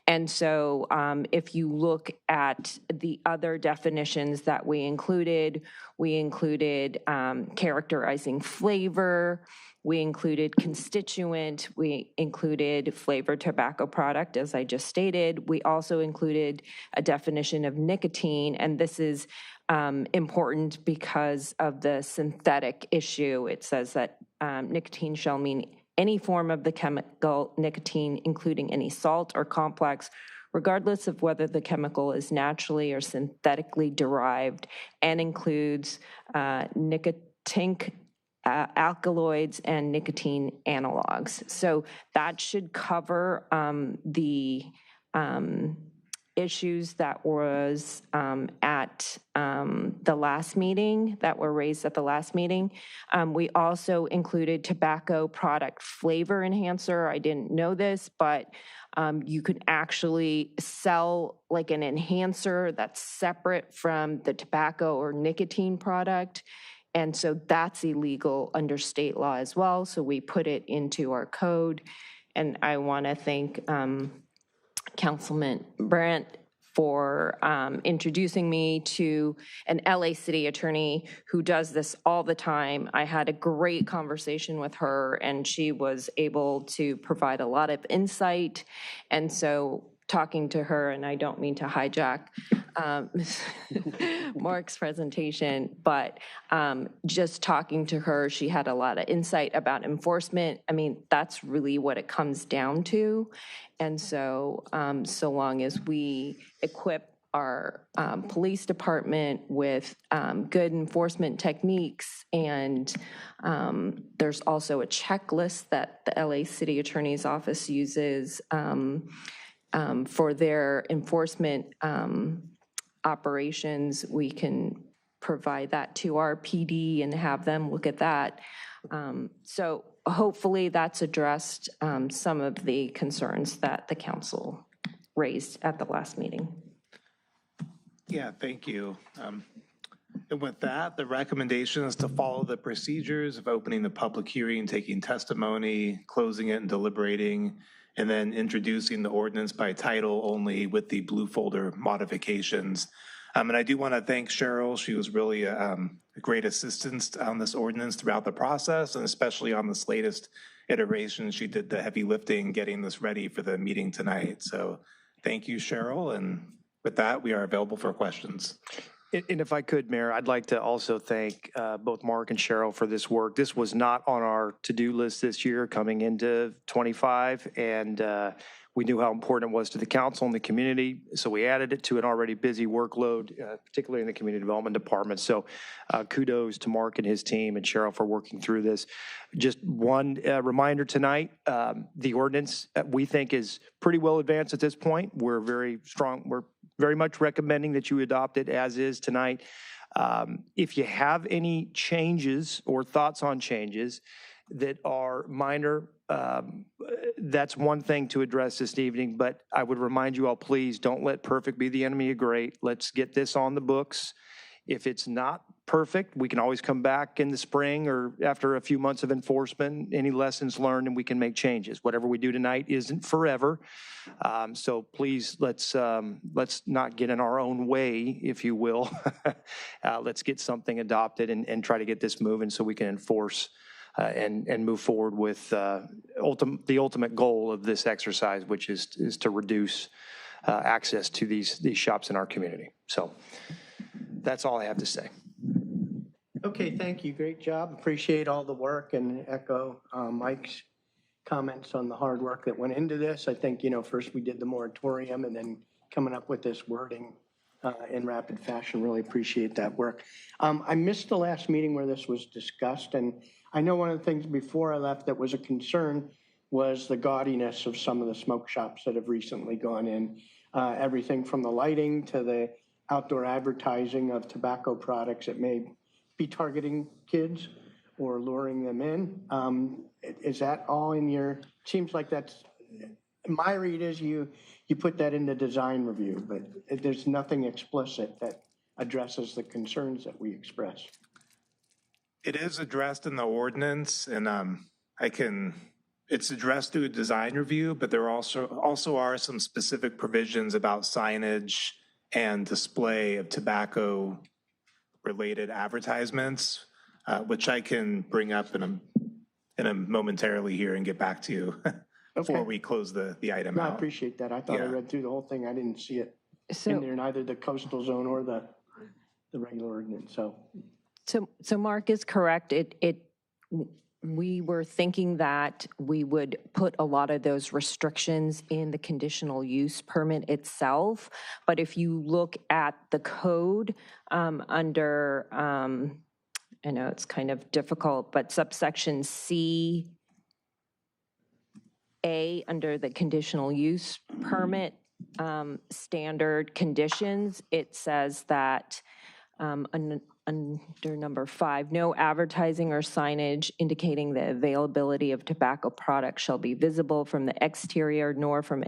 And so if you look at the other definitions that we included characterizing flavor, we included constituent, we included flavored tobacco product, as I just stated. We also included a definition of nicotine, and this is important because of the synthetic issue. It says that nicotine shall mean any form of the chemical nicotine, including any salt or complex, regardless of whether the chemical is naturally or synthetically derived, and includes nicotinic alkaloids and nicotine analogs. So that should cover the issues that was at the last meeting, that were raised at the last meeting. We also included tobacco product flavor enhancer. I didn't know this, but you could actually sell like an enhancer that's separate from the tobacco or nicotine product. And so that's illegal under state law as well. So we put it into our code. And I want to thank Councilman Brandt for introducing me to an LA city attorney who does this all the time. I had a great conversation with her, and she was able to provide a lot of insight. And so talking to her, and I don't mean to hijack Mark's presentation, but just talking to her, she had a lot of insight about enforcement. I mean, that's really what it comes down to. And so, so long as we equip our police department with good enforcement techniques, and there's also a checklist that the LA City Attorney's Office uses for their enforcement operations, we can provide that to our PD and have them look at that. So hopefully that's addressed some of the concerns that the council raised at the last meeting. Yeah, thank you. And with that, the recommendation is to follow the procedures of opening the public hearing, taking testimony, closing it and deliberating, and then introducing the ordinance by title only with the blue folder modifications. And I do want to thank Cheryl. She was really a great assistance on this ordinance throughout the process, and especially on this latest iteration. She did the heavy lifting getting this ready for the meeting tonight. So thank you, Cheryl. And with that, we are available for questions. And if I could, Mayor, I'd like to also thank both Mark and Cheryl for this work. This was not on our to-do list this year coming into 25, and we knew how important it was to the council and the community, so we added it to an already busy workload, particularly in the community development department. So kudos to Mark and his team and Cheryl for working through this. Just one reminder tonight, the ordinance we think is pretty well advanced at this point. We're very strong. We're very much recommending that you adopt it as is tonight. If you have any changes or thoughts on changes that are minor, that's one thing to address this evening, but I would remind you all, please don't let perfect be the enemy of great. Let's get this on the books. If it's not perfect, we can always come back in the spring or after a few months of enforcement, any lessons learned, and we can make changes. Whatever we do tonight isn't forever. So please, let's not get in our own way, if you will. Let's get something adopted and try to get this moving so we can enforce and move forward with the ultimate goal of this exercise, which is to reduce access to these shops in our community. So that's all I have to say. Okay, thank you. Great job. Appreciate all the work and echo Mike's comments on the hard work that went into this. I think, first we did the moratorium and then coming up with this wording in rapid fashion. Really appreciate that work. I missed the last meeting where this was discussed, and I know one of the things before I left that was a concern was the gaudiness of some of the smoke shops that have recently gone in. Everything from the lighting to the outdoor advertising of tobacco products that may be targeting kids or luring them in. Is that all in your, seems like that's, my read is you put that in the design review, but there's nothing explicit that addresses the concerns that we express. It is addressed in the ordinance, and it's addressed through a design review, but there also are some specific provisions about signage and display of tobacco-related advertisements, which I can bring up in a momentarily here and get back to you before we close the item No, out. I appreciate that. I thought I read through the whole thing. I didn't see it in there, neither the coastal zone or the regular ordinance. So Mark is correct. We were thinking that we would put a lot of those restrictions in the conditional use permit itself. But if you look at the code under, I know it's kind of difficult, but subsection C, A, under the conditional use permit standard conditions, it says that under number 5, no advertising or signage indicating the availability of tobacco products shall be visible from the exterior nor from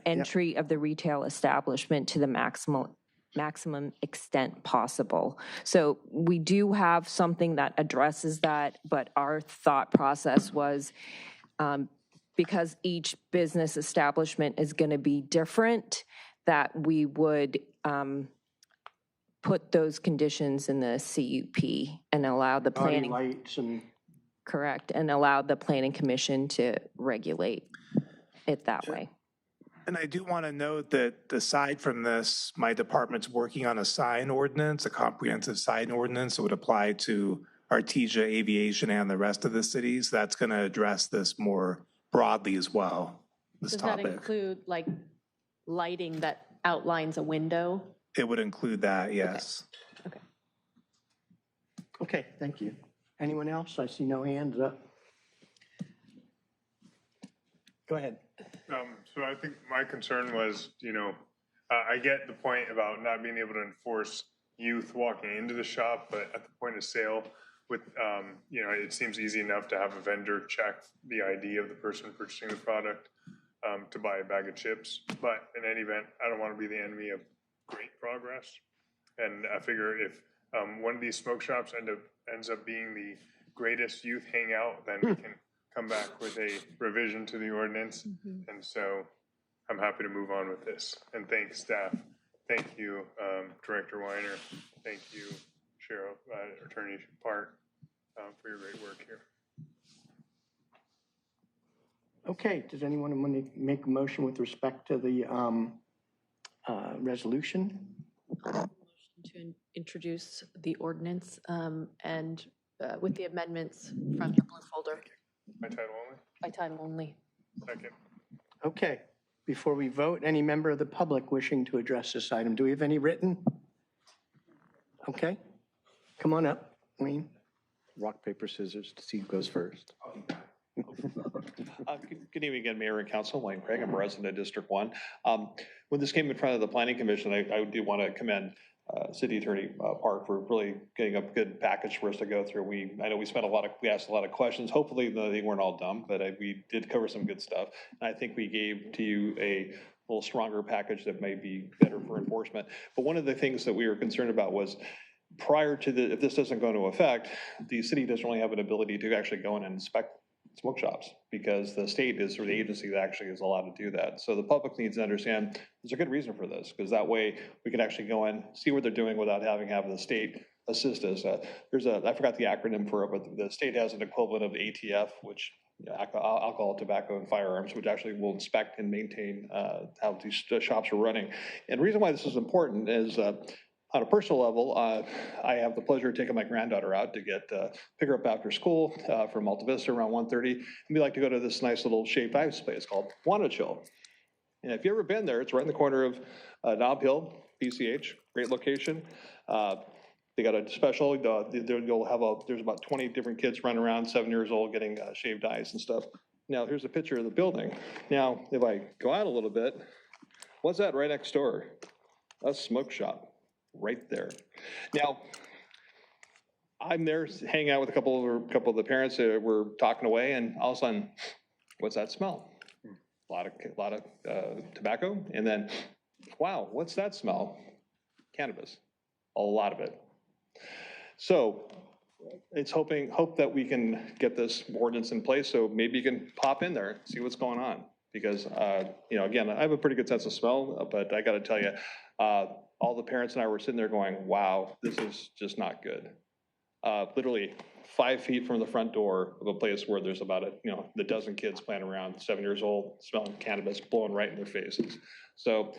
entry of the retail establishment to the maximum extent possible. So we do have something that addresses that, but our thought process was because each business establishment is going to be different, that we would put those conditions in the CUP and allow the planning. Lights and. Correct, and allow the planning commission to regulate it that way. And I do want to note that aside from this, my department's working on a sign ordinance, a comprehensive sign ordinance that would apply to Artesia, Aviation, and the rest of the cities. That's going to address this more broadly as well, this Does topic. that include like lighting that outlines a window? It would include that, yes. Okay, thank you. Anyone else? I see no hands up. Go ahead. So I think my concern was, I get the point about not being able to enforce youth walking into the shop, but at the point of sale, with, it seems easy enough to have a vendor check the ID of the person purchasing the product to buy a bag of chips. But in any event, I don't want to be the enemy of great progress. And I figure if one of these smoke shops ends up being the greatest youth hangout, then we can come back with a revision to the ordinance. And so I'm happy to move on with this. And thanks, staff. Thank you, Director Weiner. Thank you, Sheriff, Attorney Park, for your great work here. Okay, does anyone want to make a motion with respect to the resolution? To introduce the ordinance and with the amendments from your blue folder. By title only? By title only. Second. Okay, before we vote, any member of the public wishing to address this item? Do we have any written? Okay, come on up, Wayne. Rock, paper, scissors to see who goes first. Good evening again, Mayor and Council. Wayne Craig, I'm a resident of District 1. When this came in front of the Planning Commission, I do want to commend City Attorney Park for really getting a good package for us to go through. I know we asked a lot of questions. Hopefully they weren't all dumb, but we did cover some good stuff. And I think we gave to you a little stronger package that may be better for enforcement. But one of the things that we were concerned about was prior to if this doesn't go into effect, the city doesn't really have an ability to actually go in and inspect smoke shops because the state is, or the agency that actually is allowed to do that. So the public needs to understand there's a good reason for this, because that way we can actually go in, see what they're doing without having the state assist us. I forgot the acronym for it, but the state has an equivalent of the ATF, which alcohol, tobacco, and firearms, which actually will inspect and maintain how these shops are running. And the reason why this is important is on a personal level, I have the pleasure of taking my granddaughter out to pick her up after school from Alta Vista around 1:30. And we like to go to this nice little shaved ice place called Wanna Chill. And if you've ever been there, it's right in the corner of Nob Hill, PCH, great location. They got a special, there's about 20 different kids running around, 7 years old, getting shaved ice and stuff. Now, here's a picture of the building. Now, if I go out a little bit, what's that right next door? A smoke shop. Right there. Now, I'm there hanging out with a couple of the parents that were talking away, and all of a sudden, what's that smell? A lot of tobacco, and then, wow, what's that smell? Cannabis, a lot of it. So it's hope that we can get this ordinance in place, so maybe you can pop in there, see what's going on. Because, again, I have a pretty good sense of smell, but I got to tell you, all the parents and I were sitting there going, wow, this is just not good. Literally 5 feet from the front door of a place where there's about a dozen kids playing around, 7 years old, smelling cannabis, blowing right in their faces. So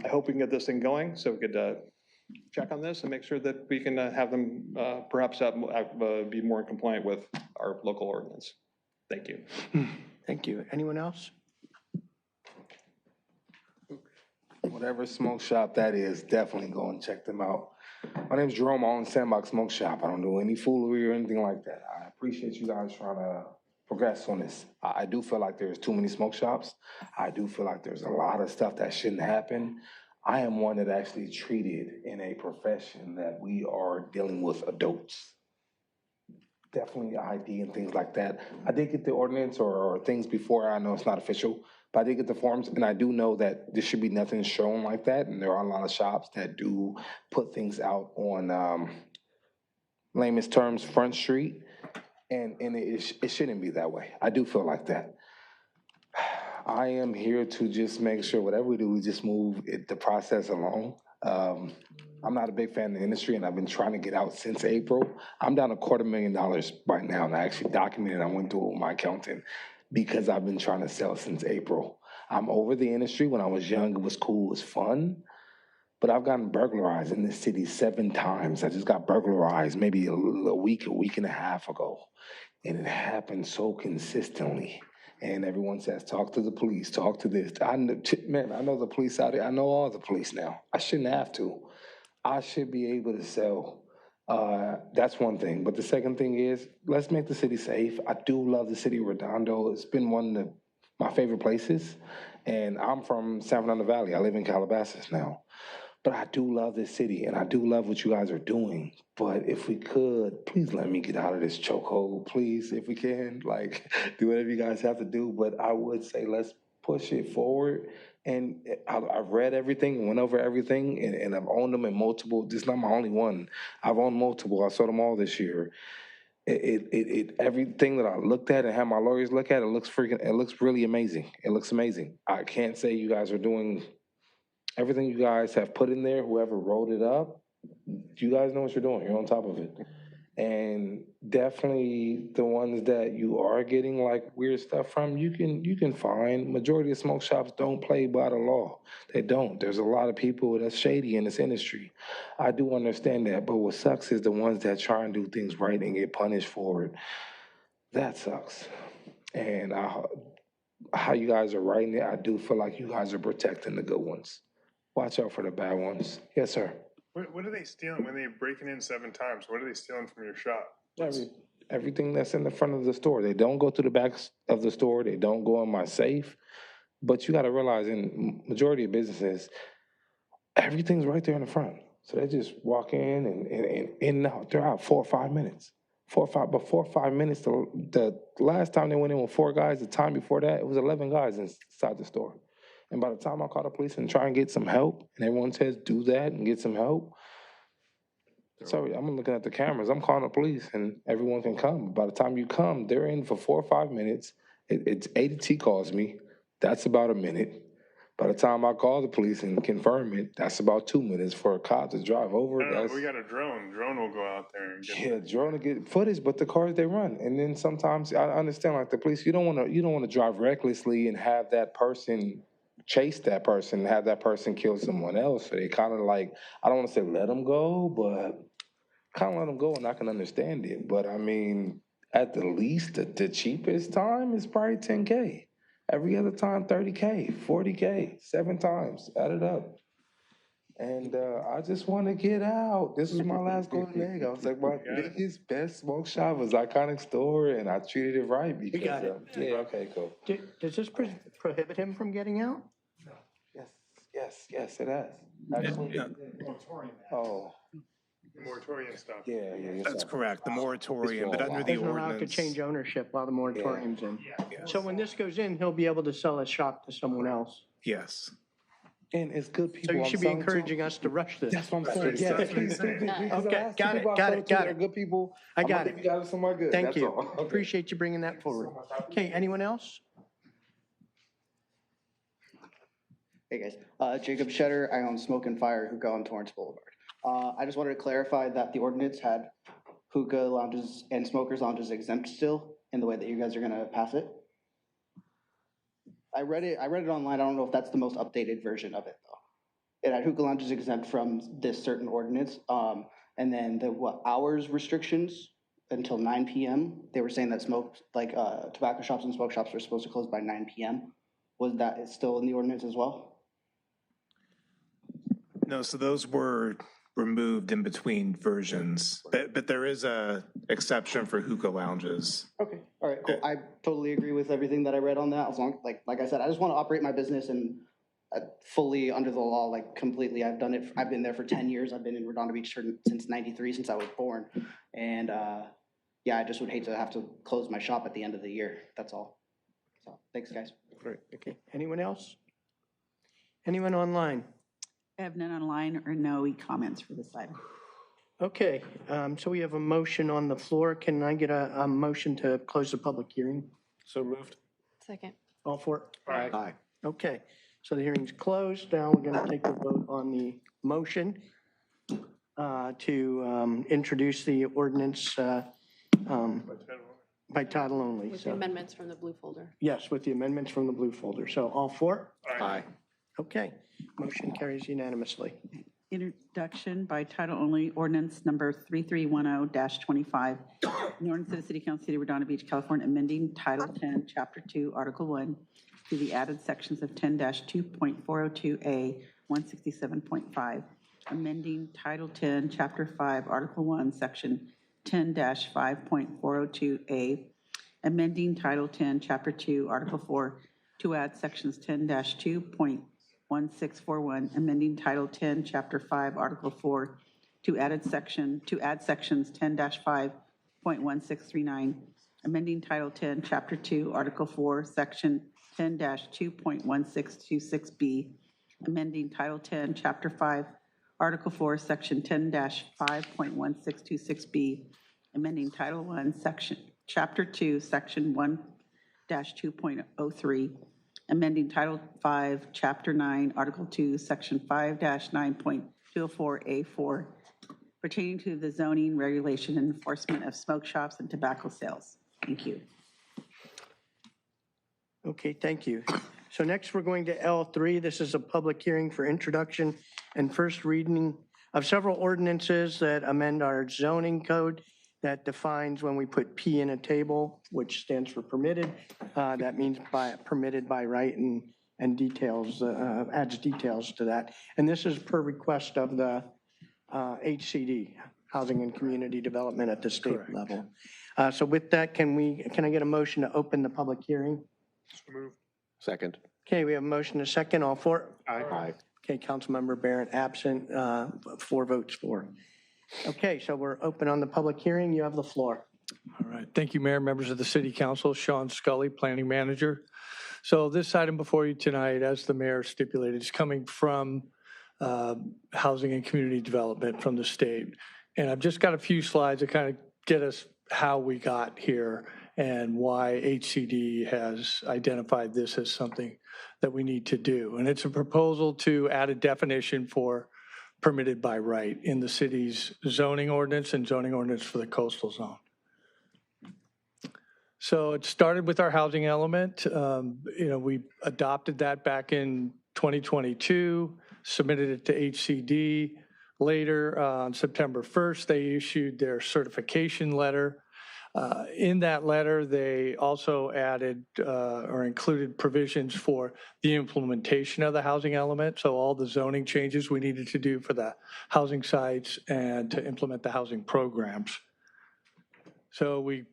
I hope we can get this thing going so we could check on this and make sure that we can have them perhaps be more compliant with our local ordinance. Thank you. Thank you. Anyone else? Whatever smoke shop that is, definitely go and check them out. My name's Jerome. I own Sandbox Smoke Shop. I don't do any foolery or anything like that. I appreciate you guys trying to progress on this. I do feel like there's too many smoke shops. I do feel like there's a lot of stuff that shouldn't happen. I am one that actually treated in a profession that we are dealing with adults. Definitely ID and things like that. I did get the ordinance or things before. I know it's not official, but I did get the forms, and I do know that there should be nothing shown like that, and there are a lot of shops that do put things out on, layman's terms, Front Street, and it shouldn't be that way. I do feel like that. I am here to just make sure whatever we do, we just move the process along. I'm not a big fan of the industry, and I've been trying to get out since April. I'm down $250,000 right now, and I actually documented. I went through it with my accountant because I've been trying to sell since April. I'm over the industry. When I was young, it was cool, it was fun, but I've gotten burglarized in this city 7 times. I just got burglarized maybe a week and a half ago, and it happened so consistently. And everyone says, talk to the police, talk to this. I know the police out there. I know all the police now. I shouldn't have to. I should be able to sell. That's one thing. But the second thing is, let's make the city safe. I do love the city of Redondo. It's been one of my favorite places. And I'm from San Fernando Valley. I live in Calabasas now. But I do love this city, and I do love what you guys are doing. But if we could, please let me get out of this chokehold, please, if we can. Do whatever you guys have to do. But I would say let's push it forward. And I've read everything, went over everything, and I've owned them in multiple. This is not my only one. I've owned multiple. I sold them all this year. Everything that I looked at and had my lawyers look at, it looks really amazing. It looks amazing. I can't say you guys are doing everything you guys have put in there. Whoever wrote it up, you guys know what you're doing. You're on top of it. And definitely the ones that you are getting weird stuff from, you can find. Majority of smoke shops don't play by the law. They don't. There's a lot of people that's shady in this industry. I do understand that, but what sucks is the ones that try and do things right and get punished for it. That sucks. And how you guys are writing it, I do feel like you guys are protecting the good ones. Watch out for the bad ones. Yes, sir. What are they stealing when they're breaking in 7 times? What are they stealing from your shop? everything that's in the front of the store. They don't go to the back of the store. They don't go in my safe. But you got to realize in majority of businesses, everything's right there in the front. So they just walk in and in and out. They're out 4 or 5 minutes. 4 or 5 minutes. The last time they went in with 4 guys, the time before that, it was 11 guys inside the store. And by the time I call the police and try and get some help, and everyone says do that and get some help, sorry, I'm looking at the cameras. I'm calling the police and everyone can come. By the time you come, they're in for 4 or 5 minutes. It's ADT calls me. That's about a minute. By the time I call the police and confirm it, that's about 2 minutes for a cop to drive over. No, we got a drone. Drone will go out there and get Drone to get footage, but the cars they run. And then sometimes I understand, like the police, you don't want to drive recklessly and have that person chase that person, have that person kill someone else. So they kind of like, I don't want to say let them go, but kind of let them go, and I can understand it. But I mean, at the least, the cheapest time is probably $10K. Every other time, $30K, $40K, 7 times. Add it up. And I just want to get out. This was my last golden egg. I was like, my biggest, best smoke shop was Iconic Store, and I treated it right because, got it. yeah, okay, cool. Does this prohibit him from getting out? Yes, it has. Actually, oh. the moratorium stuff. Yeah. That's correct, the moratorium, but under the Isn't allowed to ordinance. change ownership while the moratorium's in. So when this goes in, he'll be able to sell his shop to someone else. Yes. And it's good people. So you should be encouraging us to rush this. That's what I'm saying. Yeah, Okay, got it. They're good people. I got it. You guys are somewhere good. Thank That's you. all. Okay. Appreciate you bringing that forward. Okay, anyone else? Hey guys, Jacob Shetter, I own Smoke and Fire Hookah on Torrance Boulevard. I just wanted to clarify that the ordinance had hookah lounges and smokers lounges exempt still in the way that you guys are gonna pass it. I read it online. I don't know if that's the most updated version of it though. It had hookah lounges exempt from this certain ordinance. And then the hours restrictions until 9 p.m. They were saying that tobacco shops and smoke shops were supposed to close by 9 p.m. Was that still in the ordinance as well? No, so those were removed in between versions, but there is a exception for hookah lounges. Okay, all right, cool. I totally agree with everything that I read on that. As long, like I said, I just want to operate my business and fully under the law, like completely. I've done it. I've been there for 10 years. I've been in Redondo Beach since '93, since I was born. And yeah, I just would hate to have to close my shop at the end of the year. That's all. So thanks, guys. Great. Okay. Anyone else? Anyone online? I have none online or no comments for this item. Okay, so we have a motion on the floor. Can I get a motion to close the public hearing? So moved. Second. All for it? Aye. Okay, so the hearing's closed. Now we're going to take a vote on the motion to introduce the ordinance by title only. With the amendments from the blue folder. Yes, with the amendments from the blue folder. So all for? Aye. Okay, motion carries unanimously. Introduction by title only, ordinance number 3310-25. An ordinance of the City Council, City of Redondo Beach, California, amending Title 10, Chapter 2, Article 1 to the added sections of 10-2.402A, 167.5, amending Title 10, Chapter 5, Article 1, Section 10-5.402A, amending Title 10, Chapter 2, Article 4 to add sections 10-2.1641, amending Title 10, Chapter 5, Article 4 to add sections 10-5.1639, amending Title 10, Chapter 2, Article 4, Section 10-2.1626B, amending Title 10, Chapter 5, Article 4, Section 10-5.1626B, amending Title 1, Chapter 2, Section 1-2.03, amending Title 5, Chapter 9, Article 2, Section 5-9.204A4, pertaining to the zoning, regulation, and enforcement of smoke shops and tobacco sales. Thank you. Okay, thank you. So next we're going to L3. This is a public hearing for introduction and first reading of several ordinances that amend our zoning code that defines when we put P in a table, which stands for permitted. That means permitted by right and details, adds details to that. And this is per request of the HCD. housing and community development at the state level. So with that, can I get a motion to open the public hearing? Second. Okay, we have a motion, a second, all four? Aye. Okay, Councilmember Barrett absent, 4 votes for. Okay, so we're open on the public hearing. You have the floor. All right. Thank you, Mayor, members of the City Council. Sean Scully, Planning Manager. So this item before you tonight, as the mayor stipulated, is coming from Housing and Community Development from the state. And I've just got a few slides that kind of get us how we got here and why HCD has identified this as something that we need to do. And it's a proposal to add a definition for permitted by right in the city's zoning ordinance and zoning ordinance for the coastal zone. So it started with our housing element. We adopted that back in 2022, submitted it to HCD. Later, on September 1st, they issued their certification letter. In that letter, they also added or included provisions for the implementation of the housing element. So all the zoning changes we needed to do for the housing sites and to implement the housing programs. So we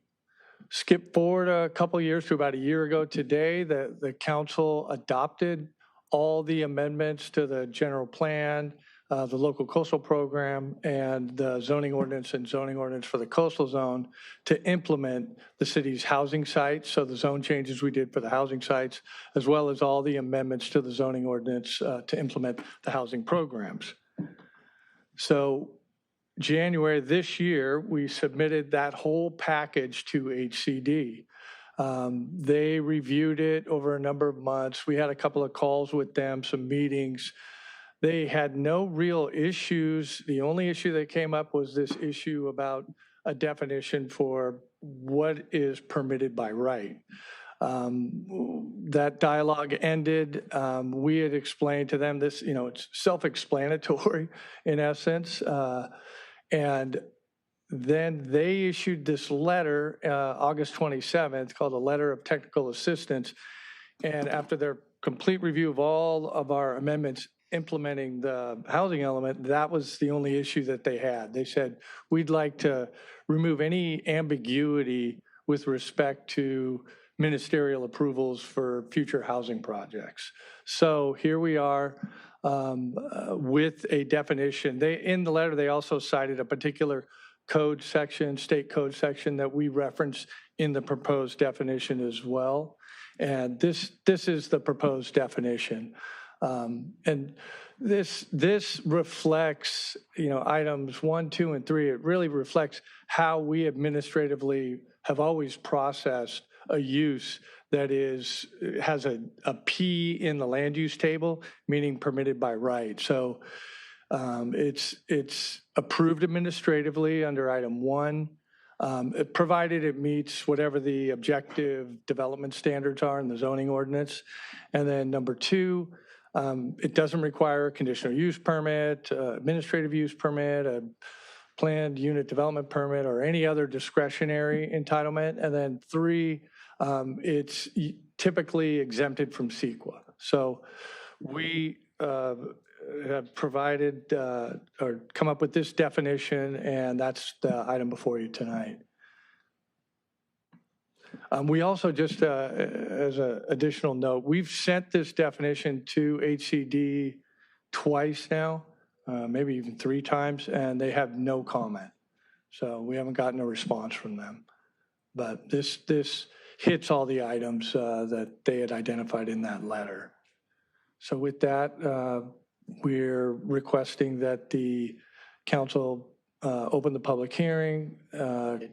skip forward a couple years to about a year ago today, the council adopted all the amendments to the general plan, the local coastal program, and the zoning ordinance and zoning ordinance for the coastal zone to implement the city's housing sites. So the zone changes we did for the housing sites, as well as all the amendments to the zoning ordinance to implement the housing programs. So January this year, we submitted that whole package to HCD. They reviewed it over a number of months. We had a couple of calls with them, some meetings. They had no real issues. The only issue that came up was this issue about a definition for what is permitted by right. That dialogue ended. We had explained to them this, it's self-explanatory in essence. And then they issued this letter, August 27th, called a Letter of Technical Assistance. And after their complete review of all of our amendments implementing the housing element, that was the only issue that they had. They said, we'd like to remove any ambiguity with respect to ministerial approvals for future housing projects. So here we are with a definition. In the letter, they also cited a particular code section, state code section that we reference in the proposed definition as well. And this is the proposed definition. And this reflects, items 1, 2, and 3. It really reflects how we administratively have always processed a use that has a P in the land use table, meaning permitted by right. So it's approved administratively under item 1, provided it meets whatever the objective development standards are in the zoning ordinance. And then number 2, it doesn't require a conditional use permit, administrative use permit, a planned unit development permit, or any other discretionary entitlement. And then 3, it's typically exempted from CEQA. So we have provided or come up with this definition, and that's the item before you tonight. We also, just as an additional note, we've sent this definition to HCD twice now, maybe even 3 times, and they have no comment. So we haven't gotten a response from them. But this hits all the items that they had identified in that letter. So with that, we're requesting that the council open the public hearing,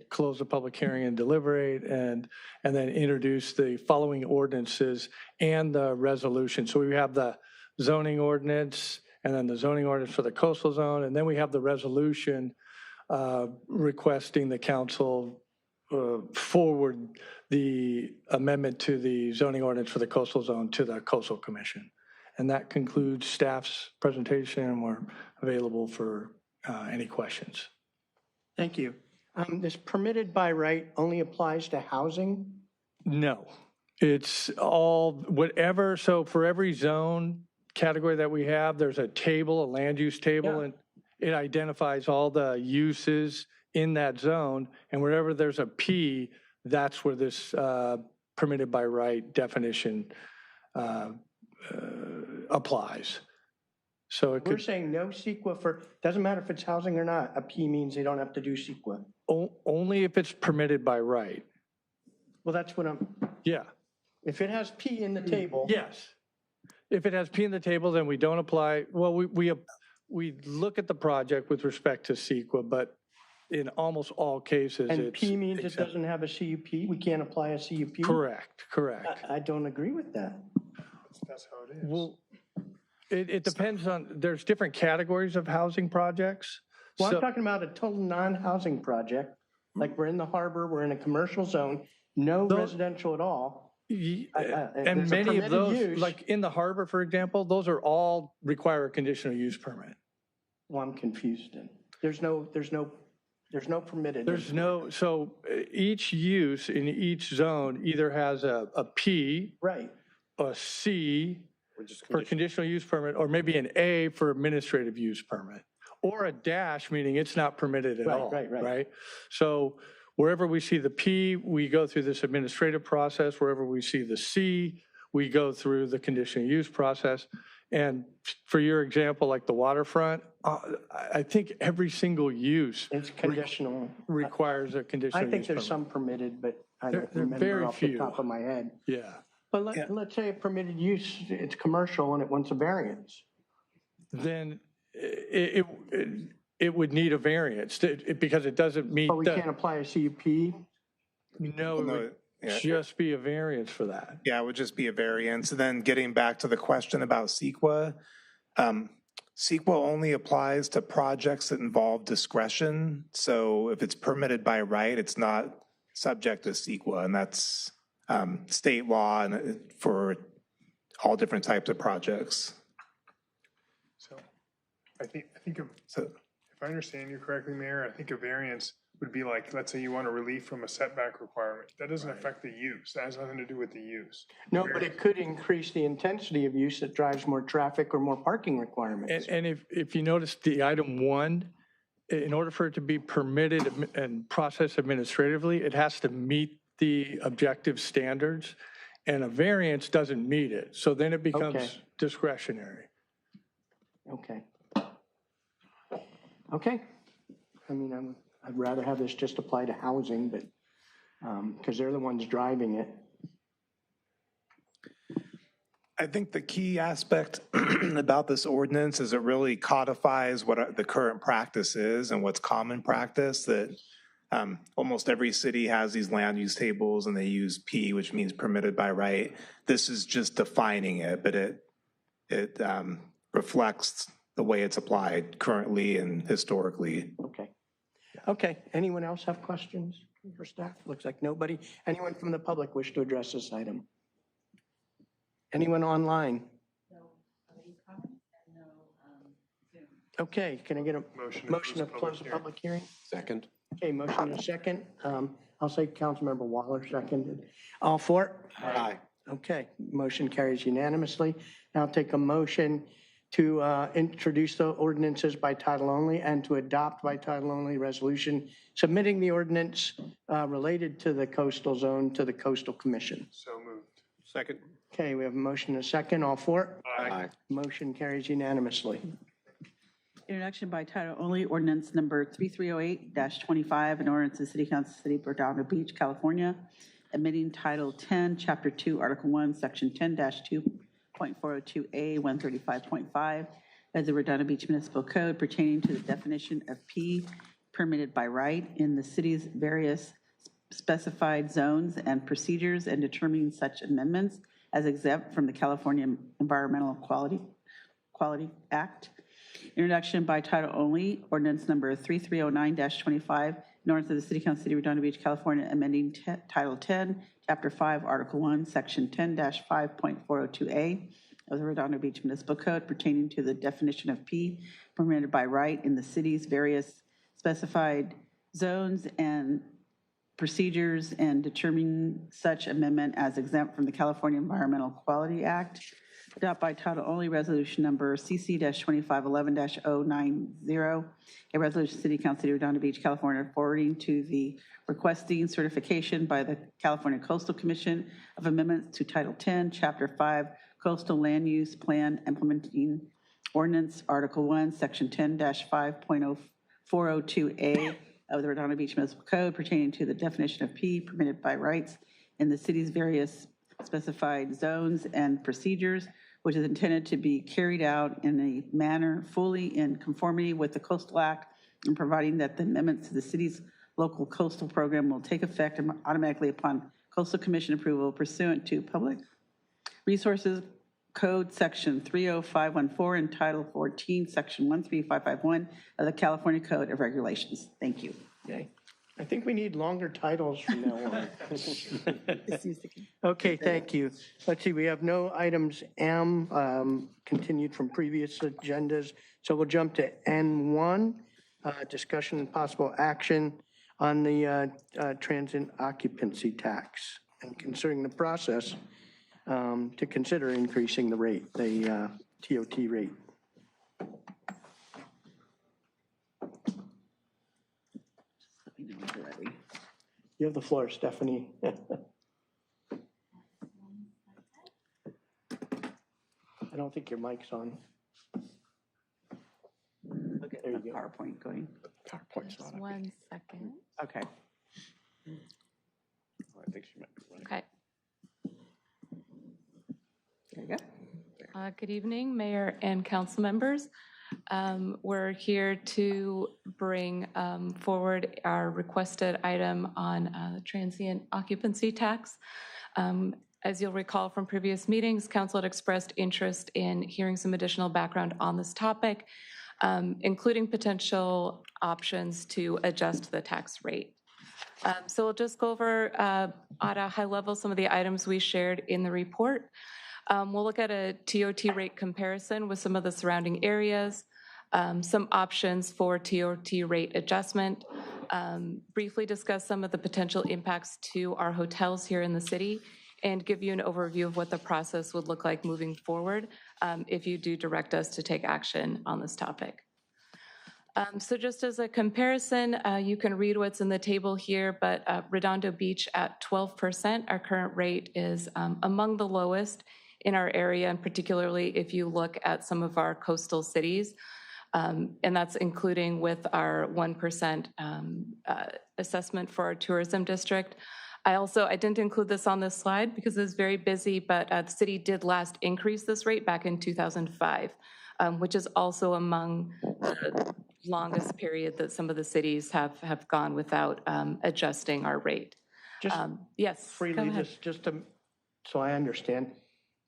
close the public hearing and deliberate, and then introduce the following ordinances and the resolution. So we have the zoning ordinance, and then the zoning ordinance for the coastal zone, and then we have the resolution requesting the council forward the amendment to the zoning ordinance for the coastal zone to the Coastal Commission. And that concludes staff's presentation, and we're available for any questions. Thank you. This permitted by right only applies to housing? No, it's all whatever. So for every zone category that we have, there's a table, a land use table, and it identifies all the uses in that zone, and wherever there's a P, that's where this permitted by right definition applies. So it We're could, saying no CEQA for, doesn't matter if it's housing or not, a P means they don't have to do CEQA. only if it's permitted by right. Well, that's what I'm, Yeah. if it has P in the table. Yes. If it has P in the table, then we don't apply. Well, we look at the project with respect to CEQA, but in almost all cases, And it's. P means it doesn't have a CUP, we can't apply a CUP? Correct. I don't agree with that. That's how it is. Well, it depends on, there's different categories of housing projects. Well, So- I'm talking about a total non-housing project, like we're in the harbor, we're in a commercial zone, no residential at all. And there's a many of permitted those, use. like in the harbor, for example, those are all require a conditional use permit. Well, I'm confused then. There's no permitted. There's no, so each use in each zone either has a P. Right. A C for conditional use permit, or maybe an A for administrative use permit, or a dash, meaning it's not permitted at all. Right. So wherever we see the P, we go through this administrative process. Wherever we see the C, we go through the conditional use process. And for your example, like the waterfront, I think every single use It's conditional. requires a conditional I use think there's permit. some permitted, but I don't They're remember very off few. the top of my head. Yeah. But let's say a permitted use, it's commercial and it wants a variance. Then it would need a variance because it doesn't meet. But we can't apply a CUP? No, it would just be a variance for that. Yeah, it would just be a variance. And then getting back to the question about CEQA, CEQA only applies to projects that involve discretion. So if it's permitted by right, it's not subject to CEQA, and that's state law and for all different types of projects. So I think if I understand you correctly, Mayor, I think a variance would be like, let's say you want a relief from a setback requirement. That doesn't affect the use. That has nothing to do with the use. No, but it could increase the intensity of use that drives more traffic or more parking requirements. And if you notice the item 1, in order for it to be permitted and processed administratively, it has to meet the objective standards, and a variance doesn't meet it. So then it becomes discretionary. Okay. I mean, I'd rather have this just apply to housing, but, because they're the ones driving it. I think the key aspect about this ordinance is it really codifies what the current practice is and what's common practice, that almost every city has these land use tables and they use P, which means permitted by right. This is just defining it, but it reflects the way it's applied currently and historically. Okay. Anyone else have questions for staff? Looks like nobody. Anyone from the public wish to address this item? Anyone online? Okay, can I get a motion to close the public hearing? Second. Okay, motion and a second. I'll say Councilmember Waller seconded. All for it? Aye. Okay, motion carries unanimously. Now I'll take a motion to introduce the ordinances by title only and to adopt by title only resolution submitting the ordinance related to the coastal zone to the Coastal Commission. So moved. Second. Okay, we have a motion and a second. All for it? Aye. Motion carries unanimously. Introduction by title only, ordinance number 3308-25, an ordinance of the City Council, City of Redondo Beach, California, amending Title 10, Chapter 2, Article 1, Section 10-2.402A 135.5 of the Redondo Beach Municipal Code pertaining to the definition of P permitted by right in the city's various specified zones and procedures, and determining such amendments as exempt from the California Environmental Quality Act. Introduction by title only, ordinance number 3309-25, an ordinance of the City Council, City of Redondo Beach, California, amending Title 10, Chapter 5, Article 1, Section 10-5.402A of the Redondo Beach Municipal Code pertaining to the definition of P permitted by right in the city's various specified zones and procedures, and determining such amendment as exempt from the California Environmental Quality Act. adopt by title only resolution number CC-2511-090, a resolution City Council City of Redondo Beach, California, forwarding to the requesting certification by the California Coastal Commission of amendments to Title 10, Chapter 5, Coastal Land Use Plan Implementing Ordinance, Article 1, Section 10-5.402A of the Redondo Beach Municipal Code pertaining to the definition of P permitted by rights in the city's various specified zones and procedures, which is intended to be carried out in a manner fully in conformity with the Coastal Act, and providing that the amendments to the city's local coastal program will take effect automatically upon Coastal Commission approval pursuant to Public Resources Code Section 30514 and Title 14, Section 13551 of the California Code of Regulations. Thank you. Okay. I think we need longer titles from now on. Okay, thank you. Let's see, we have no items M continued from previous agendas, so we'll jump to N1, discussion and possible action on the transient occupancy tax, and considering the process to consider increasing the rate, the TOT rate. You have the floor, Stephanie. I don't think your mic's on. Okay, there you go. PowerPoint going. PowerPoint's on. 1 second. Okay. I think she might be running. Okay. There you go. Good evening, Mayor and council members. We're here to bring forward our requested item on the transient occupancy tax. As you'll recall from previous meetings, council had expressed interest in hearing some additional background on this topic, including potential options to adjust the tax rate. So we'll just go over at a high level some of the items we shared in the report. We'll look at a TOT rate comparison with some of the surrounding areas, some options for TOT rate adjustment, briefly discuss some of the potential impacts to our hotels here in the city, and give you an overview of what the process would look like moving forward if you do direct us to take action on this topic. So just as a comparison, you can read what's in the table here, but Redondo Beach at 12%, our current rate is among the lowest in our area, and particularly if you look at some of our coastal cities, and that's including with our 1% assessment for our tourism district. I didn't include this on this slide because it's very busy, but the city did last increase this rate back in 2005, which is also among the longest period that some of the cities have gone without adjusting our rate. Yes, Freely, just to, so I understand,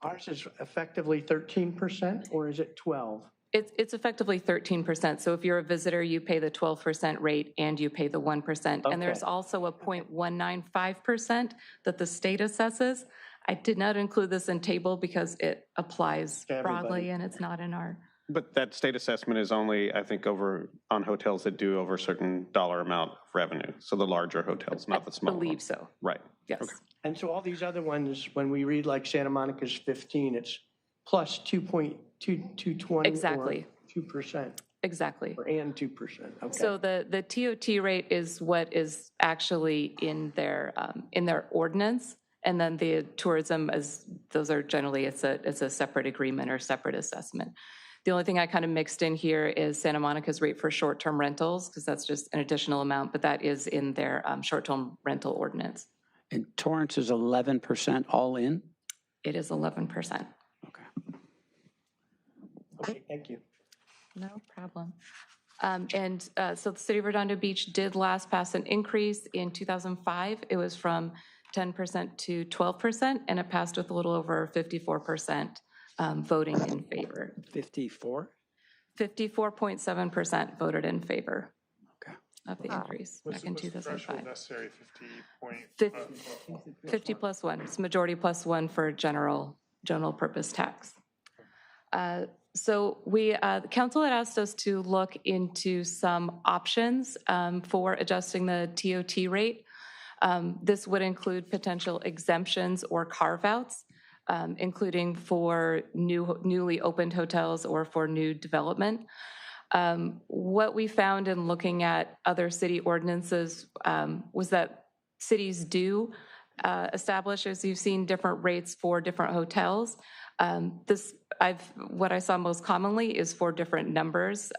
ours is effectively 13%, or is it 12? It's effectively 13%. So if you're a visitor, you pay the 12% rate and you pay the 1%. Okay. And there's also a 0.195% that the state assesses. I did not include this in table because it applies broadly and it's not in our. But that state assessment is only, I think, over on hotels that do over a certain dollar amount of revenue. So the larger hotels, not the smaller. I believe so. Right. Yes. Okay. And so all these other ones, when we read like Santa Monica's 15, it's plus 2.220. Exactly. Or 2%. Exactly. And 2%. Okay. So the TOT rate is what is actually in their ordinance. And then the tourism, as those are generally, it's a separate agreement or separate assessment. The only thing I kind of mixed in here is Santa Monica's rate for short-term rentals, because that's just an additional amount, but that is in their short-term rental ordinance. And Torrance is 11% all in? It is 11%. Okay, thank you. No problem. So the city of Redondo Beach did last pass an increase in 2005. It was from 10% to 12%, and it passed with a little over 54% voting in favor. 54? 54.7% voted in favor of the increase What's back in the threshold 2005. necessary, 50 plus one. It's majority plus one for general purpose tax. So the council had asked us to look into some options for adjusting the TOT rate. This would include potential exemptions or carve-outs. including for newly opened hotels or for new development. What we found in looking at other city ordinances was that cities do establish, as you've seen, different rates for different hotels. What I saw most commonly is for different numbers,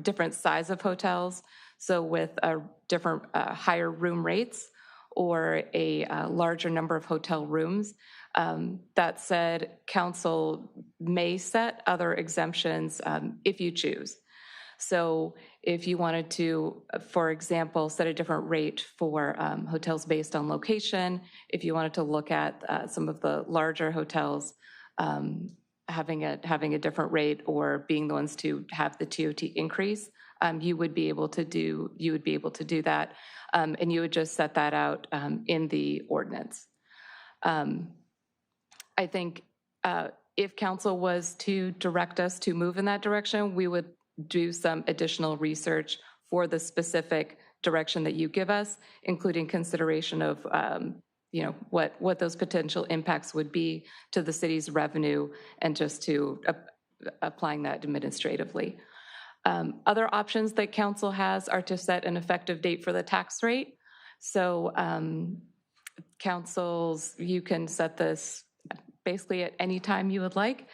different size of hotels. So with different higher room rates or a larger number of hotel rooms. That said, council may set other exemptions if you choose. So if you wanted to, for example, set a different rate for hotels based on location, if you wanted to look at some of the larger hotels having a different rate or being the ones to have the TOT increase, you would be able to do that, and you would just set that out in the ordinance. I think if council was to direct us to move in that direction, we would do some additional research for the specific direction that you give us, including consideration of what those potential impacts would be to the city's revenue and just to applying that administratively. Other options that council has are to set an effective date for the tax rate. So councils, you can set this basically at any time you would like.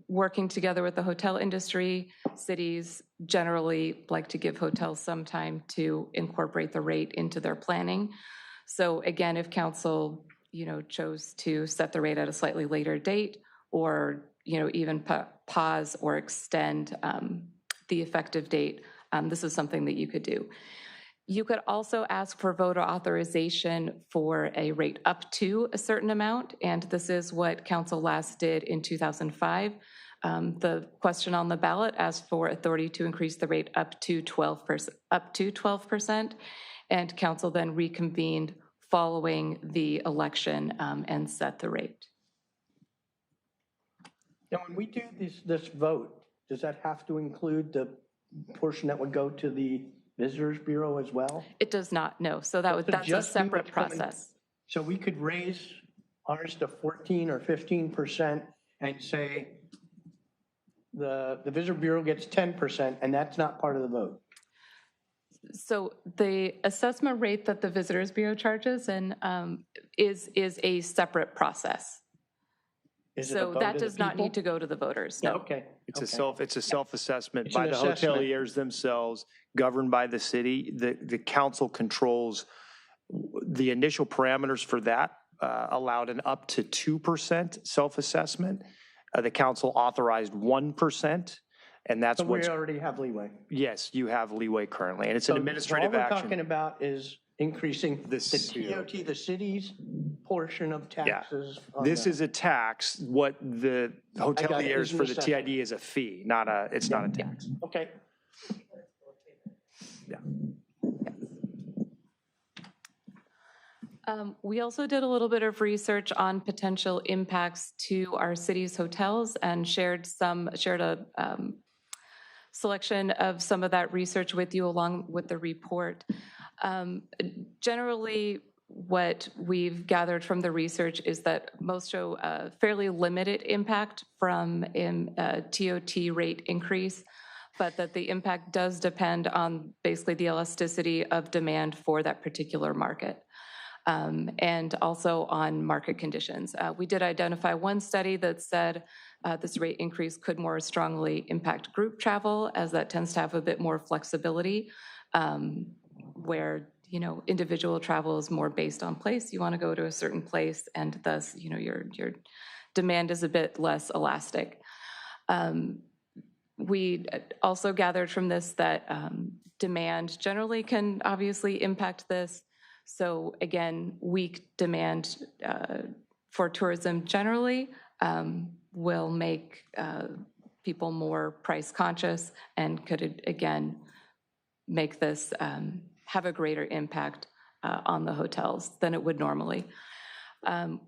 Working together with the hotel industry, cities generally like to give hotels some time to incorporate the rate into their planning. So again, if council, chose to set the rate at a slightly later date or, even pause or extend the effective date, this is something that you could do. You could also ask for voter authorization for a rate up to a certain amount, and this is what council last did in 2005. The question on the ballot asked for authority to increase the rate up to 12%, and council then reconvened following the election and set the rate. Now, when we do this vote, does that have to include the portion that would go to the Visitors Bureau as well? It does not, no. So that's a separate process. So we could raise ours to 14 or 15% and say the Visitor Bureau gets 10%, and that's not part of the vote. So the assessment rate that the Visitors Bureau charges and is a separate process. So that does not need to go to the voters. No. Okay. It's a self-assessment It's by an the assessment. hoteliers themselves, governed by the city. The council controls the initial parameters for that, allowed an up to 2% self-assessment. The council authorized 1%, and that's So we what's, already have leeway. yes, you have leeway currently, and it's an administrative All we're action. talking about is increasing the TOT, the city's portion of taxes. This is a tax. What the hoteliers It's an for the assessment. TID is a fee, it's not a tax. Okay. Yeah. We also did a little bit of research on potential impacts to our city's hotels and shared a selection of some of that research with you along with the report. Generally, what we've gathered from the research is that most show a fairly limited impact from a TOT rate increase, but that the impact does depend on basically the elasticity of demand for that particular market. And also on market conditions. We did identify one study that said this rate increase could more strongly impact group travel, as that tends to have a bit more flexibility, where individual travel is more based on place. You want to go to a certain place, and thus your demand is a bit less elastic. We also gathered from this that demand generally can obviously impact this. So again, weak demand for tourism generally will make people more price conscious and could again make this have a greater impact on the hotels than it would normally. There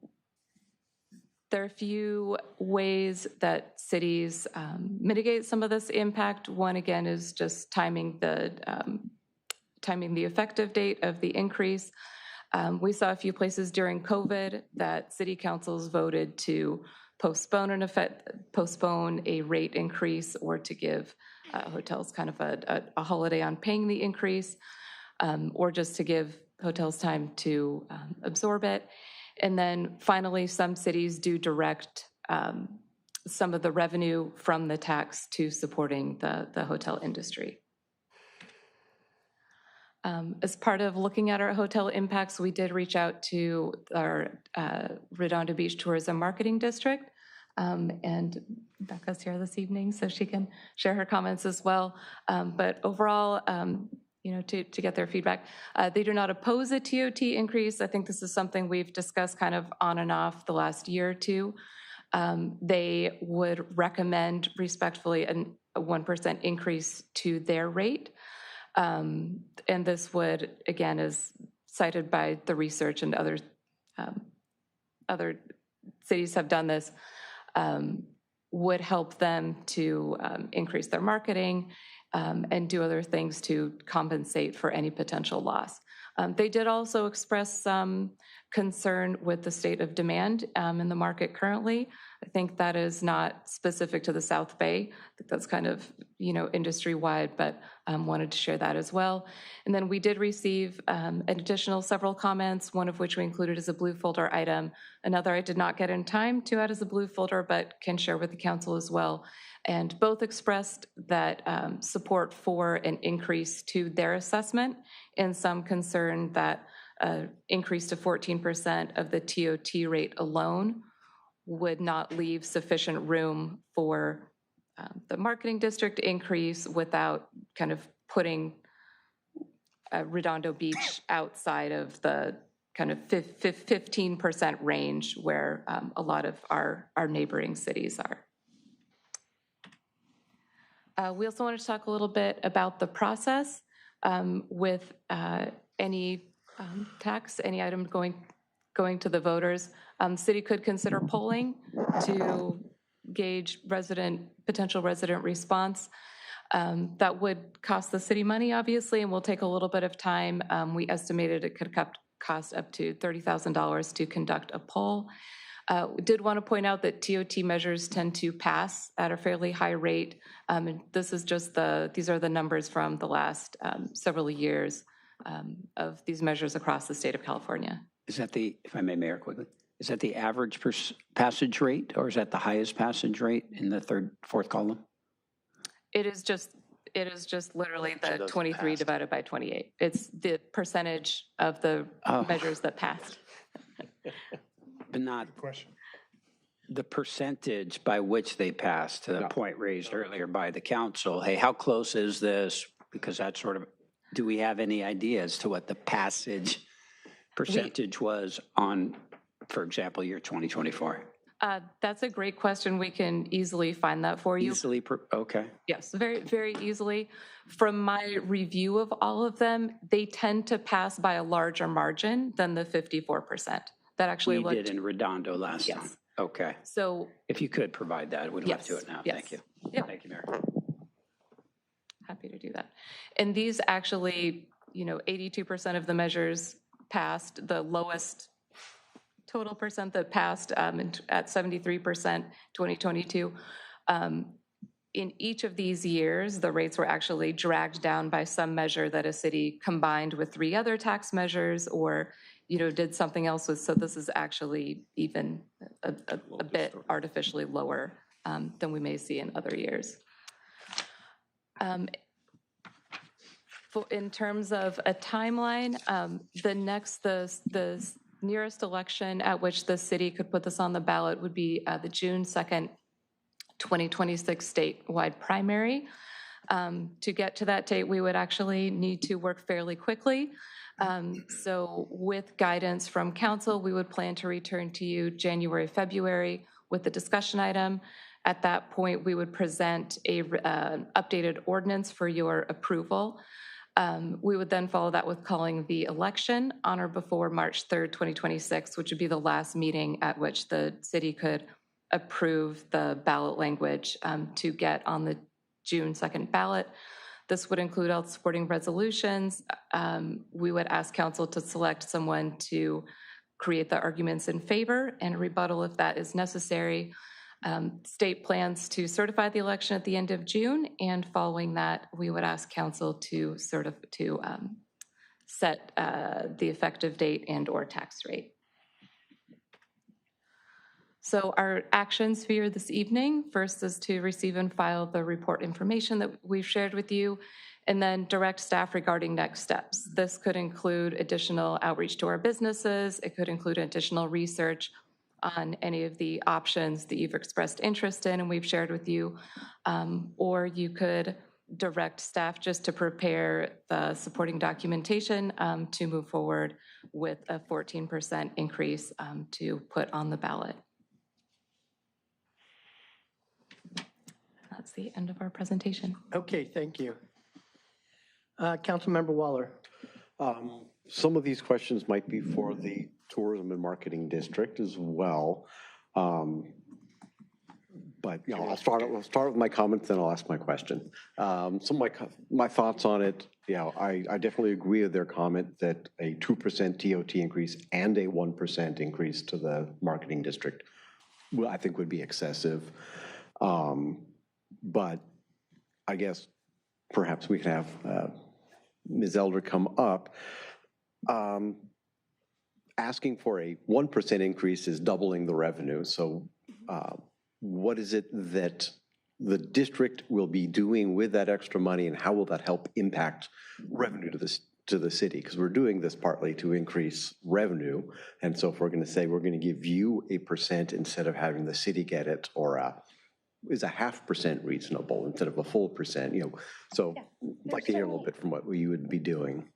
are a few ways that cities mitigate some of this impact. One again is just timing the effective date of the increase. We saw a few places during COVID that city councils voted to postpone a rate increase or to give hotels kind of a holiday on paying the increase, or just to give hotels time to absorb it. And then finally, some cities do direct some of the revenue from the tax to supporting the hotel industry. As part of looking at our hotel impacts, we did reach out to our Redondo Beach Tourism Marketing District. And Becca's here this evening, so she can share her comments as well. But overall, to get their feedback, they do not oppose a TOT increase. I think this is something we've discussed kind of on and off the last year or two. They would recommend respectfully a 1% increase to their rate. And this would, again, as cited by the research and other cities have done this, would help them to increase their marketing and do other things to compensate for any potential loss. They did also express some concern with the state of demand in the market currently. I think that is not specific to the South Bay. I think that's kind of, industry-wide, but wanted to share that as well. And then we did receive an additional several comments, one of which we included as a blue folder item. Another I did not get in time to add as a blue folder, but can share with the council as well. And both expressed that support for an increase to their assessment and some concern that increase to 14% of the TOT rate alone would not leave sufficient room for the marketing district increase without kind of putting Redondo Beach outside of the kind of 15% range where a lot of our neighboring cities are. We also wanted to talk a little bit about the process with any tax, any item going to the voters. City could consider polling to gauge potential resident response. That would cost the city money, obviously, and will take a little bit of time. We estimated it could cost up to $30,000 to conduct a poll. We did want to point out that TOT measures tend to pass at a fairly high rate. And this is these are the numbers from the last several years of these measures across the state of California. Is that if I may, Mayor, quickly, is that the average passage rate, or is that the highest passage rate in the fourth column? It is just literally the 23 divided by 28. It's the percentage of the measures that passed. But not the percentage by which they passed, to the point raised earlier by the council. Hey, how close is this? Because that do we have any idea as to what the passage percentage was on, for example, year 2024? That's a great question. We can easily find that for you. Easily, okay. Yes, very, very easily. From my review of all of them, they tend to pass by a larger margin than the 54%. That actually we did in Redondo last time. Okay. So if you could provide that, we'd love to do it now. Thank you. Yeah. Thank you, Mayor. Happy to do that. And these actually, 82% of the measures passed. The lowest total percent that passed at 73%, 2022. In each of these years, the rates were actually dragged down by some measure that a city combined with 3 other tax measures or did something else with. So this is actually even a bit artificially lower than we may see in other years. In terms of a timeline, the nearest election at which the city could put this on the ballot would be the June 2nd, 2026 statewide primary. To get to that date, we would actually need to work fairly quickly. So with guidance from council, we would plan to return to you January, February with the discussion item. At that point, we would present an updated ordinance for your approval. We would then follow that with calling the election on or before March 3rd, 2026, which would be the last meeting at which the city could approve the ballot language to get on the June 2nd ballot. This would include all supporting resolutions. We would ask council to select someone to create the arguments in favor and rebuttal if that is necessary. State plans to certify the election at the end of June, and following that, we would ask council to set the effective date and or tax rate. So our actions for you this evening, first is to receive and file the report information that we've shared with you, and then direct staff regarding next steps. This could include additional outreach to our businesses. It could include additional research on any of the options that you've expressed interest in and we've shared with you. Or you could direct staff just to prepare the supporting documentation to move forward with a 14% increase to put on the ballot. That's the end of our presentation. Okay, thank you. Councilmember Waller. Some of these questions might be for the Tourism and Marketing District as well. But you know, I'll start with my comments, then I'll ask my question. Some of my thoughts on it, I definitely agree with their comment that a 2% TOT increase and a 1% increase to the marketing district, I think would be excessive. But I guess perhaps we can have Ms. Elder come up. Asking for a 1% increase is doubling the revenue. So what is it that the district will be doing with that extra money, and how will that help impact revenue to the city? Because we're doing this partly to increase revenue. And so if we're going to say we're going to give you a percent instead of having the city get it, or is a 0.5% reasonable instead of a full percent? So I'd like to hear a little bit from what you would be doing.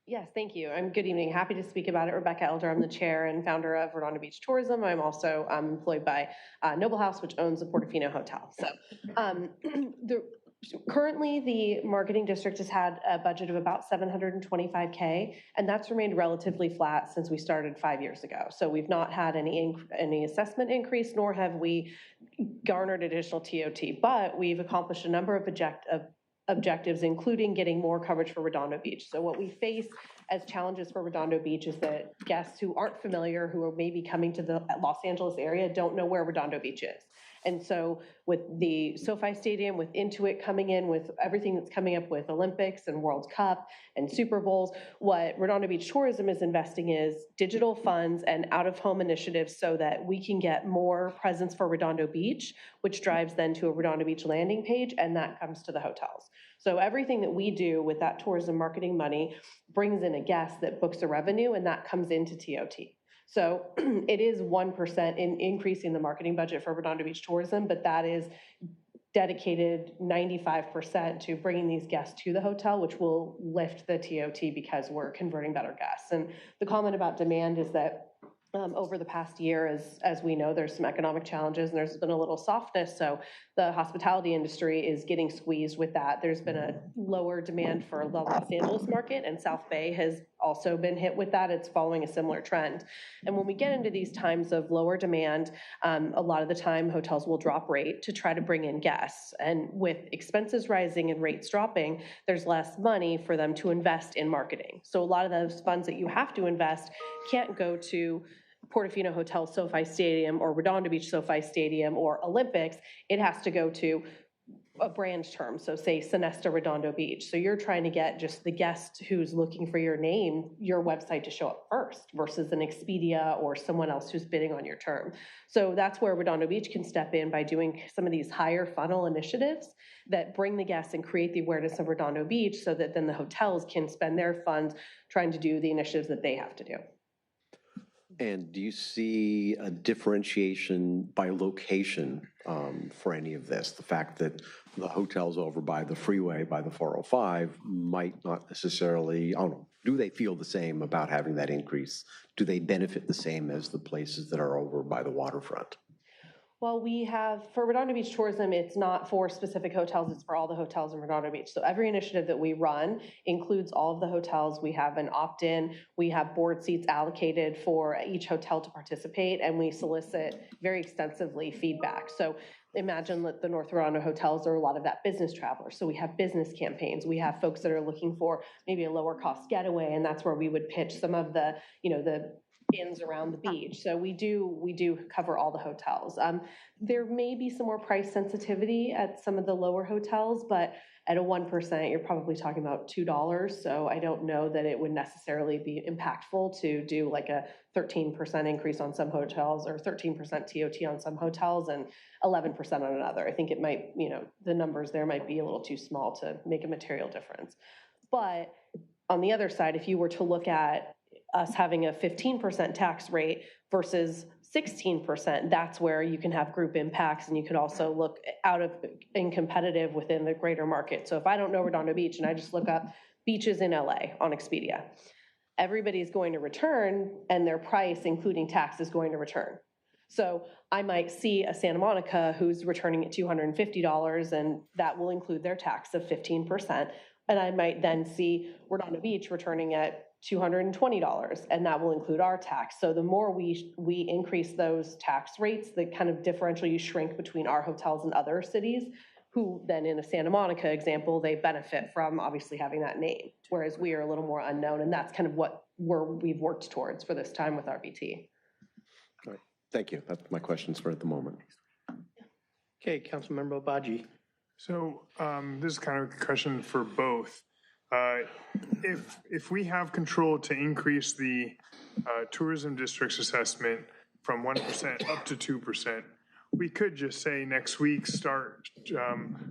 Yes, thank you. Good evening. Happy to speak about it. Rebecca Elder. I'm the chair and founder of Redondo Beach Tourism. I'm also employed by Noble House, which owns the Portofino Hotel. So currently, the marketing district has had a budget of about $725K, and that's remained relatively flat since we started 5 years ago. So we've not had any assessment increase, nor have we garnered additional TOT, but we've accomplished a number of objectives, including getting more coverage for Redondo Beach. So what we face as challenges for Redondo Beach is that guests who aren't familiar, who are maybe coming to the Los Angeles area, don't know where Redondo Beach is. And so with the SoFi Stadium, with Intuit coming in, with everything that's coming up with Olympics and World Cup and Super Bowls, what Redondo Beach Tourism is investing is digital funds and out-of-home initiatives so that we can get more presence for Redondo Beach, which drives then to a Redondo Beach landing page, and that comes to the hotels. So everything that we do with that tourism marketing money brings in a guest that books a revenue, and that comes into TOT. So it is 1% in increasing the marketing budget for Redondo Beach Tourism, but that is dedicated 95% to bringing these guests to the hotel, which will lift the TOT because we're converting better guests. And the comment about demand is that over the past year, as we know, there's some economic challenges and there's been a little softness. So the hospitality industry is getting squeezed with that. There's been a lower demand for the Los Angeles market, and South Bay has also been hit with that. It's following a similar trend. And when we get into these times of lower demand, a lot of the time hotels will drop rate to try to bring in guests. And with expenses rising and rates dropping, there's less money for them to invest in marketing. So a lot of those funds that you have to invest can't go to Portofino Hotel SoFi Stadium or Redondo Beach SoFi Stadium or Olympics. It has to go to a brand term, so say Sonesta Redondo Beach. So you're trying to get just the guest who's looking for your name, your website to show up first versus an Expedia or someone else who's bidding on your term. So that's where Redondo Beach can step in by doing some of these higher funnel initiatives that bring the guests and create the awareness of Redondo Beach so that then the hotels can spend their funds trying to do the initiatives that they have to do. And do you see a differentiation by location for any of this? The fact that the hotels over by the freeway, by the 405, might not necessarily, I don't know, do they feel the same about having that increase? Do they benefit the same as the places that are over by the waterfront? Well, we have, for Redondo Beach Tourism, it's not for specific hotels, it's for all the hotels in Redondo Beach. So every initiative that we run includes all of the hotels. We have an opt-in, we have board seats allocated for each hotel to participate, and we solicit very extensively feedback. So imagine that the North Redondo hotels are a lot of that business travelers. So we have business campaigns. We have folks that are looking for maybe a lower cost getaway, and that's where we would pitch some of the, the inns around the beach. So we do cover all the hotels. There may be some more price sensitivity at some of the lower hotels, but at a 1%, you're probably talking about $2. So I don't know that it would necessarily be impactful to do like a 13% increase on some hotels or 13% TOT on some hotels and 11% on another. I think it might, the numbers there might be a little too small to make a material difference. But on the other side, if you were to look at us having a 15% tax rate versus 16%, that's where you can have group impacts, and you could also look in competitive within the greater market. So if I don't know Redondo Beach and I just look up beaches in LA on Expedia, everybody's going to return, and their price, including tax, is going to return. So I might see a Santa Monica who's returning at $250, and that will include their tax of 15%. And I might then see Redondo Beach returning at $220, and that will include our tax. So the more we increase those tax rates, the kind of differential you shrink between our hotels and other cities, who then in a Santa Monica example, they benefit from obviously having that name, whereas we are a little more unknown, and that's kind of where we've worked towards for this time with RBT. All right. Thank you. That's my questions for at the moment. Okay, Councilmember Obaji. So this is kind of a question for both. If we have control to increase the tourism district's assessment from 1% up to 2%, we could just say next week start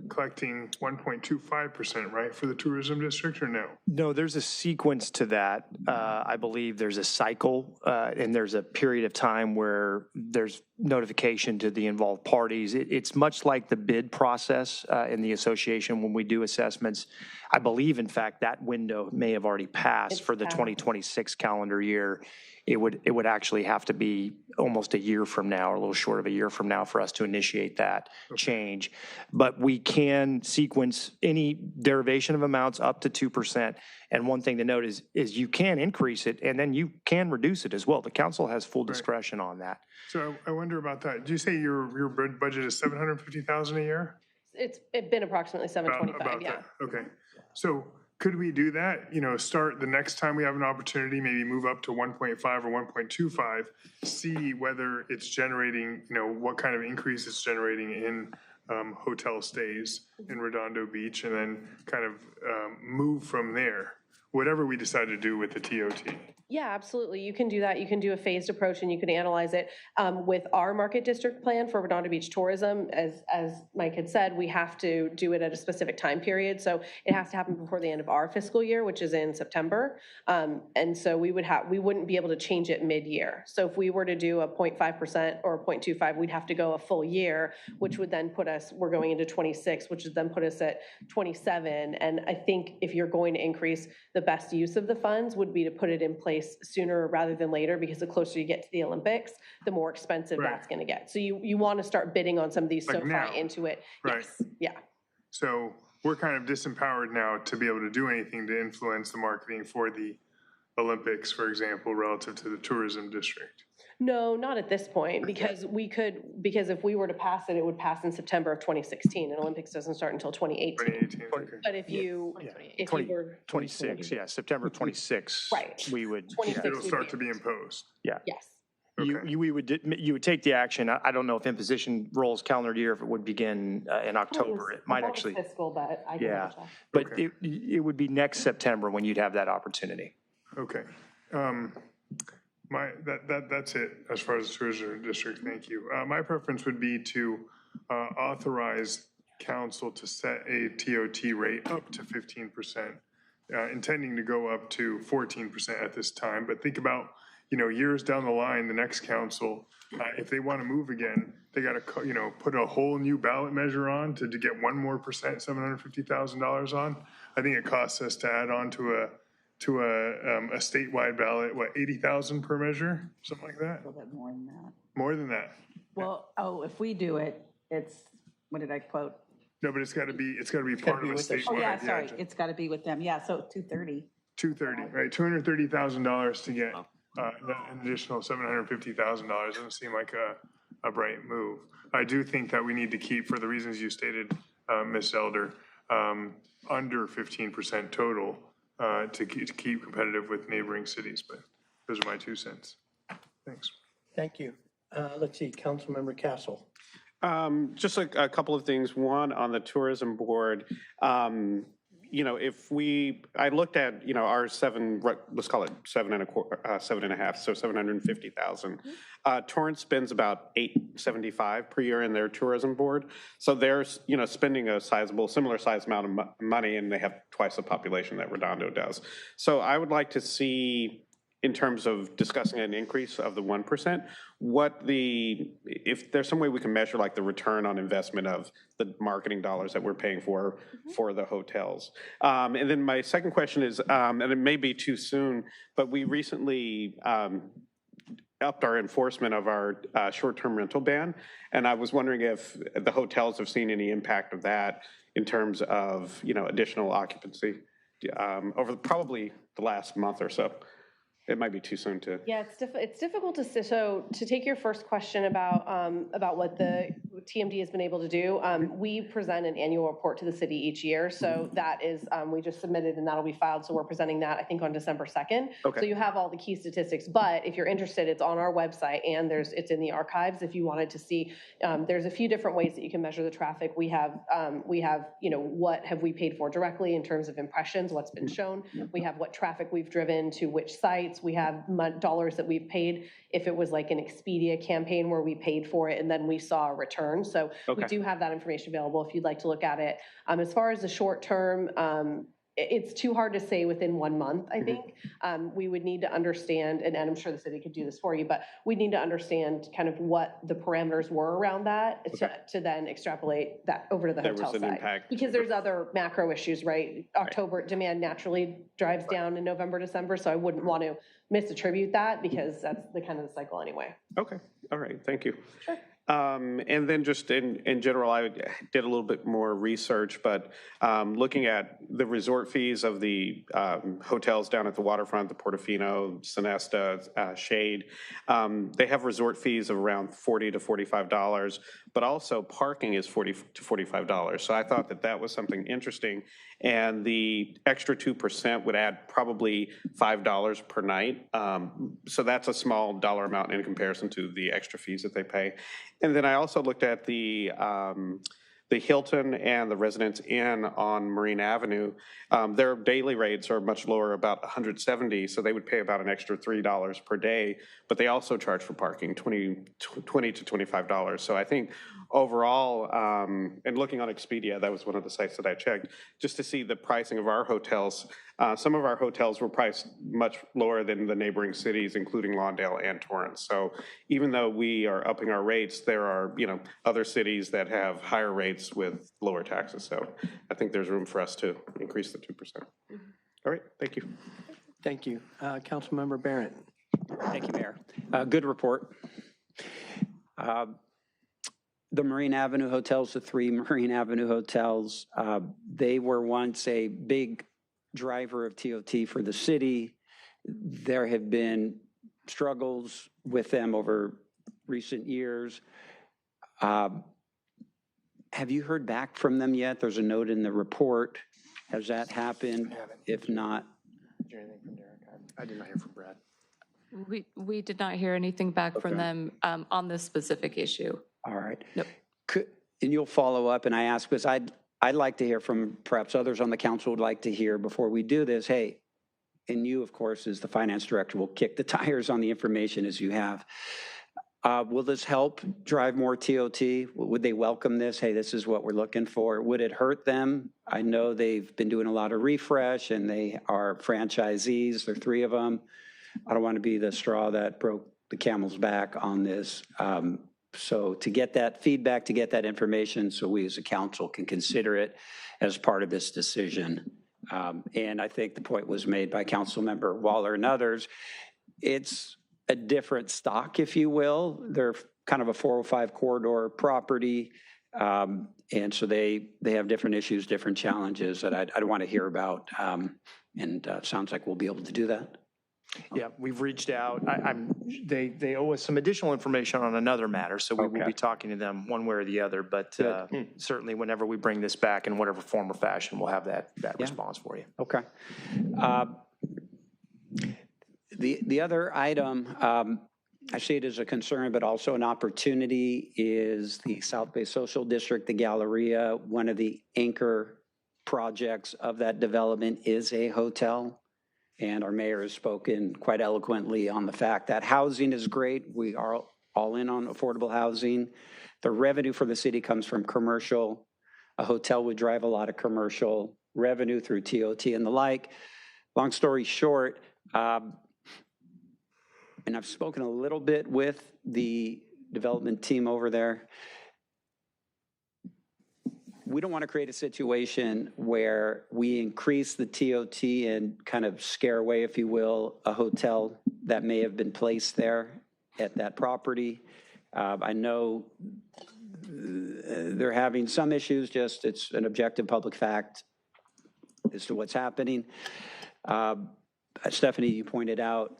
collecting 1.25%, right, for the tourism district, or no? No, there's a sequence to that. I believe there's a cycle, and there's a period of time where there's notification to the involved parties. It's much like the bid process in the association when we do assessments. I believe, in fact, that window may have already passed for the 2026 calendar year. It would actually have to be almost a year from now, or a little short of a year from now, for us to initiate that change. But we can sequence any derivation of amounts up to 2%. And one thing to note is you can increase it, and then you can reduce it as well. The council has full discretion on that. So I wonder about that. Do you say your budget is $750,000 a year? It's been approximately 725, about yeah. that. Okay. So could we do that? Start the next time we have an opportunity, maybe move up to 1.5 or 1.25, see whether it's generating, what kind of increase it's generating in hotel stays in Redondo Beach, and then kind of move from there, whatever we decide to do with the TOT. Yeah, absolutely. You can do that. You can do a phased approach, and you can analyze it. With our market district plan for Redondo Beach tourism, as Mike had said, we have to do it at a specific time period. So it has to happen before the end of our fiscal year, which is in September. And so we wouldn't be able to change it mid-year. So if we were to do a 0.5% or a 0.25, we'd have to go a full year, which would then put us, we're going into 26, which would then put us at 27. And I think if you're going to increase, the best use of the funds would be to put it in place sooner rather than later, because the closer you get to the Olympics, the more expensive that's going to get. So you want to start bidding on some of these so far into it. Right. Yes. Yeah. So we're kind of disempowered now to be able to do anything to influence the marketing for the Olympics, for example, relative to the tourism district. No, not at this point, because because if we were to pass it, it would pass in September of 2016, and Olympics doesn't start until 2018. Okay. But if you were 26, yeah, September 26. Right. We would. It'll start to be imposed. Yeah. Yes. You would take the action. I don't know if imposition rolls calendar year, if it would begin in October. It might actually. Fiscal, but I can Yeah, check. but it would be next September when you'd have that opportunity. Okay. That's it as far as the tourism district. Thank you. My preference would be to authorize council to set a TOT rate up to 15%, intending to go up to 14% at this time. But think about, years down the line, the next council, if they want to move again, they got to, put a whole new ballot measure on to get 1 more %, $750,000 on. I think it costs us to add on to to a statewide ballot, what, 80,000 per measure, something like that? A little bit more than that. More than that? Well, if we do it, it's, what did I quote? No, but it's got to be part of the statewide. Oh, yeah, sorry, it's got to be with them, yeah, so 230. 230, right, $230,000 to get an additional $750,000 doesn't seem like a bright move. I do think that we need to keep, for the reasons you stated, Ms. Elder, under 15% total to keep competitive with neighboring cities, but those are my 2 cents. Thanks. Thank you. Let's see, Councilmember Castle. Just a couple of things. One, on the tourism board, I looked at, our let's call it 7.25, so 750,000. Torrance spends about $875 per year in their tourism board. So they're, spending a similar size amount of money, and they have twice the population that Redondo does. So I would like to see, in terms of discussing an increase of the 1%, if there's some way we can measure like the return on investment of the marketing dollars that we're paying for the hotels. And then my second question is, and it may be too soon, but we recently upped our enforcement of our short-term rental ban. And I was wondering if the hotels have seen any impact of that in terms of, additional occupancy over probably the last month or so. It might be too soon to. Yeah, it's difficult to take your first question about what the TMD has been able to do. We present an annual report to the city each year, so that is we just submitted and that'll be filed. So we're presenting that I think on December 2nd. Okay. So you have all the key statistics. But if you're interested, it's on our website and it's in the archives. If you wanted to see, there's a few different ways that you can measure the traffic. We have what have we paid for directly in terms of impressions, what's been shown. We have what traffic we've driven to which sites. We have dollars that we've paid if it was like an Expedia campaign where we paid for it and then we saw a return. So we do have that information available if you'd like to look at it. As far as the short term, it's too hard to say within 1 month, I think. We would need to understand, and I'm sure the city could do this for you, but we need to understand kind of what the parameters were around that to then extrapolate that over to the hotel side. Impact. Because there's other macro issues, right? October demand naturally drives down in November, December, so I wouldn't want to misattribute that because that's the kind of the cycle anyway. Okay, all right, thank you. Sure. And then just in general, I did a little bit more research, but looking at the resort fees of the hotels down at the waterfront, the Portofino, Sonesta, Shade, they have resort fees of around $40 to $45, but also parking is $40 to $45. So I thought that was something interesting. And the extra 2% would add probably $5 per night. So that's a small dollar amount in comparison to the extra fees that they pay. And then I also looked at the Hilton and the Residence Inn on Marine Avenue. Their daily rates are much lower, about $170, so they would pay about an extra $3 per day, but they also charge for parking, $20 to $25. So I think overall, and looking on Expedia, that was one of the sites that I checked, just to see the pricing of our hotels. Some of our hotels were priced much lower than the neighboring cities, including Lawndale and Torrance. So even though we are upping our rates, there are other cities that have higher rates with lower taxes. So I think there's room for us to increase the 2%. All right, thank you. Thank you. Councilmember Barrett. Thank you, Mayor. Good report. The Marine Avenue hotels, the 3 Marine Avenue hotels, they were once a big driver of TOT for the city. There have been struggles with them over recent years. Have you heard back from them yet? There's a note in the report. Has that happened? If not. Did you hear anything from Derek? I did not hear from Brad. We did not hear anything back from them on this specific issue. All right. Nope. And you'll follow up, and I ask because I'd like to hear from perhaps others on the council would like to hear before we do this. Hey, and you, of course, as the finance director, will kick the tires on the information as you have. Will this help drive more TOT? Would they welcome this? Hey, this is what we're looking for. Would it hurt them? I know they've been doing a lot of refresh, and they are franchisees. There are 3 of them. I don't want to be the straw that broke the camel's back on this. So to get that feedback, to get that information, so we as a council can consider it as part of this decision, And I think the point was made by Councilmember Waller and others. It's a different stock, if you will. They're kind of a 405 corridor property. And so they have different issues, different challenges that I'd want to hear about. And sounds like we'll be able to do that. Yeah, we've reached out. They owe us some additional information on another matter, so we will be talking to them one way or the other. But certainly whenever we bring this back in whatever form or fashion, we'll have that response for you. Okay. The other item, I see it as a concern, but also an opportunity, is the South Bay Social District, the Galleria. One of the anchor projects of that development is a hotel. And our mayor has spoken quite eloquently on the fact that housing is great. We are all in on affordable housing. The revenue for the city comes from commercial. A hotel would drive a lot of commercial revenue through TOT and the like. Long story short, and I've spoken a little bit with the development team over there. We don't want to create a situation where we increase the TOT and kind of scare away, if you will, a hotel that may have been placed there at that property. I know they're having some issues, just it's an objective public fact as to what's happening. Stephanie, you pointed out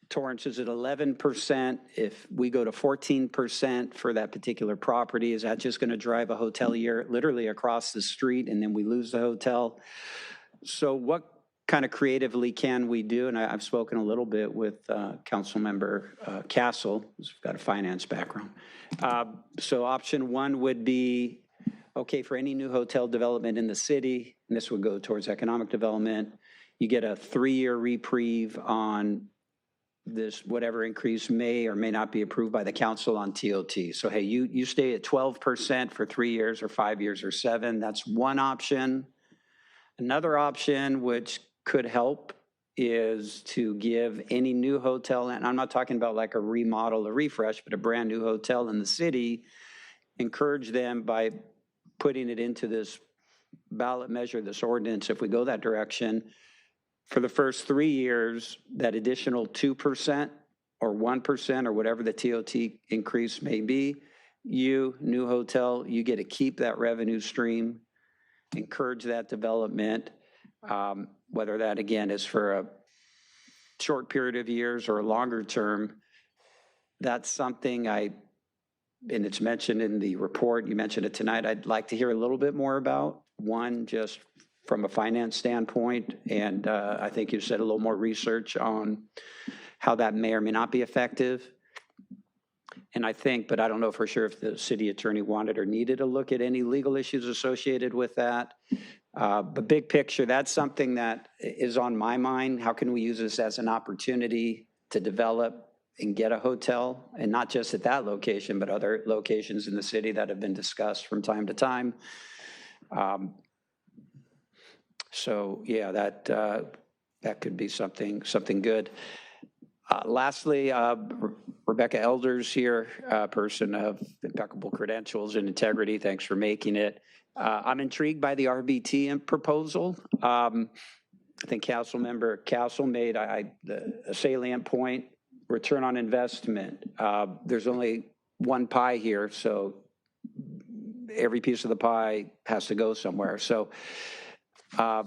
Torrance is at 11%. If we go to 14% for that particular property, is that just going to drive a hotelier literally across the street and then we lose the hotel? So what kind of creatively can we do? And I've spoken a little bit with Councilmember Castle, who's got a finance background. So option one would be, okay, for any new hotel development in the city, and this would go towards economic development, you get a 3-year reprieve on this, whatever increase may or may not be approved by the council on TOT. So, hey, you stay at 12% for 3 years or 5 years or 7. That's one option. Another option, which could help, is to give any new hotel, and I'm not talking about like a remodel, a refresh, but a brand new hotel in the city, encourage them by putting it into this ballot measure, this ordinance, if we go that direction. For the first 3 years, that additional 2% or 1% or whatever the TOT increase may be, you, new hotel, you get to keep that revenue stream, encourage that development, whether that, again, is for a short period of years or a longer term. That's something and it's mentioned in the report, you mentioned it tonight, I'd like to hear a little bit more about. One, just from a finance standpoint, and I think you said a little more research on how that may or may not be effective. And I think, but I don't know for sure if the city attorney wanted or needed to look at any legal issues associated with that. But big picture, that's something that is on my mind. How can we use this as an opportunity to develop and get a hotel, and not just at that location, but other locations in the city that have been discussed from time to time. So yeah, that could be something good. Lastly, Rebecca Elders here, a person of impeccable credentials and integrity. Thanks for making it. I'm intrigued by the RBT proposal. I think Councilmember Castle made a salient point, return on investment. There's only one pie here, so every piece of the pie has to go somewhere. So I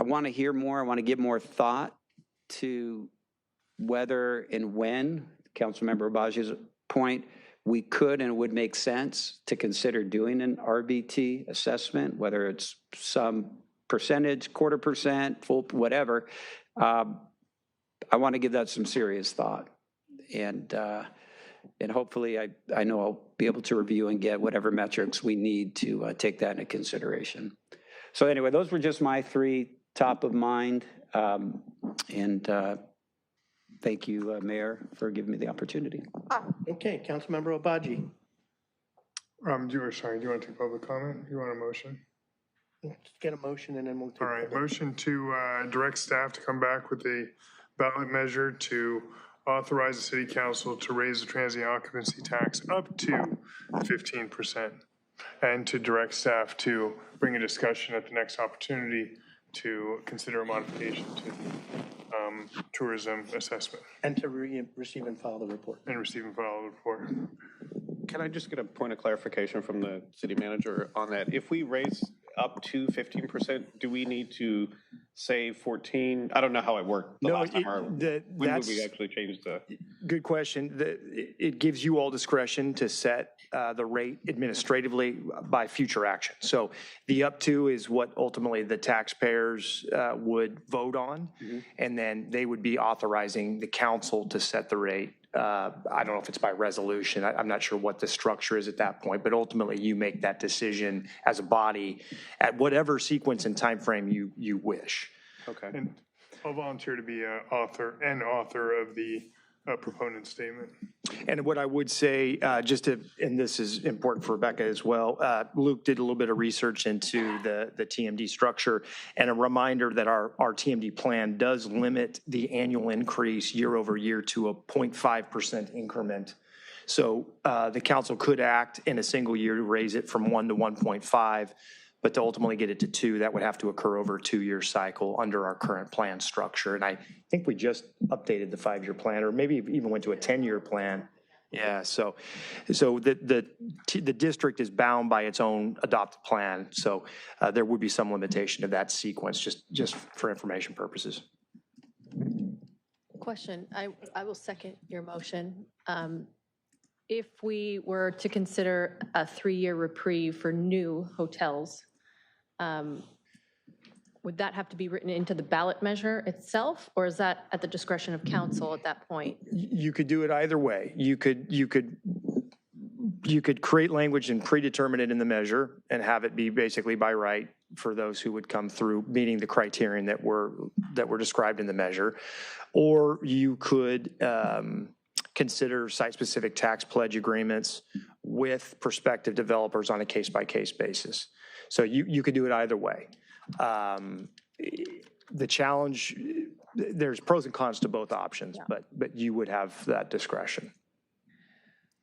want to hear more. I want to give more thought to whether and when, Councilmember Abaji's point, we could and would make sense to consider doing an RBT assessment, whether it's some percentage, 0.25%, full, whatever. I want to give that some serious thought. And hopefully I know I'll be able to review and get whatever metrics we need to take that into consideration. So anyway, those were just my 3 top of mind. Thank you, Mayor, for giving me the opportunity. Okay, Councilmember Abaji. Do you want to take public comment? You want a motion? Let's get a motion and then we'll take. All right, motion to direct staff to come back with a ballot measure to authorize the city council to raise the transient occupancy tax up to 15%. and to direct staff to bring a discussion at the next opportunity to consider a modification to the tourism assessment. And to receive and file the report. And receive and file the report. Can I just get a point of clarification from the city manager on that? If we raise up to 15%, do we need to say 14? I don't know how it worked the last time. When would we actually change the? Good question. It gives you all discretion to set the rate administratively by future action. So the up to is what ultimately the taxpayers would vote on, and then they would be authorizing the council to set the rate. I don't know if it's by resolution. I'm not sure what the structure is at that point, but ultimately you make that decision as a body at whatever sequence and time frame you wish. Okay. And I'll volunteer to be an author of the proponent statement. And what I would say, and this is important for Rebecca as well, Luke did a little bit of research into the TMD structure, and a reminder that our TMD plan does limit the annual increase year over year to a 0.5% increment. So the council could act in a single year to raise it from 1 to 1.5, but to ultimately get it to 2, that would have to occur over a 2-year cycle under our current plan structure. And I think we just updated the 5-year plan, or maybe even went to a 10-year plan. Yeah, so the district is bound by its own adopted plan. So there would be some limitation to that sequence, just for information purposes. Question, I will second your motion. If we were to consider a 3-year reprieve for new hotels, would that have to be written into the ballot measure itself, or is that at the discretion of council at that point? You could do it either way. You could create language and predetermine it in the measure and have it be basically by right for those who would come through meeting the criterion that were described in the measure, or you could consider site-specific tax pledge agreements with prospective developers on a case-by-case basis. So you could do it either way. The challenge, there's pros and cons to both options, but you would have that discretion.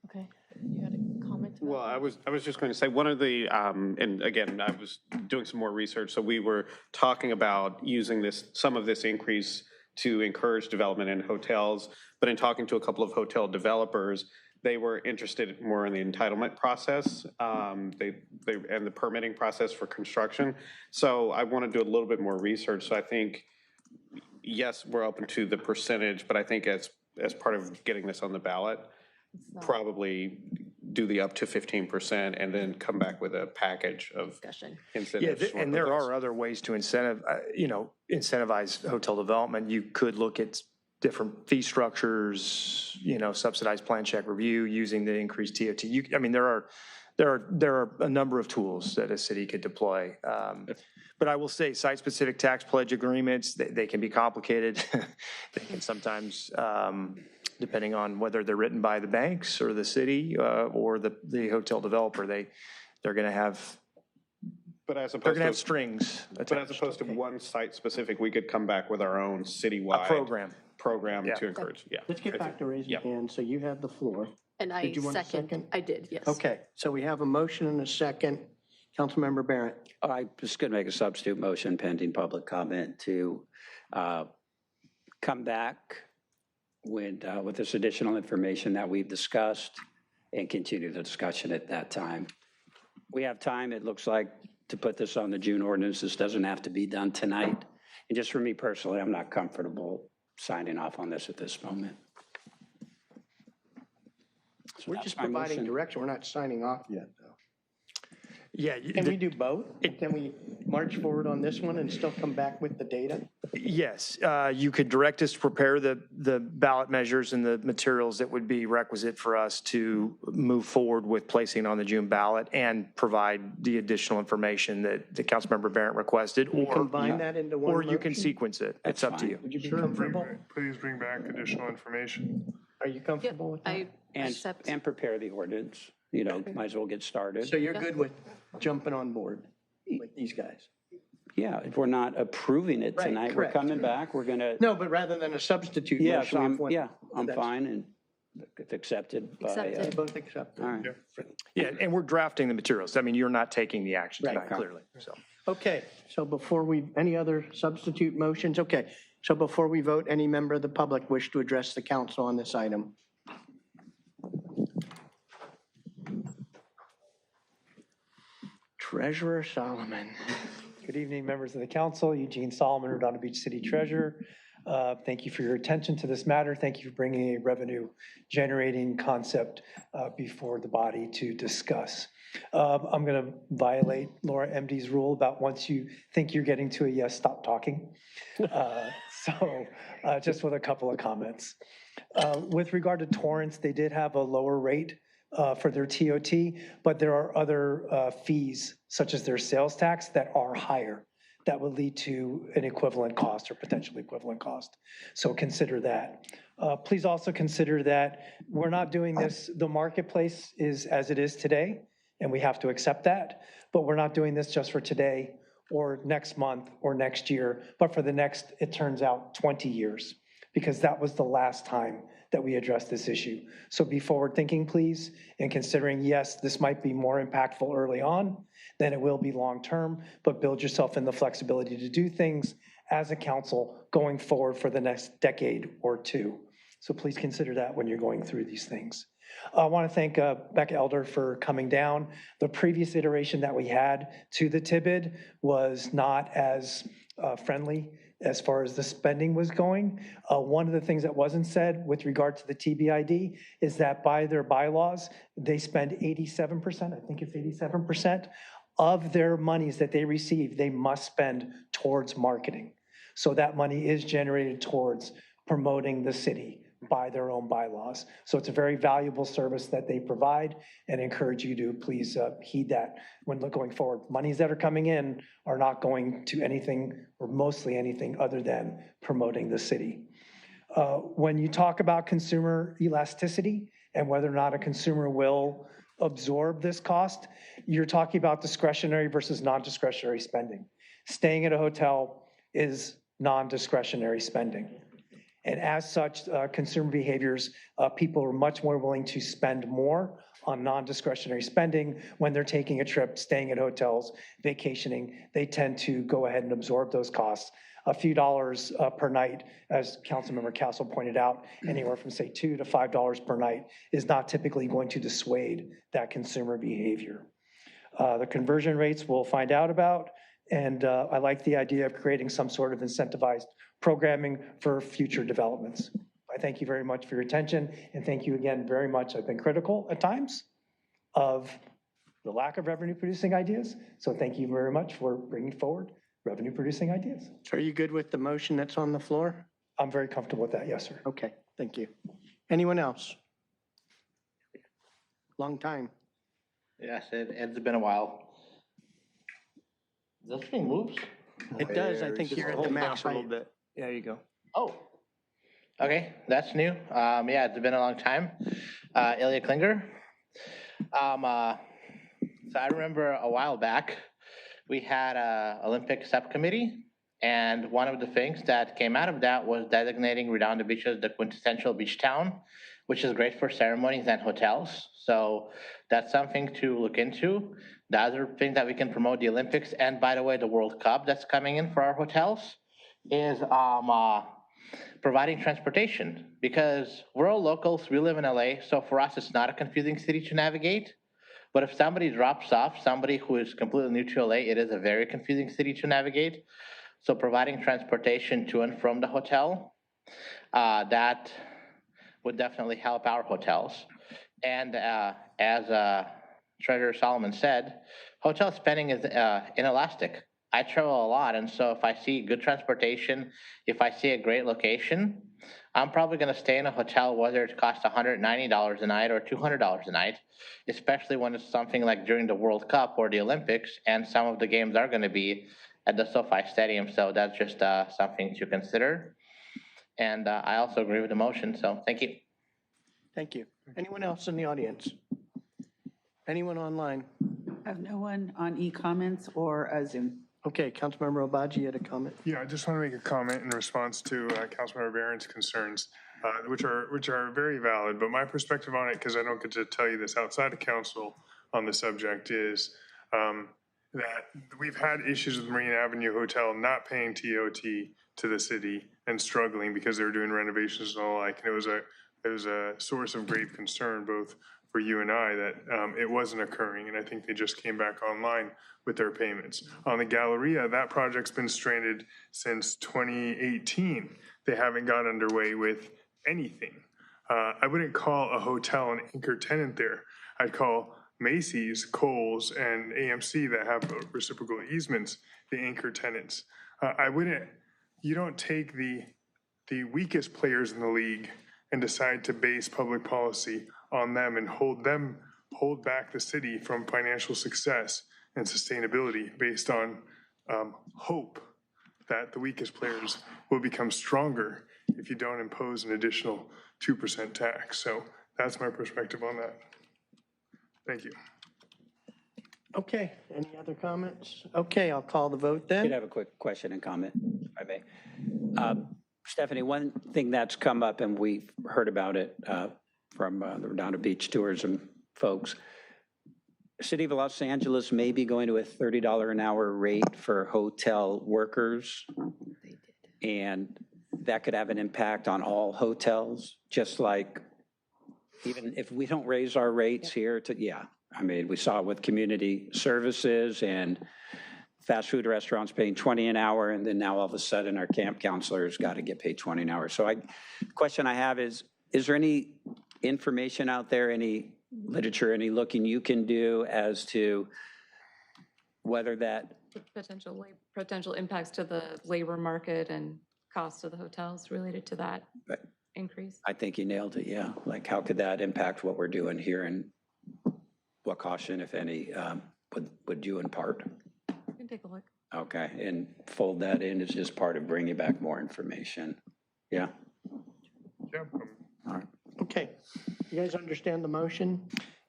Okay, you had a comment? Well, I was just going to say one of the, and again, I was doing some more research, so we were talking about using some of this increase to encourage development in hotels, but in talking to a couple of hotel developers, they were interested more in the entitlement process, and the permitting process for construction. So I want to do a little bit more research. So I think, yes, we're open to the percentage, but I think as part of getting this on the ballot, probably do the up to 15% and then come back with a package of incentives. Yeah, and there are other ways to incentivize hotel development. You could look at different fee structures, subsidized plan check review using the increased TOT. There are a number of tools that a city could deploy. But I will say site-specific tax pledge agreements, they can be complicated. They can sometimes, depending on whether they're written by the banks or the city or the hotel developer, they're going to have strings attached. But as opposed to one site-specific, we could come back with our own citywide program to encourage. Yeah. Let's get back to raising hands. So you have the floor. And I Did you want a second? I did, yes. Okay, so we have a motion and a second. Councilmember Barrett. I'm just going to make a substitute motion pending public comment to come back with this additional information that we've discussed and continue the discussion at that time. We have time, it looks like, to put this on the June ordinance. This doesn't have to be done tonight. And just for me personally, I'm not comfortable signing off on this at this moment. So we're just providing direction. We're not signing off yet, though. Yeah. Can we do both? Can we march forward on this one and still come back with the data? Yes, you could direct us to prepare the ballot measures and the materials that would be requisite for us to move forward with placing on the June ballot and provide the additional information that the Councilmember Barrett requested. Can we combine that into one Or you can motion? sequence it. It's up to you. Would you be Sure, comfortable? please bring back additional information. Are you comfortable with that? And prepare the ordinance. Might as well get started. So you're good with jumping on board with these guys? Yeah, if we're not approving it tonight, we're coming back, we're going to. No, but rather than a substitute Yeah, motion. I'm fine. And If accepted by. Accepted. Both accept. All right. Yeah, and we're drafting the materials. I mean, you're not taking the action Right. tonight, clearly, so. Okay, so before we, any other substitute motions? Okay, so before we vote, any member of the public wish to address the council on this item? Treasurer Solomon. Good evening, members of the council. Eugene Solomon, Redondo Beach City Treasurer. Thank you for your attention to this matter. Thank you for bringing a revenue-generating concept before the body to discuss. I'm going to violate Laura MD's rule about once you think you're getting to a yes, stop talking. Just with a couple of comments. With regard to Torrance, they did have a lower rate for their TOT, but there are other fees, such as their sales tax, that are higher. That would lead to an equivalent cost or potentially equivalent cost. So consider that. Please also consider that we're not doing this, the marketplace is as it is today, and we have to accept that, but we're not doing this just for today or next month or next year, but for the next, it turns out, 20 years, because that was the last time that we addressed this issue. So be forward thinking, please, and considering, yes, this might be more impactful early on than it will be long-term, but build yourself in the flexibility to do things as a council going forward for the next decade or two. So please consider that when you're going through these things. I want to thank Becca Elder for coming down. The previous iteration that we had to the TIBID was not as friendly as far as the spending was going. One of the things that wasn't said with regard to the TBID is that by their bylaws, they spend 87%, I think it's 87%, of their monies that they receive, they must spend towards marketing. So that money is generated towards promoting the city by their own bylaws. So it's a very valuable service that they provide, and encourage you to please heed that when going forward. Monies that are coming in are not going to anything or mostly anything other than promoting the city. When you talk about consumer elasticity and whether or not a consumer will absorb this cost, you're talking about discretionary versus non-discretionary spending. Staying at a hotel is non-discretionary spending. And as such, consumer behaviors, people are much more willing to spend more on non-discretionary spending when they're taking a trip, staying at hotels, vacationing. They tend to go ahead and absorb those costs. A few dollars per night, as Councilmember Castle pointed out, anywhere from say $2 to $5 per night is not typically going to dissuade that consumer behavior. The conversion rates we'll find out about, and I like the idea of creating some sort of incentivized programming for future developments. I thank you very much for your attention, and thank you again very much. I've been critical at times of the lack of revenue producing ideas, so thank you very much for bringing forward revenue producing ideas. So are you good with the motion that's on the floor? I'm very comfortable with that, yes, sir. Okay, thank you. Anyone else? Long time. Yes, it's been a while. This thing moves? It does, I think you're at the max height. There you go. Oh, okay, that's new. Yeah, it's been a long time. Ilya Klinger. So I remember a while back, we had a Olympic subcommittee, and one of the things that came out of that was designating Redondo Beach as the quintessential beach town, which is great for ceremonies and hotels. So that's something to look into. The other thing that we can promote the Olympics, and by the way, the World Cup that's coming in for our hotels, is providing transportation, because we're all locals, we live in LA, so for us it's not a confusing city to navigate. But if somebody drops off, somebody who is completely new to LA, it is a very confusing city to navigate. So providing transportation to and from the hotel, that would definitely help our hotels. And as Treasurer Solomon said, hotel spending is inelastic. I travel a lot, and so if I see good transportation, if I see a great location, I'm probably going to stay in a hotel, whether it costs $190 a night or $200 a night, especially when it's something like during the World Cup or the Olympics, and some of the games are going to be at the SoFi Stadium, so that's just something to consider. And I also agree with the motion, so thank you. Thank you. Anyone else in the audience? Anyone online? I have no one on e-comments or Zoom. Okay, Councilmember Obaji, you had a comment? Yeah, I just want to make a comment in response to Councilmember Barron's concerns. which are very valid. But my perspective on it, because I don't get to tell you this outside of council on the subject, is that we've had issues with Marine Avenue Hotel not paying TOT to the city and struggling because they were doing renovations and the like. And it was a source of great concern, both for you and I, that it wasn't occurring. And I think they just came back online with their payments. On the Galleria, that project's been stranded since 2018. They haven't got underway with anything. I wouldn't call a hotel an anchor tenant there. I'd call Macy's, Kohl's, and AMC that have reciprocal easements the anchor tenants. You don't take the weakest players in the league and decide to base public policy on them and hold back the city from financial success and sustainability based on hope that the weakest players will become stronger if you don't impose an additional 2% tax. So that's my perspective on that. Thank you. Okay, any other comments? Okay, I'll call the vote I then. have a quick question and comment, if I may. Stephanie, one thing that's come up, and we've heard about it from the Redondo Beach tourism folks, City of Los Angeles may be going to a $30 an hour rate for hotel workers. And that could have an impact on all hotels, just like even if we don't raise our rates here I mean, we saw it with community services and fast food restaurants paying $20 an hour, and then now all of a sudden our camp counselors got to get paid $20 an hour. So the question I have is there any information out there, any literature, any looking you can do as to whether that Potential impacts to the labor market and cost of the hotels related to that increase? I think you nailed it, yeah. Like, how could that impact what we're doing here, and what caution, if any, would you impart? We can take a look. Okay, and fold that in as just part of bringing back more information. Yeah? Yeah. All right. Okay, you guys understand the motion?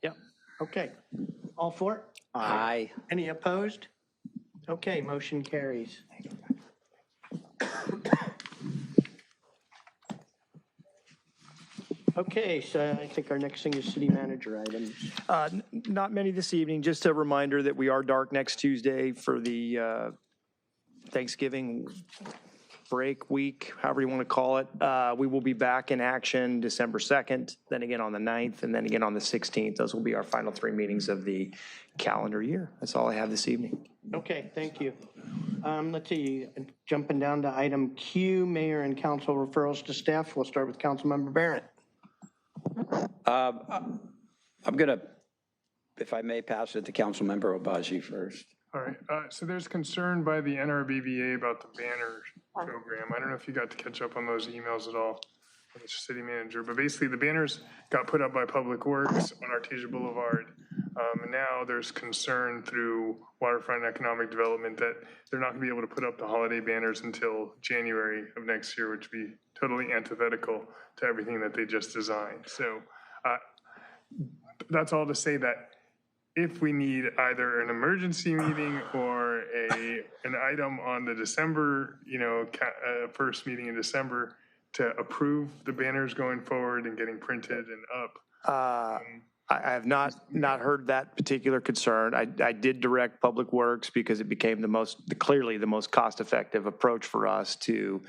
Yep. Okay, all for it? Aye. Any opposed? Okay, motion carries. Okay, so I think our next thing is city manager items. Not many this evening, just a reminder that we are dark next Tuesday for the Thanksgiving break week, however you want to call it. We will be back in action December 2nd, then again on the 9th, and then again on the 16th. Those will be our final 3 meetings of the calendar year. That's all I have this evening. Okay, thank you. Let's see, jumping down to item Q, mayor and council referrals to staff. We'll start with Councilmember Barrett. I'm going to, if I may, pass it to Councilmember Obaji first. All right, so there's concern by the NRBBA about the banner program. I don't know if you got to catch up on those emails at all, Mr. City Manager, but basically the banners got put up by Public Works on Artesia Boulevard. And now there's concern through Waterfront Economic Development that they're not gonna be able to put up the holiday banners until January of next year, which would be totally antithetical to everything that they just designed. So that's all to say that if we need either an emergency meeting or an item on the December, first meeting in December to approve the banners going forward and getting printed and up. I have not heard that particular concern. I did direct Public Works because it became clearly the most cost-effective approach for us to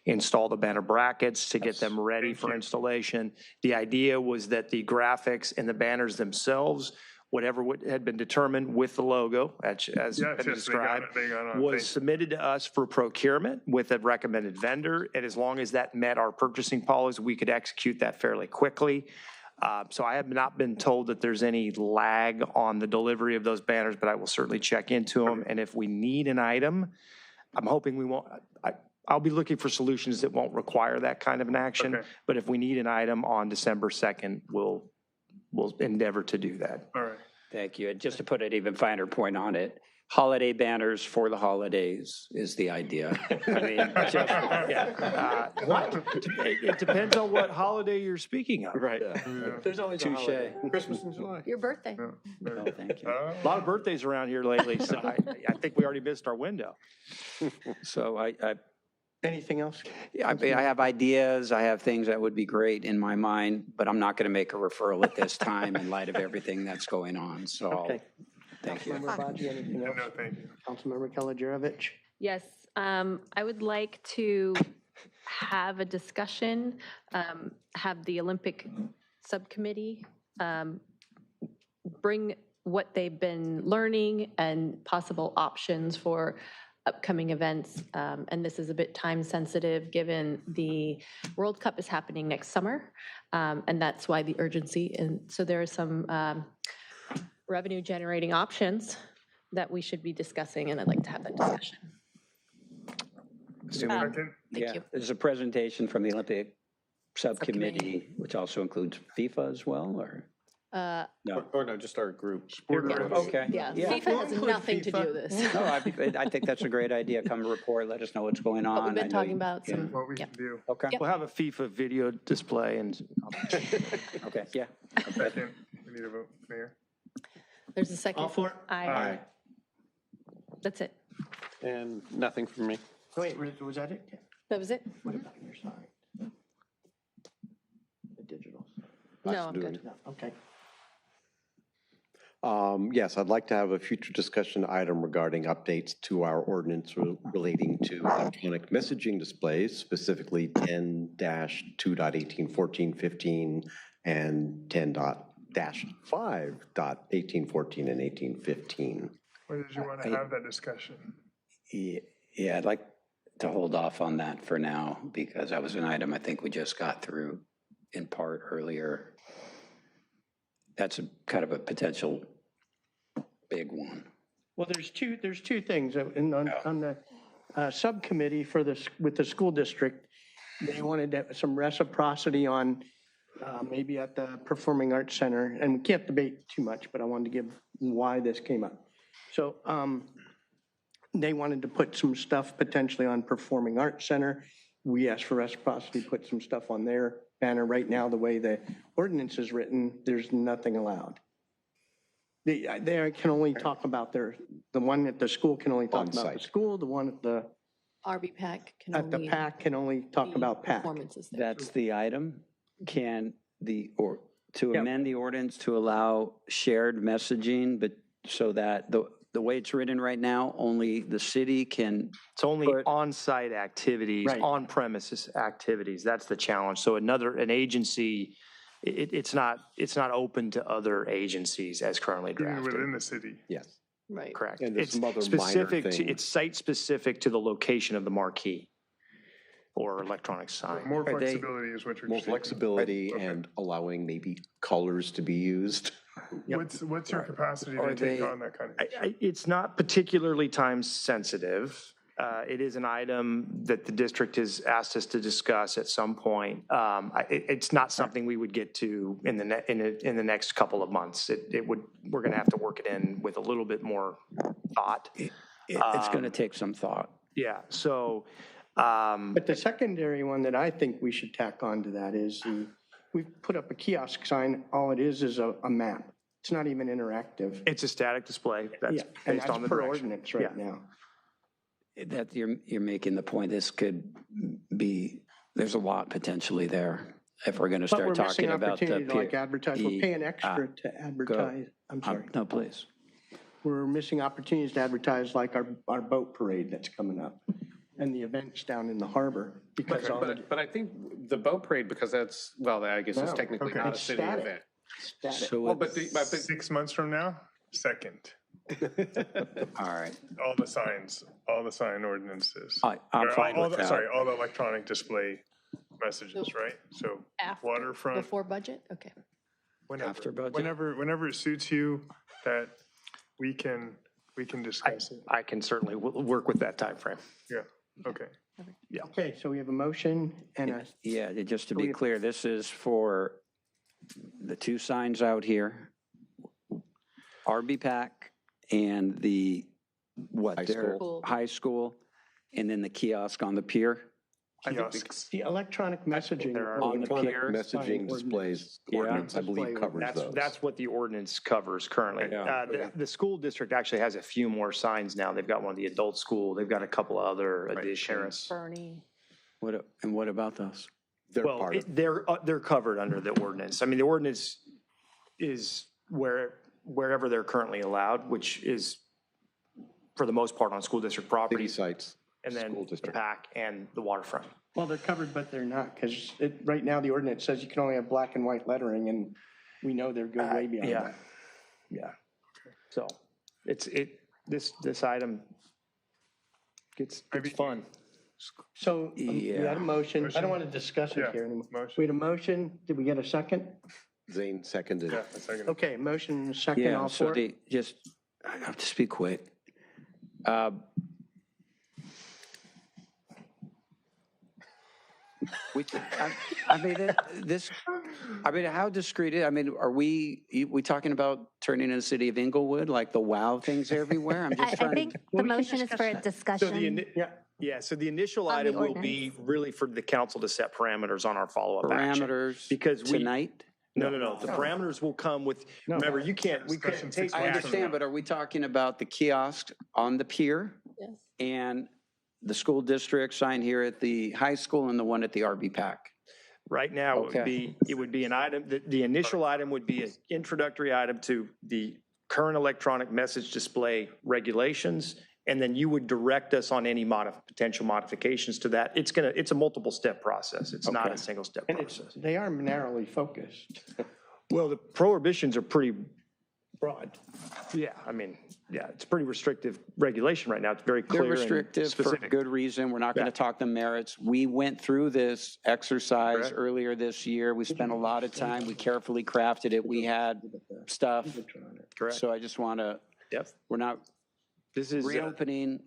install the banner brackets, to get them ready for installation. The idea was that the graphics and the banners themselves, whatever had been determined with the logo, as been described, was submitted to us for procurement with a recommended vendor. And as long as that met our purchasing policy, we could execute that fairly quickly. So I have not been told that there's any lag on the delivery of those banners, but I will certainly check into them. And if we need an item, I'm hoping we won't. I'll be looking for solutions that won't require that kind of an action. Okay. But if we need an item on December 2nd, we'll endeavor to do that. All right. Thank you. And just to put an even finer point on it, holiday banners for the holidays is the idea. I mean, what? It depends on what holiday you're speaking of. Right. There's always a holiday. Christmas in July. Your birthday. Oh, thank you. A lot of birthdays around here lately, so I think we already missed our window. So Anything else? Yeah, I have ideas, I have things that would be great in my mind, but I'm not going to make a referral at this time in light of everything that's going on, so I'll, Okay. thank you. Councilmember Baji, anything else? No, thank you. Councilmember Kalajerovich? Yes, I would like to have a discussion, have the Olympic Subcommittee bring what they've been learning and possible options for upcoming events. And this is a bit time sensitive given the World Cup is happening next summer. And that's why the urgency. And so there are some revenue generating options that we should be discussing, and I'd like to have that discussion. Yeah, there's a presentation from the Olympic Subcommittee, which also includes FIFA as well, or? No. Or no, just our group. Okay. Yeah, FIFA has nothing to do with this. No, I think that's a great idea. Come report, let us know what's going on. But we've been I know talking you- about yeah. some, What we yeah. can do. Okay. We'll have a FIFA video display and. Okay, yeah. Second, we need a vote, Mayor. There's a second. All for it? Aye. That's it. And nothing from me. Wait, was that it? That was it? What about your sign? The digital. No, I'm good. No, okay. Yes, I'd like to have a future discussion item regarding updates to our ordinance relating to electronic messaging displays, specifically 10-2.181415 and 10-5.1814 and 1815. Where did you want to have that discussion? Yeah, I'd like to hold off on that for now because that was an item I think we just got through in part earlier. That's a kind of a potential big one. Well, there's two things. On the subcommittee for this, with the school district, they wanted some reciprocity on maybe at the Performing Arts Center, and we can't debate too much, but I wanted to give why this came up. So they wanted to put some stuff potentially on Performing Arts Center. We asked for reciprocity, put some stuff on their banner. Right now, the way the ordinance is written, there's nothing allowed. They can only talk about the one at the school can only talk about the school, the one at the RB-PAC can at the only. PAC can only talk about PAC. Performances there. That's the item. Can to amend the ordinance to allow shared messaging, but so that the way it's written right now, only the city can. It's only on-site activities, Right. on-premises activities. That's the challenge. So an agency, it's not open to other agencies as currently Even drafted. within the city. Yes. Right. Correct. And there's It's some other minor specific to, things. it's site-specific to the location of the marquee or electronic sign. More flexibility is what you're More saying. flexibility and allowing maybe colors to be used. What's your capacity Are to take they- on that kind of? It's not particularly time sensitive. It is an item that the district has asked us to discuss at some point. It's not something we would get to in the next couple of months. We're going to have to work it in with a little bit more thought. It's going to take some thought. Yeah, so. But the secondary one that I think we should tack on to that is we've put up a kiosk sign. All it is a map. It's not even interactive. It's a static display that's Yeah, and based that's on the per direction. ordinance right now. That you're making the point, this could be, there's a lot potentially there. If we're going to But start we're missing talking about the. opportunity to like advertise. We're paying extra Go. to advertise. I'm sorry. No, please. We're missing opportunities to advertise like our boat parade that's coming up and the events down in the harbor because all the. But I think the boat parade, because that's, well, I guess it's No, technically okay. not a It's city static. event. Static. So Well, but it's- but 6 months from now, second. all right. All the sign ordinances. I'm Or fine all with the- that. Sorry, all the electronic display messages, right? So After- waterfront, Before budget? Okay. After budget? whenever it suits you, that we can discuss it. I can certainly work with that timeframe. Yeah, okay. Okay, so we have a motion and a, Yeah, just to be clear, this is for the two signs out here, RB-PAC and the, High their school. high school, and then the kiosk on the pier. Kiosks. the electronic messaging. On the Electronic pier. messaging displays ordinance, I believe, covers those. That's what the ordinance covers currently. The school district actually has a few more signs now. They've got one of the adult school. They've got a couple other additions. Bernie. What about those? They're Well, part of. they're covered under the ordinance. I mean, the ordinance is wherever they're currently allowed, which is for the most part on school district property. City sites, And then school the district. PAC and the waterfront. Well, they're covered, but they're not, because right now the ordinance says you can only have black and white lettering, and we know they're go way beyond Yeah, that. yeah. So this item gets fun. So we had a motion. I don't want to discuss it here anymore. We had a motion. Did we get a second? Zane seconded. Yeah, a second. Okay, motion and a second, Yeah, all so for it. I have to speak quick. How discreet, are we talking about turning in the city of Inglewood, like the wow things everywhere? I'm just I trying think to. the motion is for a So discussion. so the initial On the item will be really for the council to set parameters on our follow-up action. Parameters Because tonight? No. The parameters will come with, remember, we can't take. I understand, but are we talking about the kiosk on the pier? Yes. And the school district sign here at the high school and the one at the RB PAC? Right now, Okay. it would be an item, the initial item would be an introductory item to the current electronic message display regulations, and then you would direct us on any potential modifications to that. It's a multiple step process. It's not a single step And process. they are narrowly focused. Well, the prohibitions are pretty broad. Yeah, I mean, it's pretty restrictive regulation right now. It's very clear They're and restrictive for specific. good reason. We're not going to talk the merits. We went through this exercise Correct. earlier this year. We spent a lot of time. We carefully crafted it. We had stuff. Correct. So I just want to, we're not This is reopening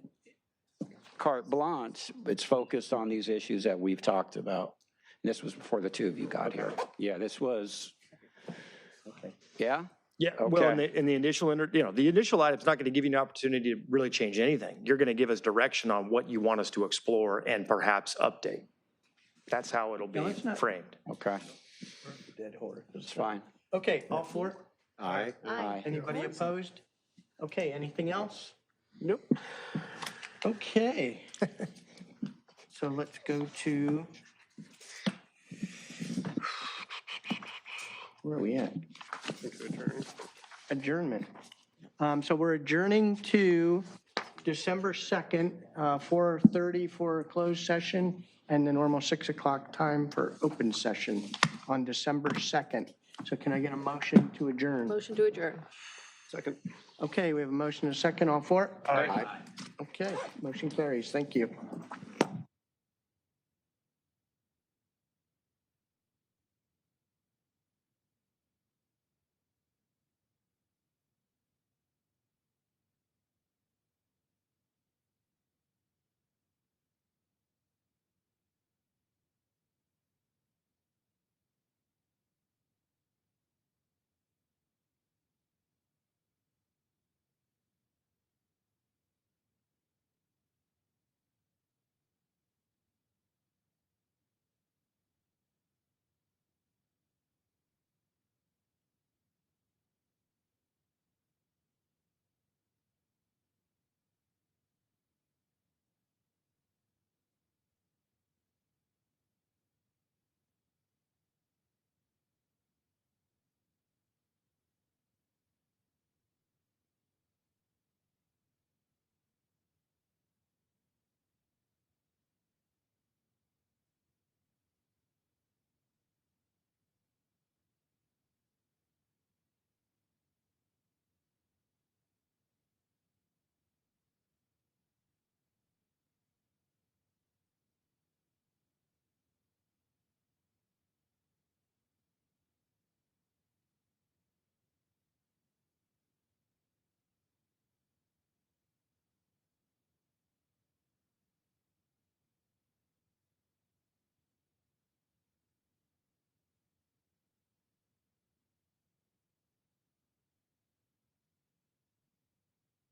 carte blanche. It's focused on these issues that we've talked about. And this was before the two of you got here. Yeah, this was, yeah? Yeah, well, Okay. in the initial, the initial item's not going to give you an opportunity to really change anything. You're going to give us direction on what you want us to explore and perhaps update. That's how it'll be No, it's not. framed. Okay, Dead horse. it's fine. Okay, all for it? Aye. Aye. Anybody opposed? Okay, anything else? Nope. Okay. So let's go to, where are we at? Adjournment. So we're adjourning to December 2nd, 4:30 for a closed session, and the normal 6 o'clock time for open session on December 2nd. So can I get a motion to adjourn? Motion to adjourn. Second. Okay, we have a motion and a second, all for it? Aye. Okay, motion carries, thank you.